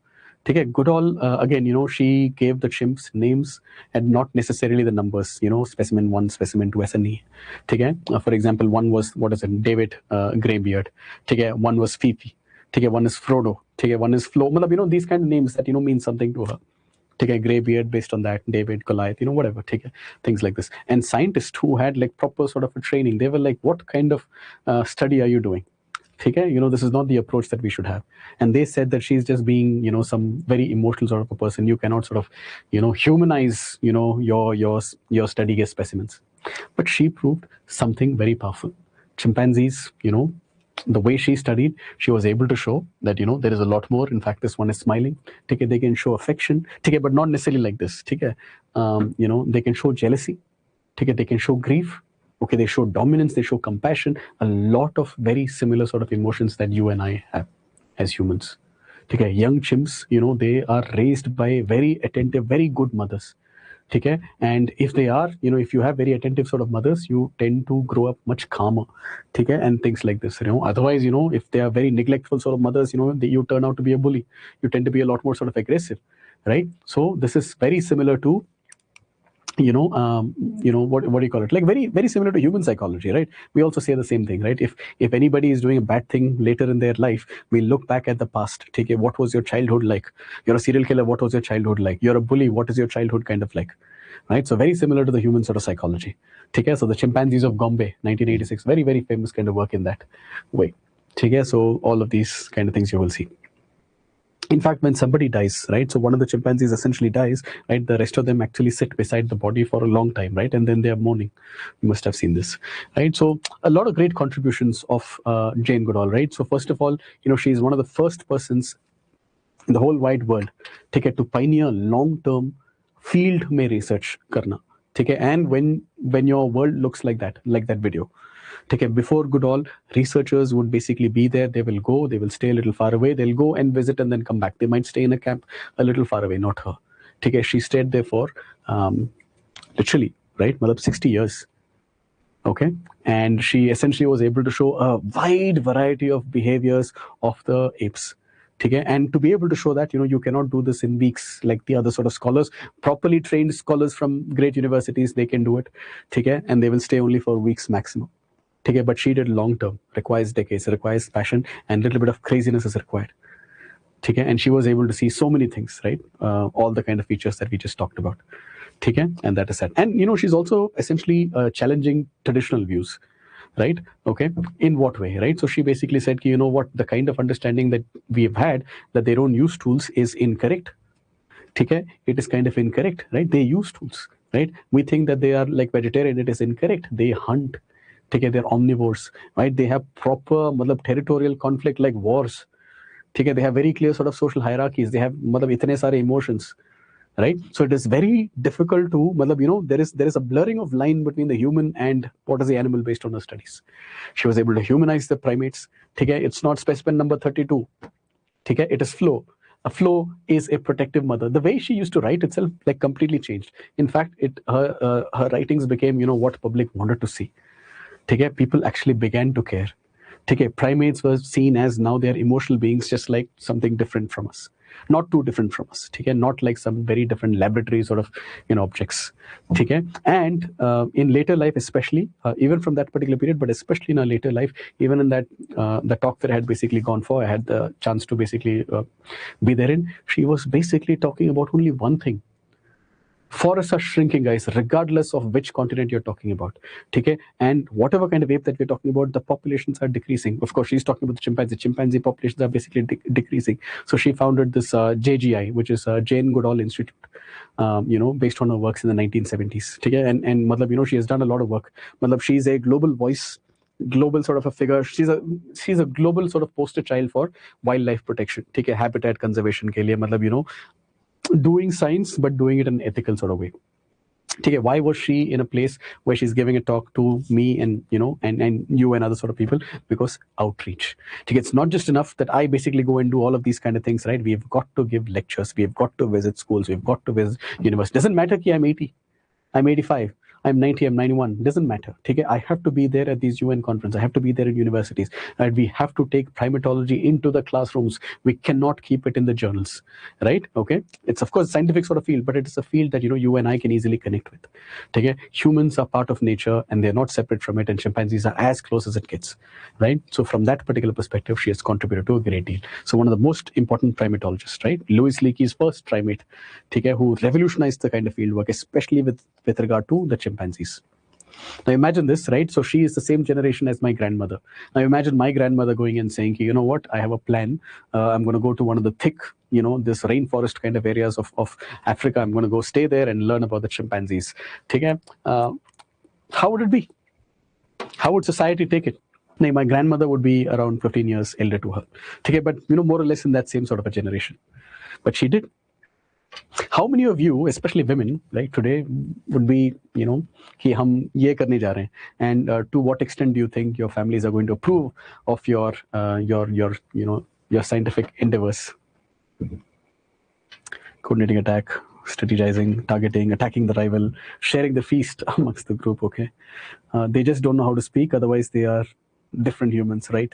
Okay, Goodall, again, she gave the chimps names and not necessarily the numbers, specimen 1, specimen 2, SNE. Okay, for example, one was, what is it, David Greybeard. Okay, one was Fifi. Okay, one is Frodo. Okay, one is Flo. These kind of names that, mean something to her. Take a Greybeard based on that, David, Goliath, whatever, take things like this. And scientists who had like proper sort of a training, they were like, what kind of study are you doing? Okay, this is not the approach that we should have. And they said that she's just being, some very emotional sort of a person. You cannot sort of, humanize, your study specimens. But she proved something very powerful. Chimpanzees, the way she studied, she was able to show that, there is a lot more. In fact, this one is smiling. They can show affection, but not necessarily like this. They can show jealousy. They can show grief. Okay, they show dominance, they show compassion, a lot of very similar sort of emotions that you and I have as humans. Okay, young chimps, they are raised by very attentive, very good mothers. Okay, and if they are, if you have very attentive sort of mothers, you tend to grow up much calmer. Okay, and things like this. Otherwise, if they are very neglectful sort of mothers, you turn out to be a bully. You tend to be a lot more sort of aggressive, right? So this is very similar to what do you call it? Like very, very similar to human psychology, right? We also say the same thing, right? If anybody is doing a bad thing later in their life, we look back at the past. Take what was your childhood like? You're a serial killer. What was your childhood like? You're a bully. What is your childhood kind of like? Right? So very similar to the human sort of psychology. Okay, so the chimpanzees of Gombe, 1986, very, very famous kind of work in that way. Okay, so all of these kind of things you will see. In fact, when somebody dies, right, so one of the chimpanzees essentially dies, right, the rest of them actually sit beside the body for a long time, right, and then they are mourning. You must have seen this, right? So a lot of great contributions of Jane Goodall, right? So first of all, she's one of the first persons in the whole wide world to pioneer long-term field में research करना, ठीक है? And when your world looks like that video, okay, before Goodall, researchers would basically be there. They will go, they will stay a little far away. They'll go and visit and then come back. They might stay in a camp a little far away, not her. Okay, she stayed there for literally, right, 60 years. Okay, and she essentially was able to show a wide variety of behaviors of the apes. Okay, and to be able to show that, you cannot do this in weeks like the other sort of scholars, properly trained scholars from great universities, they can do it. Okay, and they will stay only for weeks maximum. Okay, but she did long term, requires decades, requires passion, and a little bit of craziness is required. Okay, and she was able to see so many things, right? All the kind of features that we just talked about. Okay, and that is that. And she's also essentially challenging traditional views, right? Okay, in what way, right? So she basically said, what, the kind of understanding that we've had that they don't use tools is incorrect. Okay, it is kind of incorrect, right? They use tools, right? We think that they are like vegetarian. It is incorrect. They hunt. Okay, they're omnivores, right? They have proper territorial conflict like wars. Okay, they have very clear sort of social hierarchies. They have itne sare emotions, right? So it is very difficult to there is a blurring of line between the human and what is the animal based on her studies. She was able to humanize the primates. Okay, it's not specimen number 32. Okay, it is Flo. A Flo is a protective mother. The way she used to write itself like completely changed. In fact, her writings became what public wanted to see. Okay, people actually began to care. Okay, primates were seen as now they are emotional beings, just like something different from us, not too different from us. Okay, not like some very different laboratory sort of objects. Okay, and in later life, especially even from that particular period, but especially in our later life, even in that the talk that I had basically gone for, I had the chance to basically be therein. She was basically talking about only one thing. Forests are shrinking, guys, regardless of which continent you're talking about. Okay, and whatever kind of ape that we're talking about, the populations are decreasing. Of course, she's talking about the chimpanzee. Chimpanzee populations are basically decreasing. So she founded this JGI, which is Jane Goodall Institute. Based on her works in the 1970s. Okay, and she has done a lot of work. She's a global voice, global sort of a figure. She's a global sort of poster child for wildlife protection. Take a habitat conservation ke liye, doing science but doing it in an ethical sort of way. Okay, why was she in a place where she's giving a talk to me and and you and other sort of people? Because outreach. Okay, it's not just enough that I basically go and do all of these kind of things, right? We've got to give lectures, we've got to visit schools, we've got to visit universities. Doesn't matter कि I'm 80, I'm 85, I'm 90, I'm 91. Doesn't matter. Okay, I have to be there at these UN conferences. I have to be there at universities. Right? We have to take primatology into the classrooms. We cannot keep it in the journals. Right? Okay. It's of course a scientific sort of field, but it is a field that you and I can easily connect with. Okay. Humans are part of nature and they're not separate from it, and chimpanzees are as close as it gets. Right? So from that particular perspective, she has contributed to a great deal. So one of the most important primatologists, right? Louis Leakey's first primate, okay, who revolutionized the kind of field work, especially with regard to the chimpanzees. Now imagine this, right? So she is the same generation as my grandmother. Now imagine my grandmother going and saying, you know what, I have a plan. I'm going to go to one of the thick, this rainforest kind of areas of Africa. I'm going to go stay there and learn about the chimpanzees. Okay? How would it be? How would society take it? My grandmother would be around 15 years elder to her. Okay, but more or less in that same sort of a generation. But she did. How many of you, especially women, right, today would be, कि हम ये करने जा रहे हैं, and to what extent do you think your families are going to approve of your scientific endeavors? Coordinating attack, strategizing, targeting, attacking the rival, sharing the feast amongst the group. Okay, they just don't know how to speak. Otherwise, they are different humans, right?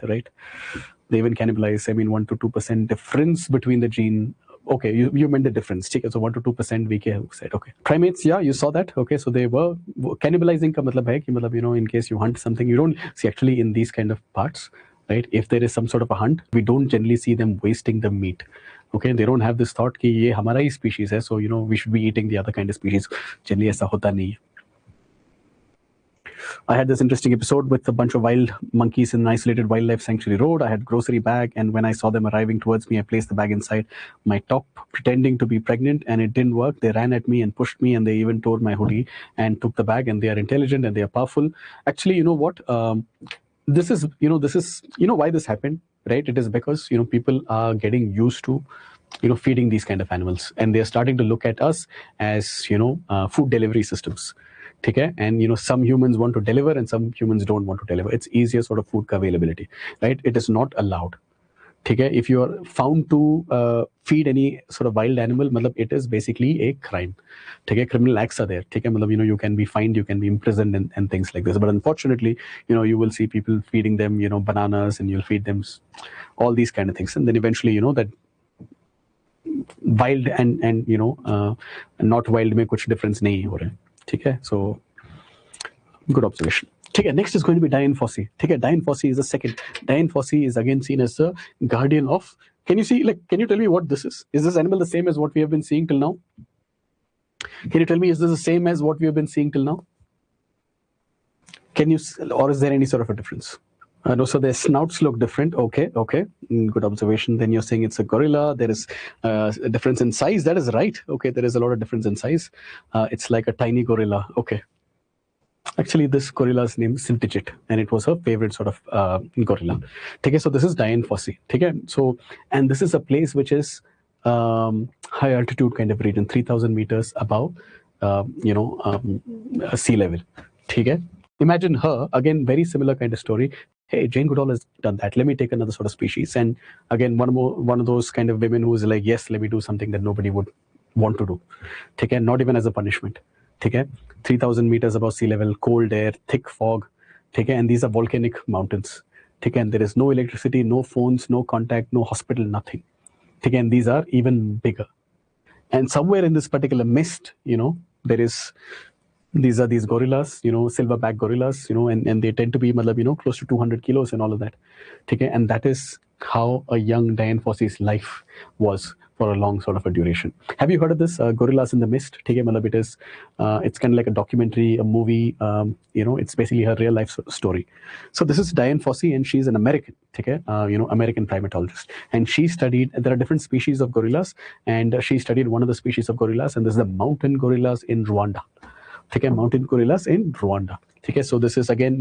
They even cannibalize. 1 to 2% difference between the gene. Okay, you meant the difference. So 1 to 2% we said. Okay, primates, yeah, you saw that. Okay, so they were cannibalizing. Ka matlab hai ki in case you hunt something, you don't see actually in these kind of parts, right? If there is some sort of a hunt, we don't generally see them wasting the meat. Okay, they don't have this thought कि ये हमारा ही species है, so we should be eating the other kind of species. Generally ऐसा होता नहीं है. I had this interesting episode with a bunch of wild monkeys in an isolated wildlife sanctuary road. I had grocery bag, and when I saw them arriving towards me, I placed the bag inside my top, pretending to be pregnant, and it didn't work. They ran at me and pushed me, and they even tore my hoodie and took the bag. And they are intelligent and they are powerful. Actually, you know what? This is why this happened, right? It is because people are getting used to feeding these kind of animals, and they're starting to look at us as food delivery systems. Okay? And some humans want to deliver and some humans don't want to deliver. It's easier sort of food availability, right? It is not allowed. Okay? If you are found to feed any sort of wild animal, it is basically a crime. Okay? Criminal acts are there. Okay? You can be fined, you can be imprisoned and things like this. But unfortunately, you will see people feeding them bananas, and you'll feed them all these kind of things, and then eventually that wild and not wild में कुछ difference नहीं हो रहा है. ठीक है? So good observation. Okay, next is going to be Dian Fossey. Okay, Dian Fossey is the second. Dian Fossey is again seen as the guardian of. Can you tell me what this is? Is this animal the same as what we have been seeing till now? Can you tell me, is this the same as what we have been seeing till now? Or is there any sort of a difference? No, so their snouts look different. Okay. Good observation. Then you're saying it's a gorilla. There is a difference in size. That is right. Okay, there is a lot of difference in size. It's like a tiny gorilla. Okay. Actually, this gorilla's name is Syntychit, and it was her favorite sort of gorilla. Okay, so this is Dian Fossey. Okay, so, and this is a place which is high altitude kind of region, 3,000 meters above, sea level. Okay. Imagine her, again, very similar kind of story. Hey, Jane Goodall has done that. Let me take another sort of species. And again, one of those kind of women who is like, yes, let me do something that nobody would want to do. Okay, not even as a punishment. Okay, 3,000 meters above sea level, cold air, thick fog. Okay, and these are volcanic mountains. Okay, and there is no electricity, no phones, no contact, no hospital, nothing. Okay, and these are even bigger. And somewhere in this particular mist, these are these gorillas, silverback gorillas, and they tend to be, close to 200 kilos and all of that. Okay, and that is how a young Dian Fossey's life was for a long sort of a duration. Have you heard of this, Gorillas in the Mist? Okay, it's kind of like a documentary, a movie. It's basically her real life story. So this is Dian Fossey, and she's an American. Okay, American primatologist, and she studied. There are different species of gorillas, and she studied one of the species of gorillas, and this is the mountain gorillas in Rwanda. Okay, mountain gorillas in Rwanda. Okay, so this is again,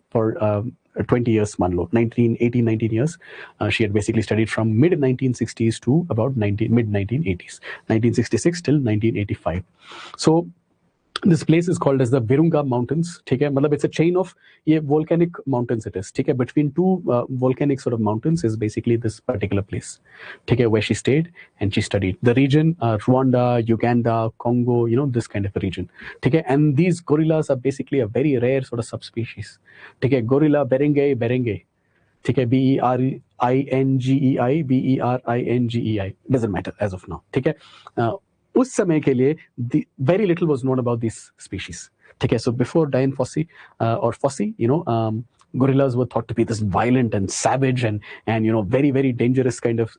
for 20 years, 19 years. She had basically studied from mid 1960s to about mid 1980s, 1966 till 1985. So This place is called as the Virunga Mountains. ठीक है, मतलब it's a chain of ये volcanic mountains it is. ठीक है, between two volcanic sort of mountains is basically this particular place. ठीक है, where she stayed and she studied the region, Rwanda, Uganda, Congo, you know, this kind of a region. ठीक है, and these gorillas are basically a very rare sort of subspecies. ठीक है, gorilla berengei. ठीक है, BERINGEI BERINGEI doesn't matter as of now. ठीक है, उस समय के लिए very little was known about these species. ठीक है, so before Dian Fossey or Fossey, you know, gorillas were thought to be this violent and savage and you know very dangerous kind of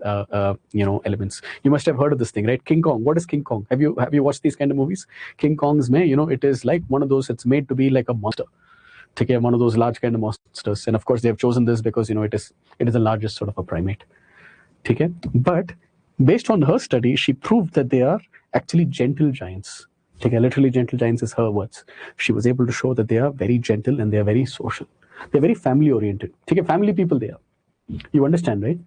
you know elements. You must have heard of this thing, right? King Kong. What is King Kong? Have you watched these kind of movies? King Kong's mein, you know, it is like one of those. It's made to be like a monster. Okay, one of those large kind of monsters, and of course they have chosen this because you know it is the largest sort of a primate. Okay, but based on her study, she proved that they are actually gentle giants. Okay, literally gentle giants is her words. She was able to show that they are very gentle and they are very social. They're very family oriented. Okay, family people they are. You understand, right?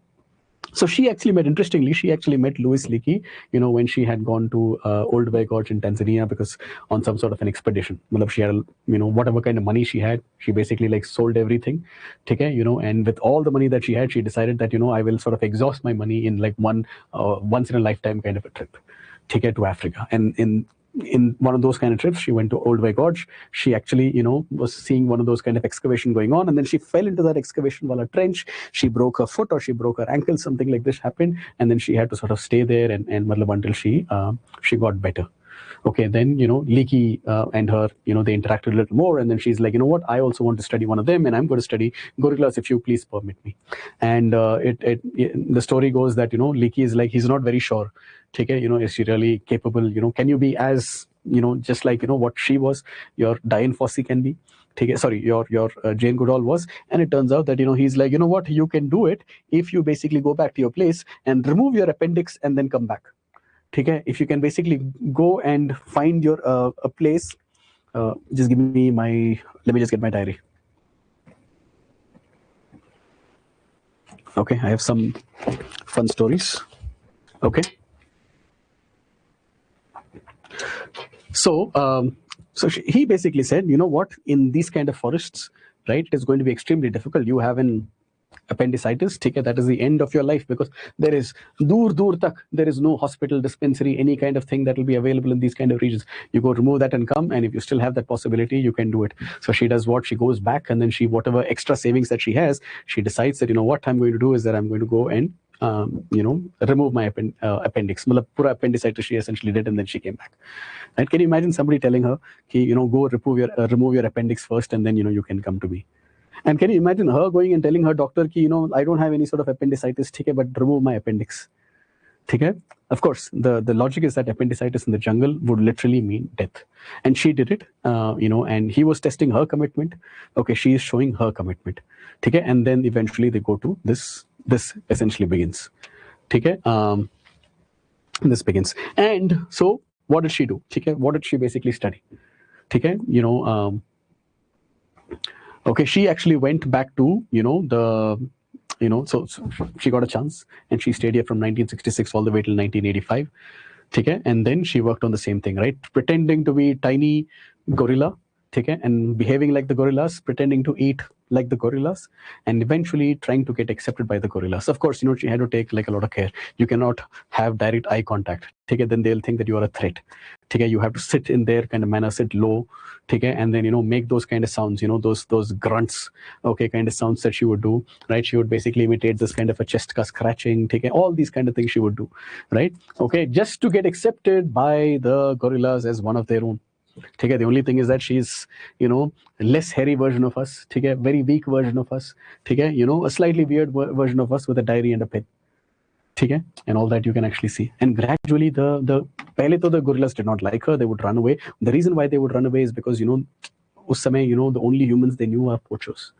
So she actually met, interestingly, Louis Leakey, you know, when she had gone to Old Bay Gorge in Tanzania because on some sort of an expedition. She had, you know, whatever kind of money she had, she basically like sold everything, okay, you know, and with all the money that she had, she decided that, you know, I will sort of exhaust my money in like one once in a lifetime kind of a trip, okay, to Africa. And in one of those kind of trips, she went to Old Bay Gorge. She actually, you know, was seeing one of those kind of excavation going on, and then she fell into that excavation while a trench. She broke her foot or she broke her ankle, something like this happened, and then she had to sort of stay there and until she got better. Okay, then, you know, Leakey and her, you know, they interacted a little more, and then she's like, you know what, I also want to study one of them, and I'm going to study gorillas if you please permit me. And the story goes that, you know, Leakey is like, he's not very sure. Okay, you know, is she really capable? You know, can you be as, you know, just like, you know, what she was, your Dian Fossey can be? Okay, sorry, your Jane Goodall was. And it turns out that, you know, he's like, you know what, you can do it if you basically go back to your place and remove your appendix and then come back. Okay, if you can basically go and find your a place. Just give me let me just get my diary. Okay, I have some fun stories. Okay. So, he basically said, you know what, in these kind of forests, right, it is going to be extremely difficult. You have an appendicitis, that is the end of your life, because there is dur tak, there is no hospital, dispensary, any kind of thing that will be available in these kind of regions. You go remove that and come, and if you still have that possibility, you can do it. So she does what? She goes back, and then whatever extra savings that she has, she decides that, you know what I'm going to do is that I'm going to go and you know, remove my appendix. Pura appendicitis she essentially did, and then she came back. And can you imagine somebody telling her, you know, go remove your appendix first, and then, you know, you can come to me. And can you imagine her going and telling her doctor, you know, I don't have any sort of appendicitis, but remove my appendix. Of course, the logic is that appendicitis in the jungle would literally mean death. And she did it, you know, and he was testing her commitment. Okay, she is showing her commitment. And then eventually they go to this essentially begins. This begins. And so what did she do? What did she basically study? You know, okay, she actually went back to, you know, so she got a chance, and she stayed here from 1966 all the way till 1985. And then she worked on the same thing, right? Pretending to be tiny gorilla, and behaving like the gorillas, pretending to eat like the gorillas, and eventually trying to get accepted by the gorillas. Of course, you know, she had to take like a lot of care. You cannot have direct eye contact. Then they'll think that you are a threat. You have to sit in their kind of manner, sit low, and then, you know, make those kind of sounds, you know, those grunts, okay, kind of sounds that she would do, right? She would basically imitate this kind of a chest scratching, all these kind of things she would do, right? Okay, just to get accepted by the gorillas as one of their own. The only thing is that she's, you know, less hairy version of us, very weak version of us, you know, a slightly weird version of us with a diary and a pen, and all that you can actually see. And gradually the gorillas did not like her. They would run away. The reason why they would run away is because, you know, उस समय, you know, the only humans they knew are poachers.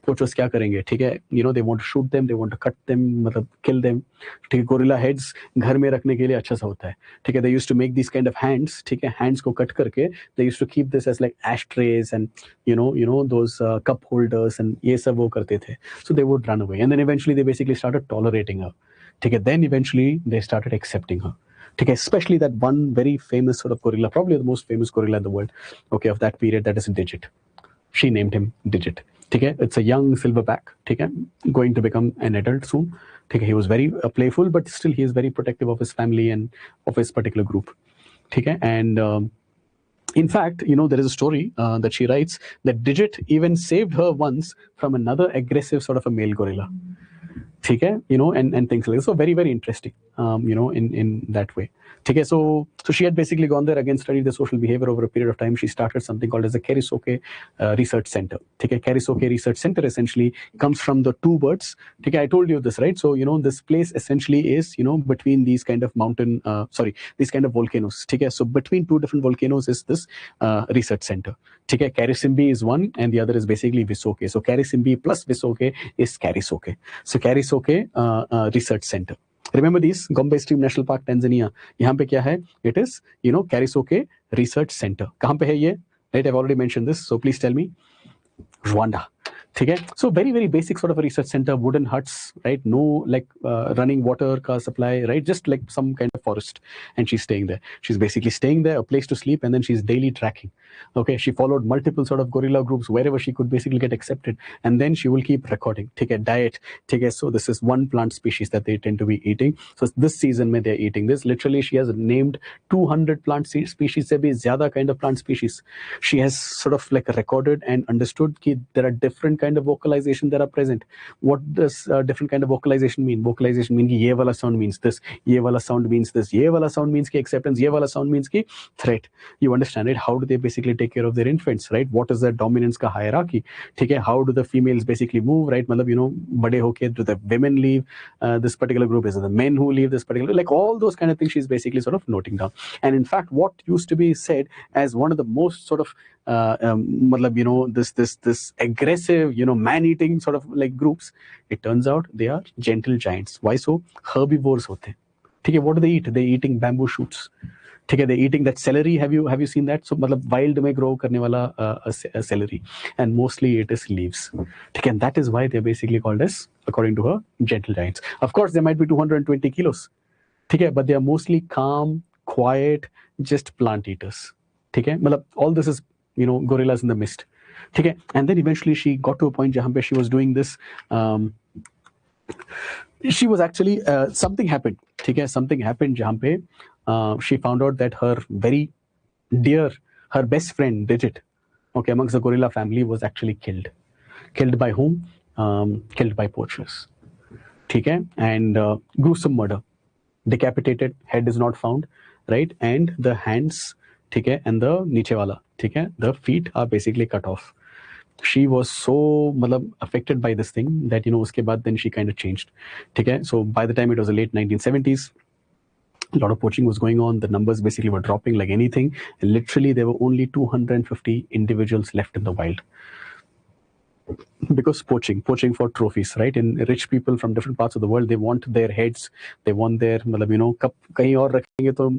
Poachers क्या करेंगे? You know, they want to shoot them, they want to cut them, मतलब kill them. Gorilla heads घर में रखने के लिए अच्छा सा होता है. They used to make these kind of hands. Hands को cut करके they used to keep this as like ashtrays and you know those cup holders, and ये सब वो करते थे. So they would run away, and then eventually they basically started tolerating her. Then eventually they started accepting her. ठीक है, especially that one very famous sort of gorilla, probably the most famous gorilla in the world, okay, of that period, that is Digit. She named him Digit. ठीक है, it's a young silverback, ठीक है, going to become an adult soon. ठीक है, he was very playful, but still he is very protective of his family and of his particular group. ठीक है, and in fact, you know, there is a story that she writes that Digit even saved her once from another aggressive sort of a male gorilla. ठीक है, you know, and things like this. So very, very interesting, you know, in that way. ठीक है, so she had basically gone there, again studied the social behavior over a period of time. She started something called as a Kerisoke Research Center. ठीक है, Kerisoke Research Center essentially comes from the two words. ठीक है, I told you this, right? So you know, this place essentially is, you know, between these kind of mountain, these kind of volcanoes. ठीक है, so between two different volcanoes is this research center. ठीक है, Karisimbi is one and the other is basically Visoke. So Karisimbi plus Visoke is Karisoke. So Karisoke Research Center. Remember these, Gombe Stream National Park, Tanzania. यहाँ पे क्या है? It is, you know, Karisoke Research Center. कहाँ पे है ये? Right, I've already mentioned this, so please tell me. Rwanda. ठीक है, so very, very basic sort of a research center, wooden huts, right? No like running water ka supply, right? Just like some kind of forest, and she's staying there. She's basically staying there, a place to sleep, and then she's daily tracking. Okay, she followed multiple sort of gorilla groups wherever she could basically get accepted, and then she will keep recording. ठीक है, diet. ठीक है, so this is one plant species that they tend to be eating. So this season में they're eating this. Literally, she has named 200 plant species से भी ज़्यादा kind of plant species. She has sort of like recorded and understood कि there are different kind of vocalization that are present. What does different kind of vocalization mean? Vocalization mean कि ये वाला sound means this, ये वाला sound means this, ये वाला sound means कि acceptance, ये वाला sound means कि threat. You understand, right? How do they basically take care of their infants, right? What is the dominance का hierarchy? ठीक है, how do the females basically move, right? मतलब, you know, बड़े होके do the women leave this particular group? Is it the men who leave this particular, like all those kind of things she's basically sort of noting down. And in fact, what used to be said as one of the most sort of मतलब, you know, this aggressive, you know, man-eating sort of like groups, it turns out they are gentle giants. Why so? Herbivores होते हैं. ठीक है, what do they eat? They're eating bamboo shoots. ठीक है, they're eating that celery. Have you seen that? So मतलब wild में grow करने वाला celery, and mostly it is leaves. ठीक है, and that is why they're basically called as, according to her, gentle giants. Of course, they might be 220 kilos. ठीक है, but they are mostly calm, quiet, just plant eaters. ठीक है, मतलब all this is, you know, gorillas in the mist. ठीक है, and then eventually she got to a point जहाँ पे she was doing this. She was actually something happened. ठीक है, something happened जहाँ पे she found out that her very dear, her best friend Digit, okay, amongst the gorilla family, was actually killed. Killed by whom? Killed by poachers. ठीक है, and gruesome murder. Decapitated, head is not found, right? And the hands, ठीक है, and the नीचे वाला, ठीक है, the feet are basically cut off. She was so मतलब affected by this thing that, you know, उसके बाद then she kind of changed. ठीक है, so by the time it was the late 1970s, a lot of poaching was going on. The numbers basically were dropping like anything. Literally, there were only 250 individuals left in the wild. Because poaching for trophies, right? And rich people from different parts of the world, they want their heads, they want their, मतलब, you know, कब कहीं और रखेंगे तो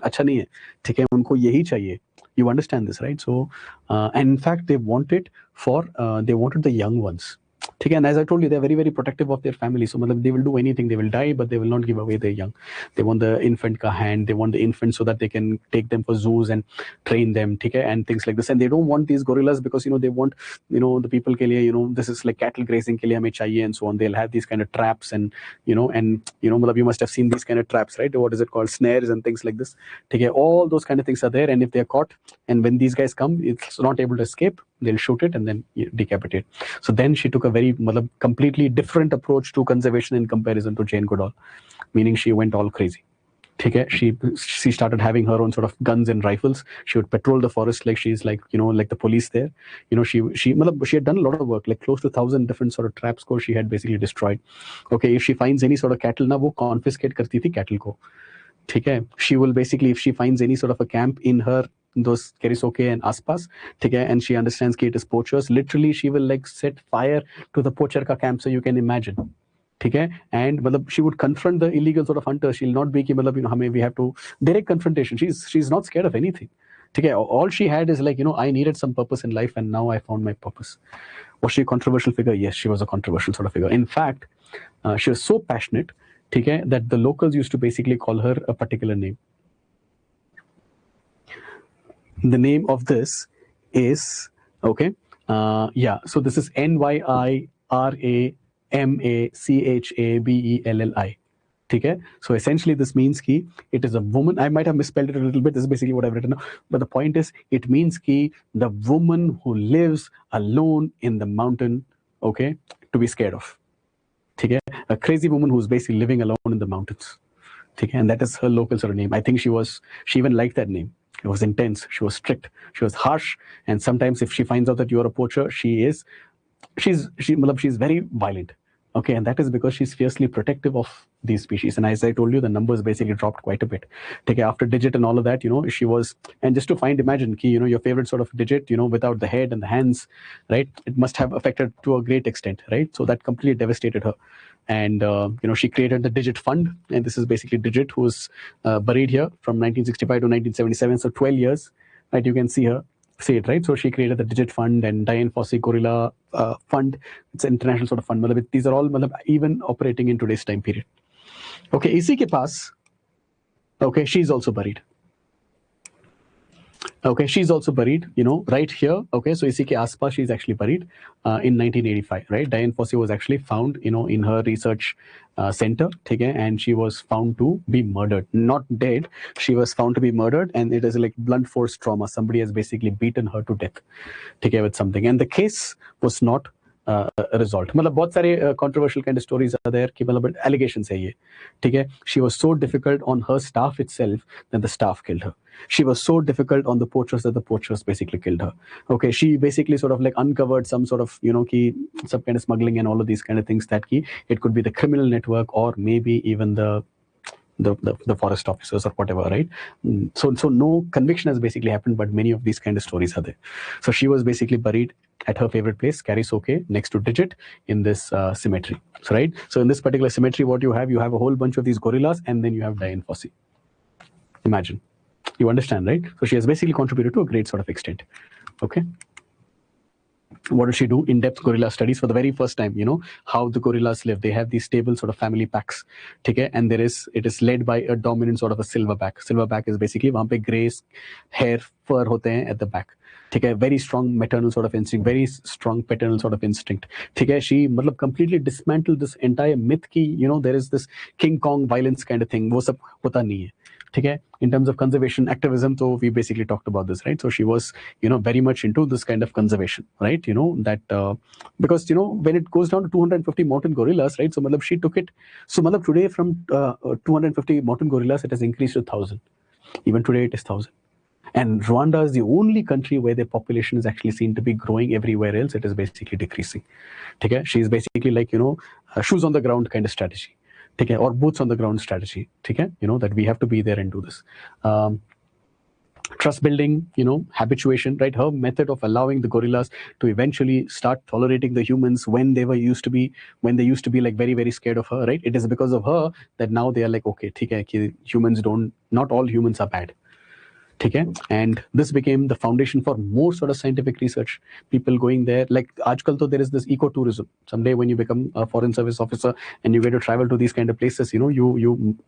अच्छा नहीं है, ठीक है, उनको यही चाहिए. You understand this, right? So, and in fact, they wanted the young ones. ठीक है, and as I told you, they're very, very protective of their family. So मतलब, they will do anything, they will die, but they will not give away their young. They want the infant ka hand, they want the infant so that they can take them for zoos and train them, ठीक है, and things like this. And they don't want these gorillas because, you know, they want, you know, the people के लिए, you know, this is like cattle grazing के लिए हमें चाहिए and so on. They'll have these kind of traps and, you know, मतलब, you must have seen these kind of traps, right? What is it called? Snares and things like this. ठीक है, all those kind of things are there, and if they're caught, and when these guys come, it's not able to escape, they'll shoot it and then decapitate. So then she took a very completely different approach to conservation in comparison to Jane Goodall, meaning she went all crazy. ठीक है, she started having her own sort of guns and rifles. She would patrol the forest like she's like, you know, like the police there. You know, she had done a lot of work, like close to 1,000 different sort of traps को she had basically destroyed. Okay, if she finds any sort of cattle ना, वो confiscate करती थी cattle को. ठीक है, she will basically, if she finds any sort of a camp in her those Kerisoke and aspas, ठीक है, and she understands कि it is poachers, literally she will like set fire to the poacher ka camp, so you can imagine. ठीक है, and मतलब she would confront the illegal sort of hunters. She'll not be कि मतलब, you know, हमें we have to direct confrontation. She's not scared of anything. ठीक है, all she had is like, you know, I needed some purpose in life and now I found my purpose. Was she a controversial figure? Yes, she was a controversial sort of figure. In fact, she was so passionate ठीक है, that the locals used to basically call her a particular name. The name of this is, okay, yeah, so this is NYIRAMACHABELLI. ठीक है, so essentially this means ki it is a woman. I might have misspelled it a little bit. This is basically what I've written now, but the point is it means ki the woman who lives alone in the mountain, okay, to be scared of. ठीक है, a crazy woman who's basically living alone in the mountains. ठीक है, and that is her local sort of name. I think she even liked that name. It was intense, she was strict, she was harsh, and sometimes if she finds out that you're a poacher, she's very violent. Okay, and that is because she's fiercely protective of these species. And as I told you, the numbers basically dropped quite a bit. Okay, after digit and all of that, she was, and just to imagine, your favorite sort of digit, without the head and the hands, right? It must have affected to a great extent, right? So that completely devastated her. And she created the Digit Fund, and this is basically Digit, who was buried here from 1965 to 1977, so 12 years, right? You can see it, right? So she created the Digit Fund and Dian Fossey Gorilla Fund. It's an international sort of fund. These are all even operating in today's time period. Okay, इसी के पास, okay, she's also buried. Okay, she's also buried, right here. Okay, so इसी के आसपास she's actually buried in 1985, right? Dian Fossey was actually found, in her research center, ठीक है, and she was found to be murdered, not dead. She was found to be murdered, and it is like blunt force trauma. Somebody has basically beaten her to death, ठीक है, with something, and the case was not result. मतलब बहुत सारे controversial kind of stories are there कि मतलब allegations है ये, ठीक है. She was so difficult on her staff itself that the staff killed her. She was so difficult on the poachers that the poachers basically killed her. Okay, she basically sort of like uncovered some sort of some kind of smuggling and all of these kind of things that it could be the criminal network or maybe even the forest officers or whatever, right? So no conviction has basically happened, but many of these kind of stories are there. So she was basically buried at her favorite place, Karisoke, next to Digit, in this cemetery. So right, so in this particular cemetery, what you have a whole bunch of these gorillas, and then you have Dian Fossey. Imagine, you understand, right? So she has basically contributed to a great sort of extent. Okay. What does she do? In-depth gorilla studies for the very first time, how the gorillas live. They have these stable sort of family packs, okay? And it is led by a dominant sort of a silverback. Silverback is basically वहाँ पे gray hair, fur होते हैं at the back. ठीक है, very strong maternal sort of instinct, very strong paternal sort of instinct. ठीक है, she मतलब completely dismantled this entire myth कि there is this King Kong violence kind of thing. वो सब होता नहीं है. ठीक है, in terms of conservation activism, so we basically talked about this, right? So she was very much into this kind of conservation, right? That because when it goes down to 250 mountain gorillas, right? So she took it, so today from 250 mountain gorillas it has increased to 1,000. Even today it is 1,000. And Rwanda is the only country where their population is actually seen to be growing. Everywhere else it is basically decreasing. Okay, she is basically like shoes on the ground kind of strategy, okay, or boots on the ground strategy, okay, that we have to be there and do this. Trust building, habituation, right? Her method of allowing the gorillas to eventually start tolerating the humans when they used to be like very, very scared of her, right? It is because of her that now they are like, okay, not all humans are bad. Okay? And this became the foundation for more sort of scientific research. People going there, like aajkal to there is this ecotourism. Someday when you become a foreign service officer and you get to travel to these kind of places, you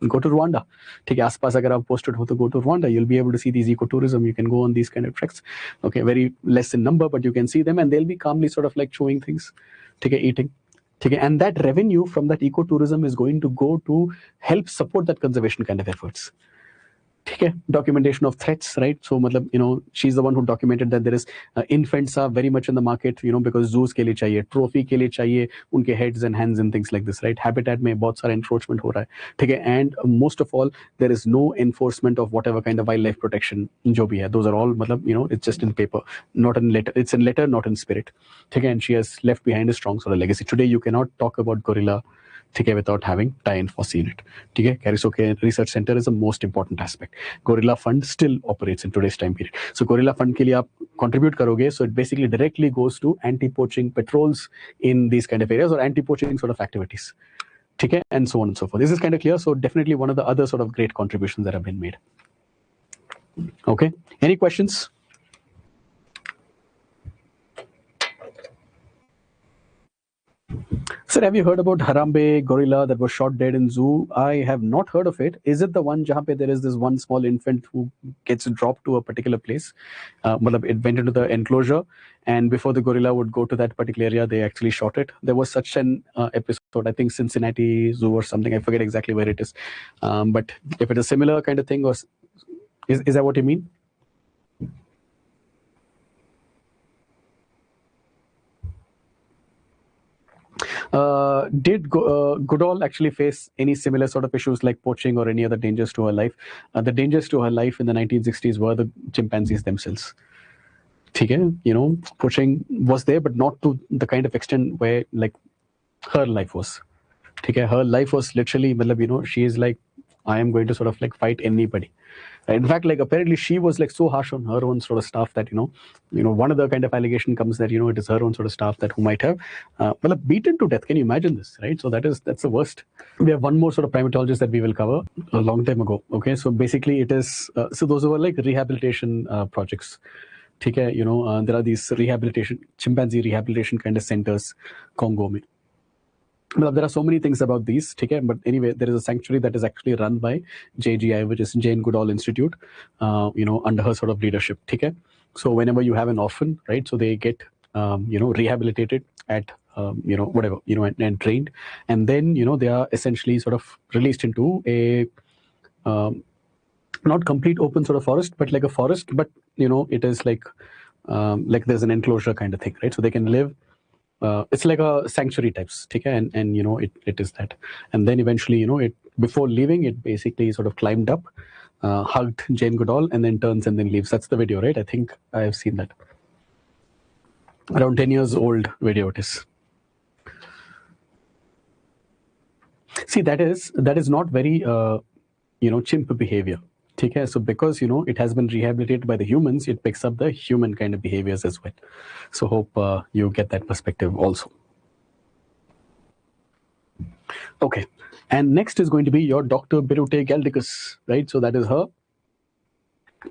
go to Rwanda. Okay, aspas agar aap posted ho to go to Rwanda, you'll be able to see these ecotourism. You can go on these kind of treks. Okay, very less in number, but you can see them and they'll be calmly sort of like chewing things, okay, eating. Okay, and that revenue from that ecotourism is going to go to help support that conservation kind of efforts. Okay, documentation of threats, right? So she's the one who documented that there is infants are very much in the market, because zoos के लिए चाहिए, trophy के लिए चाहिए उनके heads and hands and things like this, right? Habitat में बहुत सारा encroachment हो रहा है, ठीक है? And most of all, there is no enforcement of whatever kind of wildlife protection जो भी है. Those are all it's just in paper, not in letter. It's in letter, not in spirit. ठीक है? And she has left behind a strong sort of legacy. Today you cannot talk about gorilla, ठीक है, without having Dian Fossey in it. ठीक है, Karisoke Research Center is the most important aspect. Gorilla Fund still operates in today's time period. So Gorilla Fund के लिए आप contribute करोगे, so it basically directly goes to anti-poaching patrols in these kind of areas or anti-poaching sort of activities. ठीक है, and so on and so forth. This is kind of clear. So definitely one of the other sort of great contributions that have been made. Okay, any questions? Sir, have you heard about Harambe gorilla that was shot dead in zoo? I have not heard of it. Is it the one jahan pe there is this one small infant who gets dropped to a particular place? It went into the enclosure, and before the gorilla would go to that particular area, they actually shot it. There was such an episode, I think Cincinnati Zoo or something. I forget exactly where it is. But if it is similar kind of thing, or is that what you mean? Did Goodall actually face any similar sort of issues like poaching or any other dangers to her life? The dangers to her life in the 1960s were the chimpanzees themselves. Poaching was there, but not to the kind of extent where like her life was. Her life was literally, she is like, I am going to sort of like fight anybody. In fact, like apparently she was like so harsh on her own sort of staff that one of the kind of allegation comes that it is her own sort of staff that who might have beaten to death. Can you imagine this, right? So that's the worst. We have one more sort of primatologist that we will cover a long time ago. Okay, so basically it is so those were like rehabilitation projects. There are these chimpanzee rehabilitation kind of centers, Congo mein. There are so many things about these, but anyway, there is a sanctuary that is actually run by JGI, which is Jane Goodall Institute, under her sort of leadership. So whenever you have an orphan, right, so they get rehabilitated at whatever, and trained, and then they are essentially sort of released into a not complete open sort of forest, but like a forest, but it is like there's an enclosure kind of thing, right? So they can live. It's like a sanctuary types, and it is that. And then eventually, it before leaving, it basically sort of climbed up, hugged Jane Goodall, and then turns and then leaves. That's the video, right? I think I have seen that. Around 10 years old video it is. See, that is not very chimp behavior. So because it has been rehabilitated by the humans, it picks up the human kind of behaviors as well. So hope you get that perspective also. Okay, and next is going to be your Dr. Birute Galdicus, right? So that is her,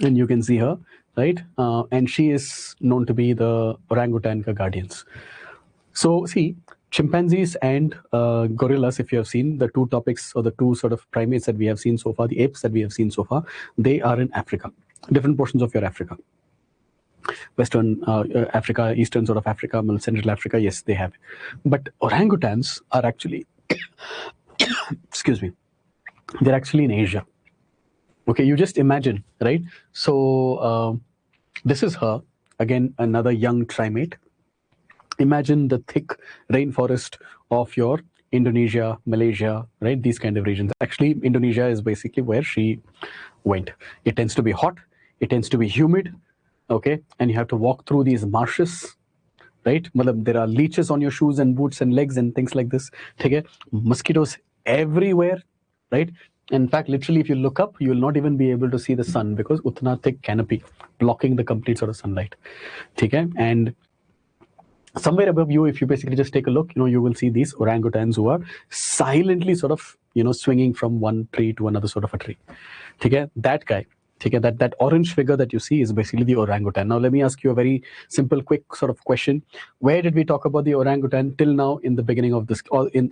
and you can see her, right? And she is known to be the orangutan guardians. So see, chimpanzees and gorillas, if you have seen the two topics or the two sort of primates that we have seen so far, the apes that we have seen so far, they are in Africa, different portions of your Africa. Western Africa, Eastern sort of Africa, Central Africa, yes, they have. But orangutans are actually, excuse me, they're actually in Asia. Okay, you just imagine, right? So this is her, again, another young primate. Imagine the thick rainforest of your Indonesia, Malaysia, right? These kind of regions. Actually, Indonesia is basically where she went. It tends to be hot. It tends to be humid. Okay, and you have to walk through these marshes, right? There are leeches on your shoes and boots and legs and things like this. Mosquitoes everywhere, right? In fact, literally, if you look up, you will not even be able to see the sun because utna thick canopy blocking the complete sort of sunlight. And somewhere above you, if you basically just take a look, you will see these orangutans who are silently sort of, swinging from one tree to another sort of a tree. That guy, that orange figure that you see is basically the orangutan. Now, let me ask you a very simple, quick sort of question. Where did we talk about the orangutan till now in the beginning of this, or in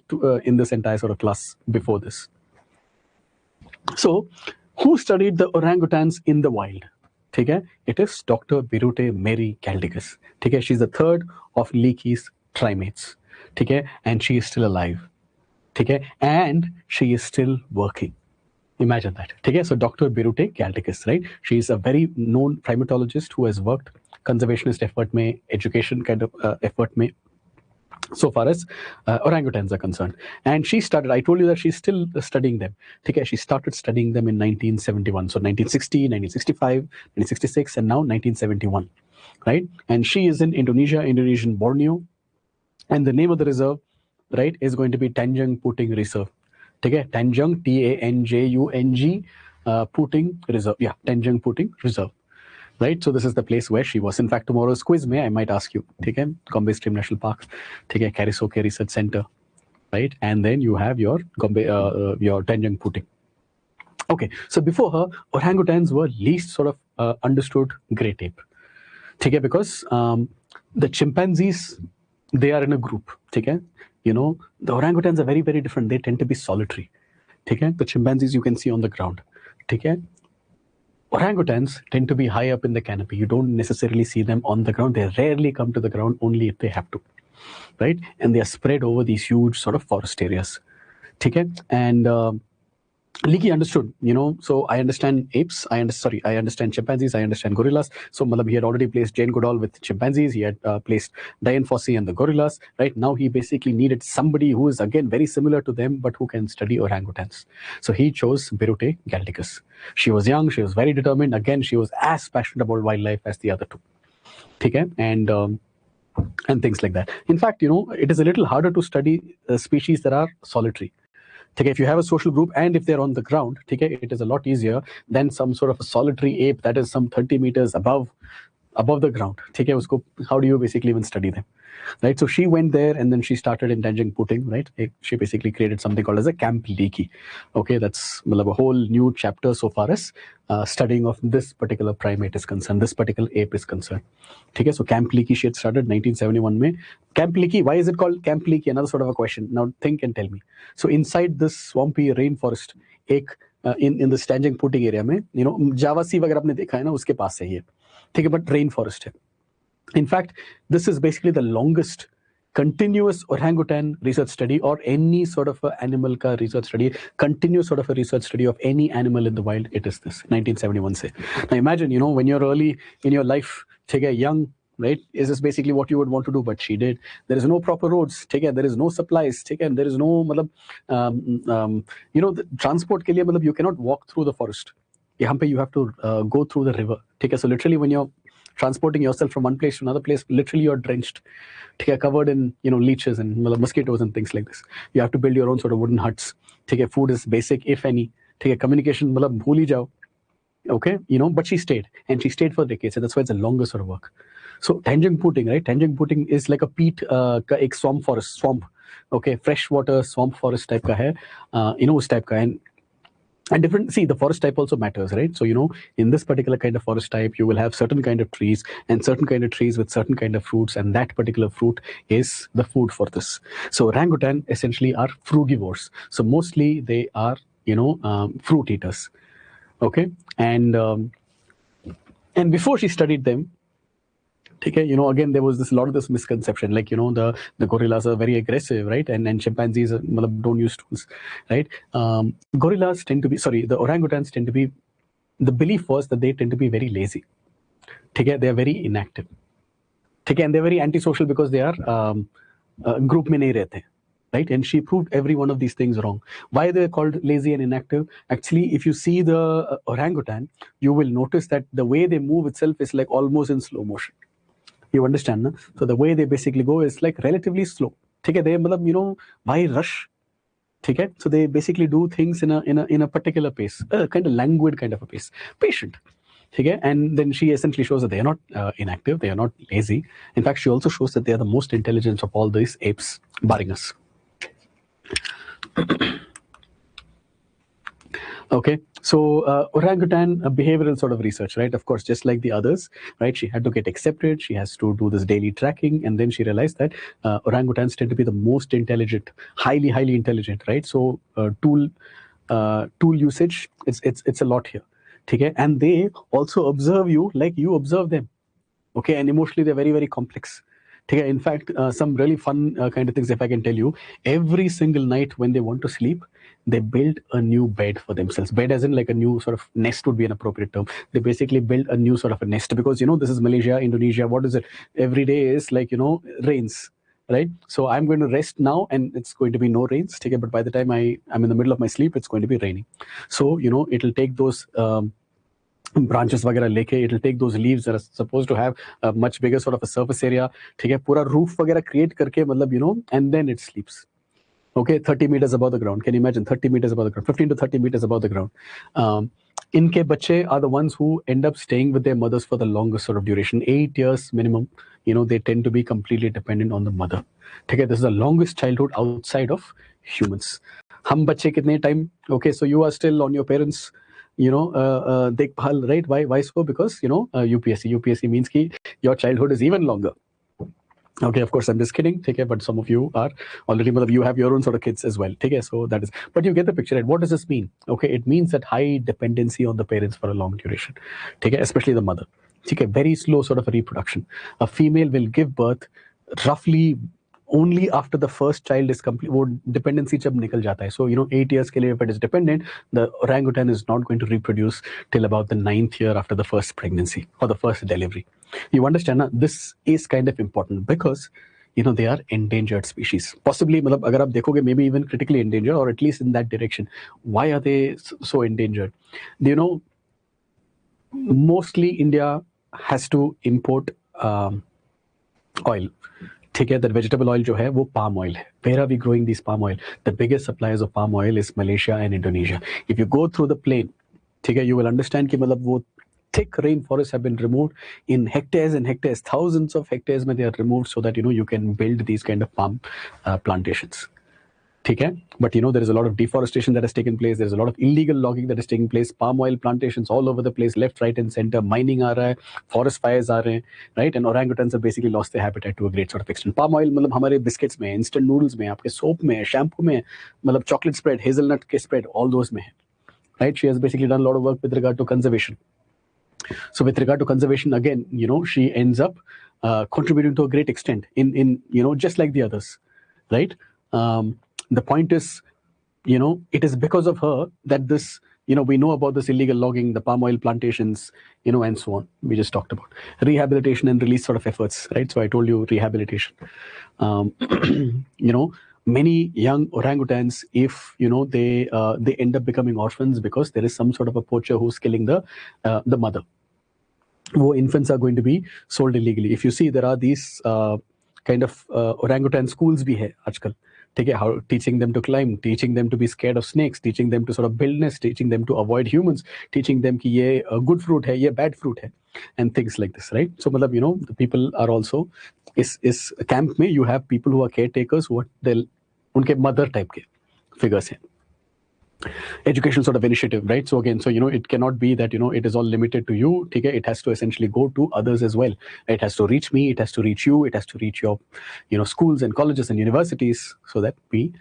this entire sort of class before this? So, who studied the orangutans in the wild? It is Dr. Birute Mary Galdicus. She's the third of Leakey's primates. And she is still alive. And she is still working. Imagine that. So Dr. Birute Galdicus, right? She is a very known primatologist who has worked conservationist effort mein, education kind of effort mein, so far as orangutans are concerned. And she started, I told you that she's still studying them. She started studying them in 1971. So 1960, 1965, 1966, and now 1971, right? And she is in Indonesia, Indonesian Borneo. And the name of the reserve, right, is going to be Tanjung Puting Reserve. Tanjung, Tanjung, Puting Reserve. Yeah, Tanjung Puting Reserve. Right, so this is the place where she was. In fact, tomorrow's quiz I might ask you, Gombe Stream National Park, Karisoke Research Center, right? And then you have your your Tanjung Puting. Okay, so before her, orangutans were least sort of understood great ape. Because the chimpanzees, they are in a group. the orangutans are very, very different. They tend to be solitary. Okay? The chimpanzees you can see on the ground. Okay? Orangutans tend to be high up in the canopy. You don't necessarily see them on the ground. They rarely come to the ground, only if they have to, right? And they are spread over these huge sort of forest areas. Okay? And Leakey understood, so I understand apes, I understand chimpanzees, I understand gorillas. So he had already placed Jane Goodall with chimpanzees, he had placed Dian Fossey and the gorillas, right? Now he basically needed somebody who is again very similar to them, but who can study orangutans. So he chose Birute Galticus. She was young, she was very determined. Again, she was as passionate about wildlife as the other two. Okay? And things like that. In fact, it is a little harder to study species that are solitary. Okay, if you have a social group and if they're on the ground, okay, it is a lot easier than some sort of a solitary ape that is some 30 meters above the ground. Okay, how do you basically even study them? Right, so she went there and then she started intending putting, right? She basically created something called as a Camp Leakey. Okay, that's a whole new chapter so far as studying of this particular primate is concerned, this particular ape is concerned. Okay, so Camp Leakey she had started 1971 May. Camp Leakey, why is it called Camp Leakey? Another sort of a question. Now think and tell me. So inside this swampy rainforest, in the Stanjung Puting area में, Java Sea वगैरह आपने देखा है ना, उसके पास है ये. ठीक है, but rainforest है. In fact, this is basically the longest continuous orangutan research study or any sort of a animal ka research study, continuous sort of a research study of any animal in the wild. It is this 1971 se. Now imagine, when you're early in your life, take a young, right? Is this basically what you would want to do? But she did. There is no proper roads. Take care. There is no supplies. Take care. There is no, the transport ke liye, you cannot walk through the forest. Yahan pe you have to go through the river. Take care. So literally, when you're transporting yourself from one place to another place, literally you're drenched, covered in leeches and mosquitoes and things like this. You have to build your own sort of wooden huts. Food is basic, if any. Communication, bhul hi jao. Okay, but she stayed, and she stayed for decades, and that's why it's a longer sort of work. So Tanjung Puting, right? Tanjung Puting is like a peat, ek swamp. Okay, freshwater swamp forest type ka hai, us type ka. And different, see, the forest type also matters, right? So, in this particular kind of forest type, you will have certain kind of trees and certain kind of trees with certain kind of fruits, and that particular fruit is the food for this. So orangutan essentially are frugivores. So mostly they are, fruit eaters. Okay, and before she studied them, okay, again there was a lot of this misconception, like the gorillas are very aggressive, right? And chimpanzees don't use tools, right? Gorillas tend to be, the orangutans tend to be, the belief was that they tend to be very lazy. Okay, they are very inactive. Okay, and they're very antisocial because they are group mein nahi rehte. Right? And she proved every one of these things wrong. Why they're called lazy and inactive? Actually, if you see the orangutan, you will notice that the way they move itself is like almost in slow motion. You understand, na? So the way they basically go is like relatively slow. Okay, they, why rush? Okay, so they basically do things in a particular pace, kind of languid kind of a pace, patient. Okay, and then she essentially shows that they are not inactive, they are not lazy. In fact, she also shows that they are the most intelligent of all these apes, barring us. Okay, so orangutan behavioral sort of research, right? Of course, just like the others, right? She had to get accepted. She has to do this daily tracking, and then she realized that orangutans tend to be the most intelligent, highly intelligent, right? So tool usage, it's a lot here. Okay, and they also observe you like you observe them. Okay, and emotionally they're very complex. Okay, in fact, some really fun kind of things, if I can tell you, every single night when they want to sleep, they build a new bed for themselves. Bed as in like a new sort of nest would be an appropriate term. They basically build a new sort of a nest because, this is Malaysia, Indonesia. What is it? Every day is like, rains, right? So I'm going to rest now and it's going to be no rains. Okay, but by the time I'm in the middle of my sleep, it's going to be raining. So, it'll take those branches वगैरह लेके, it'll take those leaves that are supposed to have a much bigger sort of a surface area, ठीक है, पूरा roof वगैरह create करके, and then it sleeps. Okay, 30 meters above the ground. Can you imagine 30 meters above the ground, 15 to 30 meters above the ground? Inke bache are the ones who end up staying with their mothers for the longest sort of duration, 8 years minimum. They tend to be completely dependent on the mother. Okay, this is the longest childhood outside of humans. Hum bache kitne time? Okay, so you are still on your parents' dekhbhal, right? Why so? Because UPSC means ki your childhood is even longer. Okay, of course, I'm just kidding. Take care, but some of you are already, you have your own sort of kids as well. Take care, so that is, but you get the picture, right? What does this mean? Okay, it means that high dependency on the parents for a long duration. Take care, especially the mother. Okay, very slow sort of a reproduction. A female will give birth roughly only after the first child is complete. वो dependency जब निकल जाता है. So 8 years के लिए if it is dependent, the orangutan is not going to reproduce till about the 9th year after the first pregnancy or the first delivery. You understand? Na? This is kind of important because they are endangered species. Possibly, अगर आप देखोगे, maybe even critically endangered, or at least in that direction. Why are they so endangered? Mostly India has to import oil. ठीक है, that vegetable oil जो है वो palm oil है. Where are we growing these palm oil? The biggest suppliers of palm oil is Malaysia and Indonesia. If you go through the plain, ठीक है, you will understand कि वो thick rainforests have been removed in hectares and hectares, thousands of hectares where they are removed so that you can build these kind of palm plantations. Okay? But there is a lot of deforestation that has taken place. There is a lot of illegal logging that is taking place. Palm oil plantations all over the place, left, right, and center. Mining aa raha hai, forest fires aa rahe, right? And orangutans have basically lost their habitat to a great sort of extent. Palm oil, हमारे biscuits में, instant noodles में, आपके soap में, shampoo में, chocolate spread, hazelnut के spread, all those में, right? She has basically done a lot of work with regard to conservation. So with regard to conservation, again, she ends up contributing to a great extent in just like the others, right? The point is, it is because of her that this, we know about this illegal logging, the palm oil plantations, and so on. We just talked about rehabilitation and release sort of efforts, right? So I told you rehabilitation. Many young orangutans, if they end up becoming orphans because there is some sort of a poacher who's killing the mother. Infants are going to be sold illegally. If you see, there are these kind of orangutan schools bhi hai aajkal. How teaching them to climb, teaching them to be scared of snakes, teaching them to sort of build nests, teaching them to avoid humans, teaching them ki ye good fruit hai, ye bad fruit hai, and things like this, right? So the people are also is camp mein you have people who are caretakers, who are unke mother type ke figures hai. Education sort of initiative, right? So again, it cannot be that it is all limited to you. It has to essentially go to others as well. It has to reach me, it has to reach you, it has to reach your schools and colleges and universities, so that we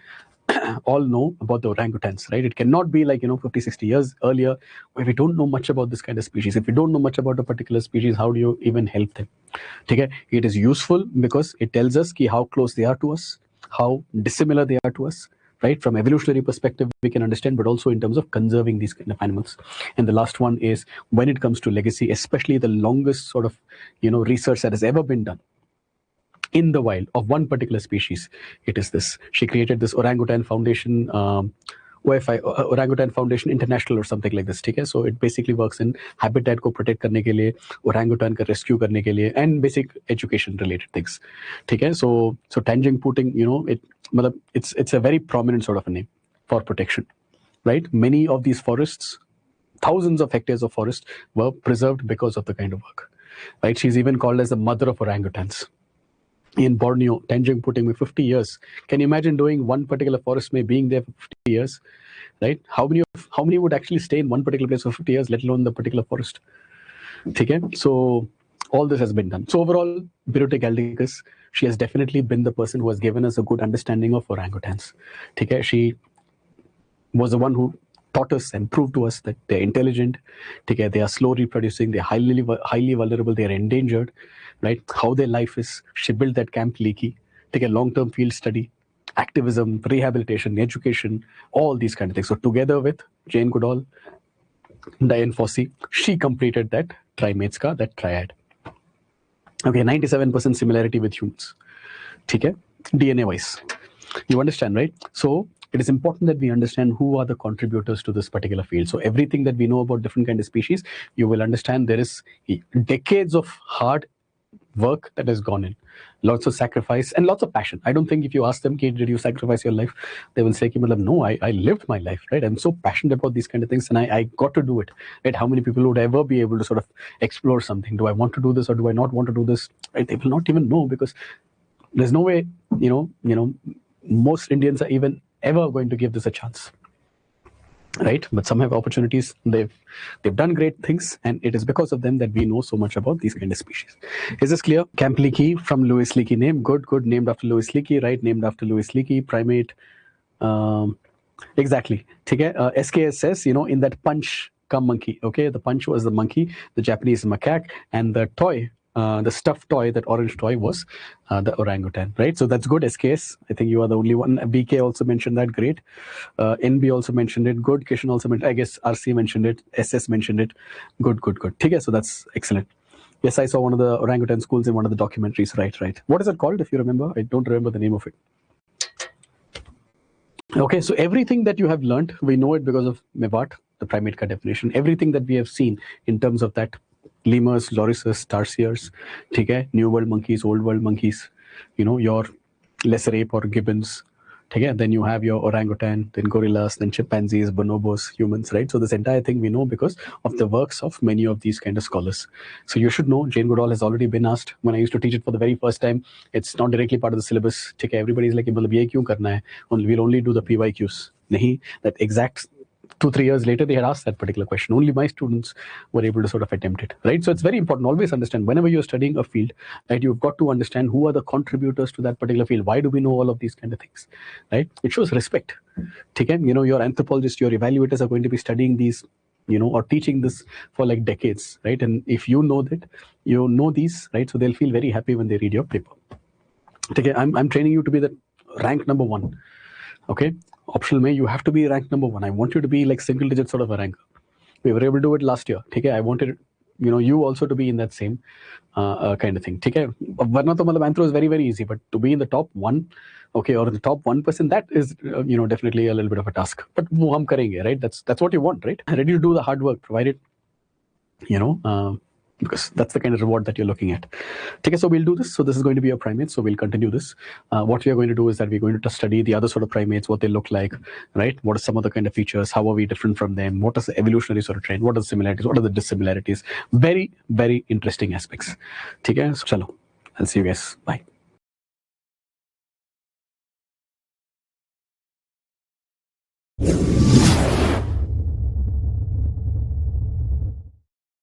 all know about the orangutans, right? It cannot be like 50-60 years earlier where we don't know much about this kind of species. If we don't know much about a particular species, how do you even help them? It is useful because it tells us how close they are to us, how dissimilar they are to us, right? From evolutionary perspective, we can understand, but also in terms of conserving these kind of animals. And the last one is when it comes to legacy, especially the longest sort of research that has ever been done in the wild of one particular species. It is this. She created this Orangutan Foundation, OFI, Orangutan Foundation International or something like this. So it basically works in habitat ko protect karne ke liye, orangutan ka rescue karne ke liye, and basic education related things. So Tanjung Puting, it's a very prominent sort of a name for protection, right? Many of these forests, thousands of hectares of forest were preserved because of the kind of work, right? She's even called as the mother of orangutans. In Borneo, Tanjung Puting with 50 years. Can you imagine doing one particular forest may being there for 50 years, right? How many would actually stay in one particular place for 50 years, let alone the particular forest? Okay? So all this has been done. So overall, Biruta Galdicus, she has definitely been the person who has given us a good understanding of orangutans. Okay? She was the one who taught us and proved to us that they're intelligent, they are slow reproducing, they're highly vulnerable, they're endangered, right? How their life is. She built that Camp Leakey, long-term field study, activism, rehabilitation, education, all these kind of things. So together with Jane Goodall, Diane Fossey, she completed that Primates ka, that triad. Okay, 97% similarity with humans. DNA-wise. You understand, right? So it is important that we understand who are the contributors to this particular field. So everything that we know about different kind of species, you will understand there is decades of hard work that has gone in, lots of sacrifice and lots of passion. I don't think if you ask them, did you sacrifice your life? They will say, no, I lived my life, right? I'm so passionate about these kind of things and I got to do it, right? How many people would ever be able to sort of explore something? Do I want to do this or do I not want to do this? Right? They will not even know because there's no way, most Indians are even ever going to give this a chance. right? But some have opportunities. They've done great things, and it is because of them that we know so much about these kind of species. Is this clear? Camp Leakey, from Louis Leakey name. Good. Named after Louis Leakey, right? Named after Louis Leakey, primate. Exactly. Okay. SKS says, in that punch come monkey. Okay, the punch was the monkey, the Japanese macaque, and the toy, the stuffed toy, that orange toy, was the orangutan, right? So that's good, SKS. I think you are the only one. BK also mentioned that. Great. NB also mentioned it. Good. Kishan also mentioned. I guess RC mentioned it. SS mentioned it. Good. Okay, so that's excellent. Yes, I saw one of the orangutan schools in one of the documentaries. Right. What is it called, if you remember? I don't remember the name of it. Okay, so everything that you have learned, we know it because of MEVAT, the primate ka definition. Everything that we have seen in terms of that, lemurs, lorises, tarsiers, okay, New World monkeys, Old World monkeys, your lesser ape or gibbons, okay, then you have your orangutan, then gorillas, then chimpanzees, bonobos, humans, right? So this entire thing we know because of the works of many of these kind of scholars. So you should know, Jane Goodall has already been asked. When I used to teach it for the very first time, it's not directly part of the syllabus. Okay, everybody's like, ye kyun karna hai? We'll only do the PYQs. Nahi, that exact 2-3 years later, they had asked that particular question. Only my students were able to sort of attempt it, right? So it's very important. Always understand, whenever you're studying a field, right, you've got to understand who are the contributors to that particular field. Why do we know all of these kind of things, right? It shows respect. Okay? Your anthropologists, your evaluators are going to be studying these, or teaching this for like decades, right? And if you know that, you know these, right? So they'll feel very happy when they read your paper. Okay? I'm training you to be the rank number 1. Okay, optional may you have to be ranked number 1. I want you to be like single digit sort of a rank. We were able to do it last year. Okay, I wanted you also to be in that same kind of thing. Okay, varna to matlab anthro is very, very easy, but to be in the top 1, okay, or in the top 1%, that is definitely a little bit of a task. But wo hum karenge, right? That's what you want, right? Ready to do the hard work, provided because that's the kind of reward that you're looking at. Okay, so we'll do this. So this is going to be a primate. So we'll continue this. What we are going to do is that we're going to study the other sort of primates, what they look like, right? What are some of the kind of features? How are we different from them? What is the evolutionary sort of trend? What are the similarities? What are the dissimilarities? Very, very interesting aspects. Okay, so chalo. I'll see you guys. Bye.